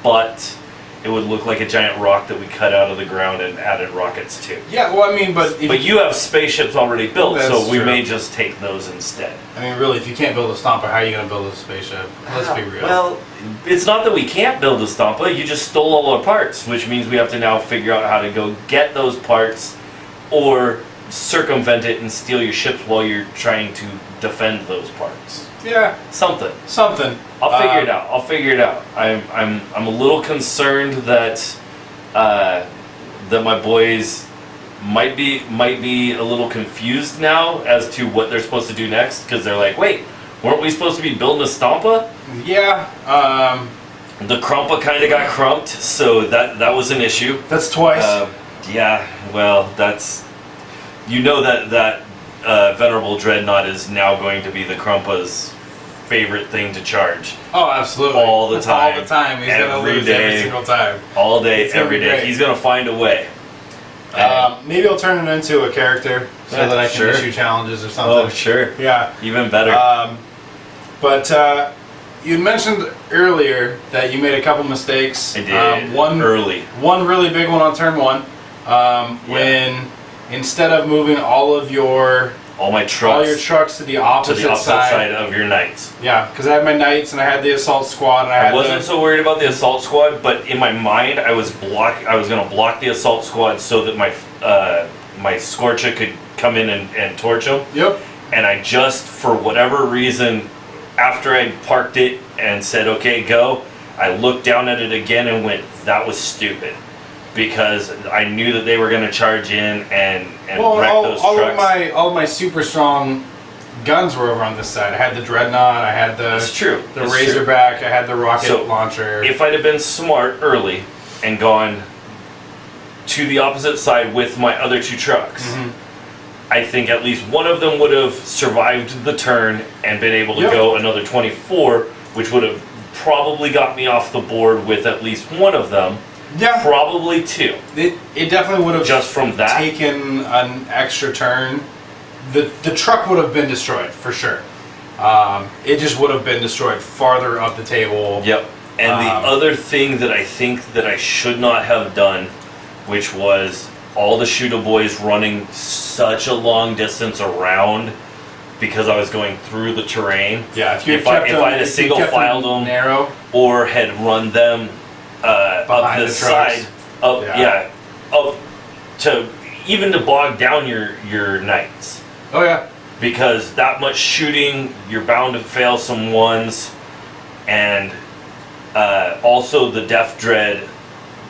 but it would look like a giant rock that we cut out of the ground and added rockets to. Yeah, well, I mean, but you have spaceships already built, so we true. may just take those instead. I mean, really, if you can't build a Stompa, how are you going to build a spaceship? Let's be real. Well, it's not that we can't build a Stompa, you just stole all our parts, which means we have to now figure out how to go get those parts or circumvent it and steal your ships while you're trying to defend those parts. Yeah. Something. I'll figure it out. I'm a little concerned that that my boys might be a little confused now as to what they're supposed to do next, because they're like, wait, weren't we supposed to be building a Stompa? Yeah. The Krumpa kind of got crumped, so that was an issue. That's twice. Yeah. Well, that's that Venerable Dreadnought is now going to be the Krumpa's favorite thing to charge. Oh, absolutely. All the time. All the time. He's going to lose every single time. All day, It's gonna every be day. great. He's going to find a way. Maybe I'll turn it into a character so that I can Sure. issue challenges or something. Oh, sure. Yeah. Even better. But you mentioned earlier that you made a couple mistakes. I did. One really big one on turn 1. When instead of moving all your trucks to the opposite side of your knights. Yeah, because I had my knights and I had the assault squad and I wasn't so worried about the assault squad, but in my mind I was going to block the assault squad so that my Scorcher could come in and torch them. Yep. And I just, for whatever reason, after I parked it and said, okay, go, I looked down at it again and went, that was stupid. Because I knew that they were going to charge in and wreck those trucks. All of my super strong guns were over on this side. I had the Dreadnought, I had the Razorback, I had the rocket launcher. If I'd have been smart early and gone to the opposite side with my other 2 trucks, I think at least one of them would have survived the turn and been able to go another 24, which would have probably got me off the board with at least one of them. Yeah. Probably 2. It definitely would have just from that taken an extra turn. The truck would have been destroyed for sure. It just would have been destroyed farther up the table. Yep. And the other thing that I think that I should not have done, which was all the shooter boys running such a long distance around because I was going through the terrain. Yeah. If I had a single filed them narrow or had run them up the side, up to even to bog down your knights. Oh yeah. Because that much shooting, you're bound to fail some ones, and also the Death Dread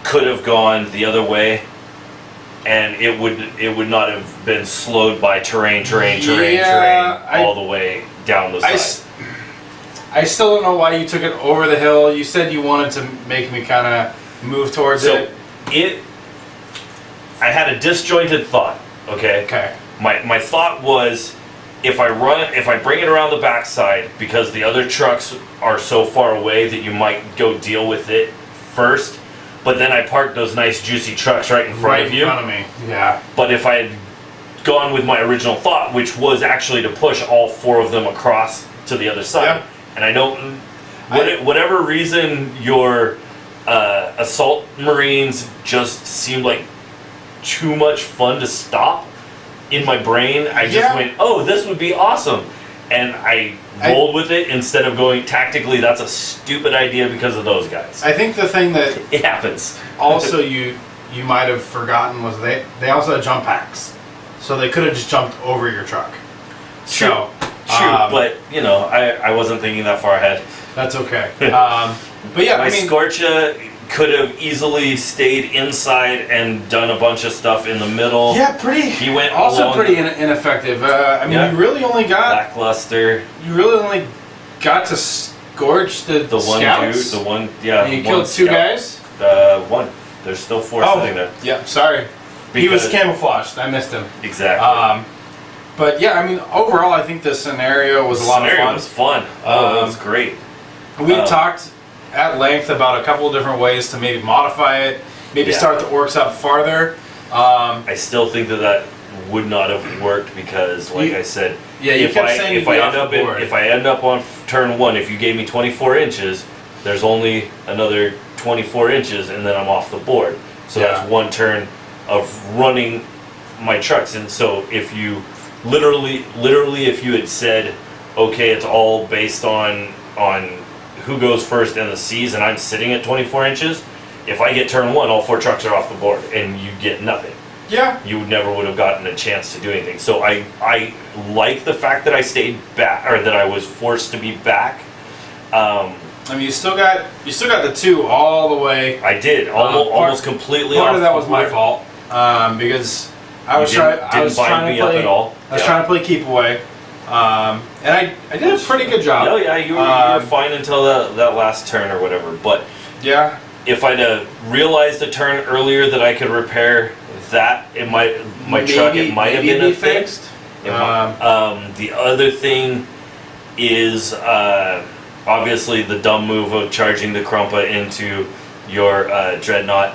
could have gone the other way, and it would not have been slowed by terrain all the way down the side. I still don't know why you took it over the hill. You said you wanted to make me kind of move towards it. I had a disjointed thought. Okay. Okay. My thought was, if I bring it around the backside, because the other trucks are so far away that you might go deal with it first, but then I parked those nice juicy trucks right in front of you. Right in front of me. Yeah. But if I had gone with my original thought, which was actually to push all 4 of them across to the other side. Yeah. And I don't, whatever reason, your assault marines just seemed like too much fun to stop. In my brain, I just went, oh, this would be awesome. And I rolled with it instead of going tactically, that's a stupid idea because of those guys. I think the thing that it happens. Also, you might have forgotten was they also had jump packs. So they could have just jumped over your truck. True, but I wasn't thinking that far ahead. That's okay. But yeah, my Scorcher, could have easily stayed inside and done a bunch of stuff in the middle. Yeah, pretty. He went also along pretty ineffective. I mean, Yeah. you really only got lackluster. to scorch the The one scouts. dude, the one, yeah. And you one killed two scout. guys. One. There's still four sitting there. Yeah, sorry. He was Because- camouflaged. I missed him. Exactly. But yeah, I mean, overall, I think the scenario was a lot of Scenario fun. was fun. Oh, it was great. We talked at length about a couple of different ways to maybe modify it, maybe Yeah. start the orcs up farther. I still think that would not have worked because, like I said, Yeah, you kept saying if I end up on turn 1, if you gave me 24 inches, there's only another 24 inches, and then I'm off the board. So Yeah. that's one turn of running my trucks. And so if you literally, if you had said, okay, it's all based on who goes first in the C's, and I'm sitting at 24 inches. If I get turn 1, all 4 trucks are off the board, and you get nothing. Yeah. You never would have gotten a chance to do anything. So I like the fact that I stayed back, or that I was forced to be back. I mean, you still got the 2 all the way. I did almost completely. Part off of that the was my board. fault because I was didn't trying bind me to up play. at all. I was Yeah. trying to play keep away, and I did a pretty good job. Oh yeah, you were fine until that last turn or whatever. But Yeah. if I'd have realized a turn earlier that I could repair that, it might truck. It might have maybe been a be thing. fixed. The other thing is obviously the dumb move of charging the Krumpa into your dreadnought.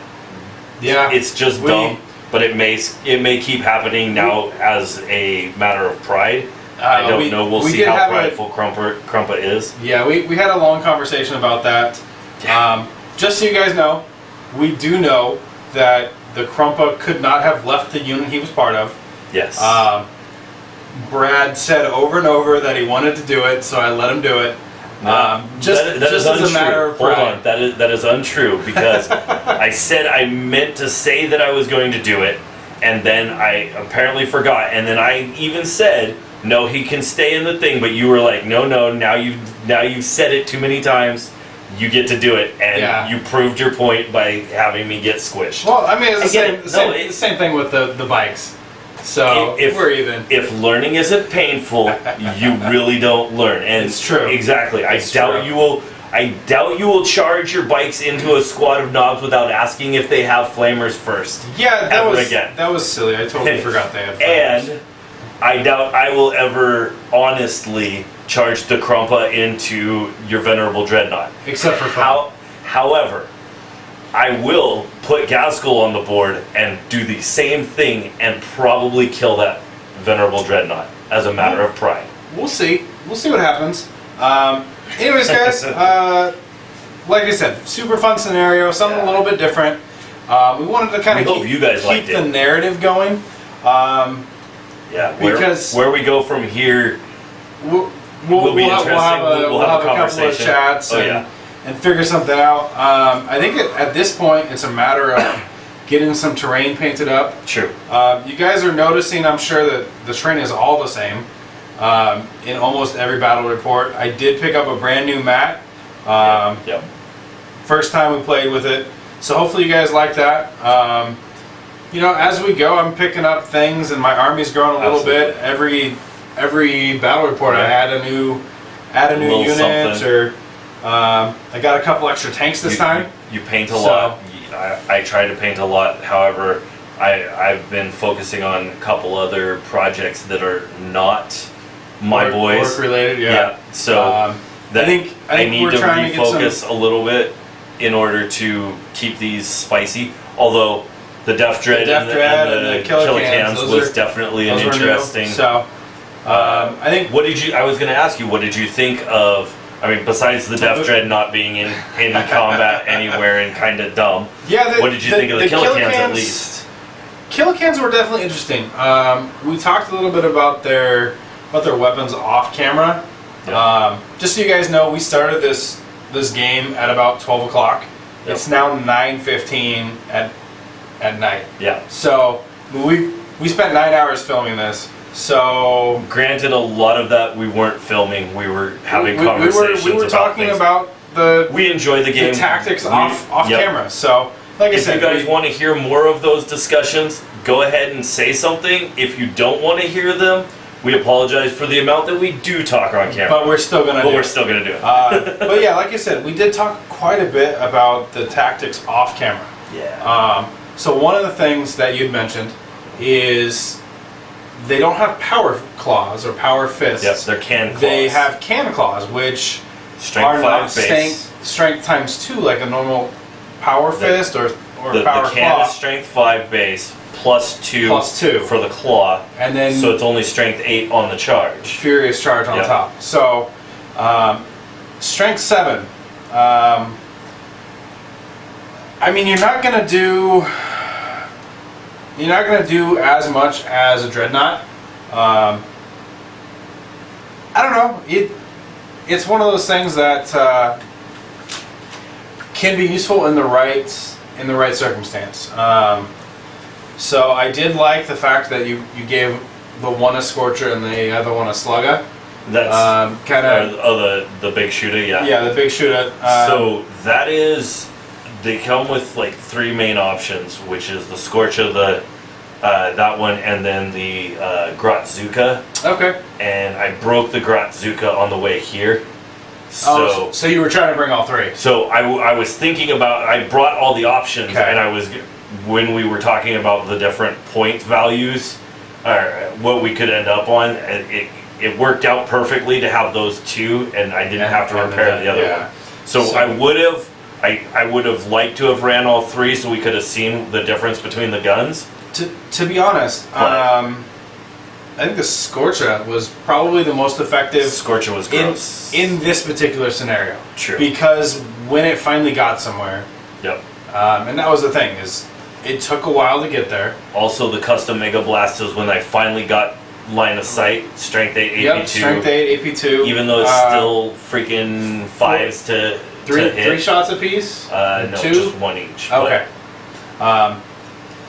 Yeah. It's just dumb, but it may keep happening now as a matter of pride. I don't know. We'll see did how have prideful Krumpa is. Yeah, we had a long conversation about that. Just so you guys know, we do know that the Krumpa could not have left the unit he was part of. Yes. Brad said over and over that he wanted to do it, so I let him do it. Just is as a untrue. matter of Hold pride. on, that is untrue because I said I meant to say that I was going to do it, and then I apparently forgot, and then I even said no, he can stay in the thing, but you were like, no, now you've said it too many times. You get to do it, and you proved your point by having me get squished. Well, I mean, it's Again, the same thing with the bikes. So we're even. If learning isn't painful, you really don't learn, and It's true. Exactly. It's I doubt true. you will. I doubt you will charge your bikes into a squad of knobs without asking if they have flamers first. Yeah, again. that was silly. I totally forgot they had flares. And I doubt I will ever honestly charge the Krumpa into your venerable dreadnought. Except for fun. However, I will put Gaskell on the board and do the same thing and probably kill that venerable dreadnought as a matter of pride. We'll see. We'll see what happens. Anyways, guys, like I said, super fun scenario, something a little bit different. We wanted to kind of hope you guys liked keep the narrative going. Yeah, because where we go from here we'll be have interesting. we'll have a couple of conversation. chats and figure something out. I think at this point it's a matter of getting some terrain painted up. True. You guys are noticing, I'm sure, that the terrain is all the same in almost every battle report. I did pick up a brand new mat. Yep. First time we played with it, so hopefully you guys like that. You know, as we go, I'm picking up things, and my army's growing a little bit. Every battle report, I add a new unit, something. or I got a couple extra tanks this time. You paint a lot. I try to paint a lot. However, I've been focusing on a couple other projects that are not my boys. Orc related, yeah. So I think need we're to trying to refocus a little bit in order to keep these spicy. Although the Death Dread and the Killicans was definitely an interesting. So I think. I was going to ask you, what did you think of? I mean, besides the Death Dread not being in combat anywhere and kind of dumb. Yeah. What did you think of the Killicans at least? Killicans were definitely interesting. We talked a little bit about their weapons off camera. Yeah. Just so you guys know, we started this game at about 12 o'clock. Yep. It's now 9:15 at night. Yeah. So we spent 9 hours filming this. So granted, a lot of that we weren't filming. We were having conversations. We were talking things. about we enjoy the game. the tactics off Yep. camera. So, like I If said, you guys want to hear more of those discussions, go ahead and say something. If you don't want to hear them, we apologize for the amount that we do talk on camera. but we're still gonna. But do we're it. still going to do it. But yeah, like I said, we did talk quite a bit about the tactics off camera. yeah. So one of the things that you'd mentioned is they don't have power claws or power fists. Yep, they're can claws. They have can claws, which Strength are 5 not base. strength times 2 like a normal power fist or The power can claw. is strength 5 base plus 2 Plus 2. for the claw. And then So it's only strength 8 on the charge. furious charge on Yep. top. So strength 7. I mean, you're not gonna do as much as a dreadnought. I don't know. It's one of those things that can be useful in the right circumstance. So I did like the fact that you gave the one a Scorcher and the other one a Slugga. That's Kind of the big shooter, yeah. yeah, the big shooter. So that is, they come with like 3 main options, which is the Scorcher, that one, and then the Grotzuka. Okay. And I broke the Grotzuka on the way here. So So you were trying to bring all 3. So I was thinking about, I brought all the options, Okay. and when we were talking about the different point values, or what we could end up on, it worked out perfectly to have those 2, and I didn't have to repair the other one. So I would have liked to have ran all 3, so we could have seen the difference between the guns. To be honest, I think the Scorcher was probably the most effective Scorcher was gross. in this particular scenario. True. Because when it finally got somewhere, Yep. and that was the thing, is it took a while to get there. Also, the custom Mega Blast is when I finally got line of sight, strength 8, AP2. Yep, strength 8, AP2. Even though it's still freaking 5s to hit. 3 shots apiece? No, 2? just 1 each. Okay.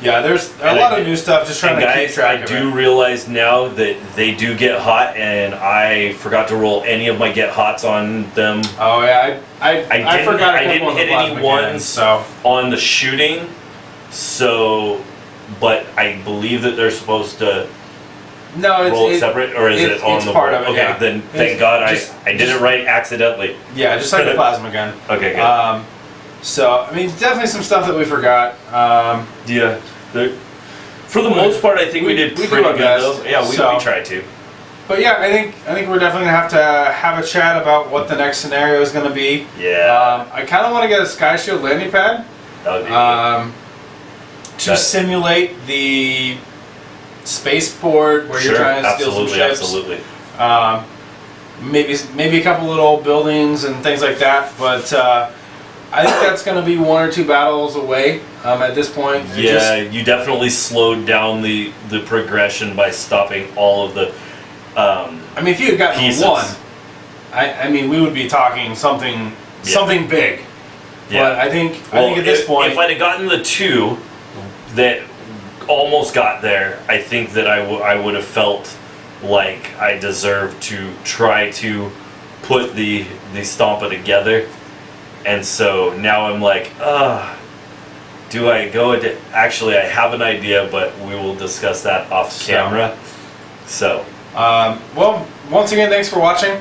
Yeah, there's a lot of new stuff, just trying to keep Guys, track I of do it. realize now that they do get hot, and I forgot to roll any of my get hots on them Oh yeah, I forgot a couple didn't of the hit any plasma ones. cannons, so on the shooting. So, but I believe that they're supposed to no, roll it separate, or is it on it's the part board? of it, Okay, yeah. then It's thank God just- I did it right accidentally. Yeah, just like the plasma gun. Okay, good. So I mean, definitely some stuff that we forgot. Yeah. For the most part, I think we did we pretty do our good best, though. Yeah, we so- tried to. But yeah, I think we're definitely gonna have to have a chat about what the next scenario is gonna be. Yeah. I kind of want to get a Sky Shield landing pad That would be to simulate the spaceport where you're trying to steal some ships. Absolutely. Maybe a couple little buildings and things like that, but I think that's going to be 1 or 2 battles away at this point. Yeah, you definitely slowed down the progression by stopping all of the. I mean, if you had gotten pieces. 1, I mean, we would be talking something big. Yeah. But I think at this point, if I'd have gotten the 2 that almost got there, I think that I would have felt like I deserved to try to put the Stompa together. And so now I'm like, do I go? Actually, I have an idea, but we will discuss that off camera. So. well, once again, thanks for watching.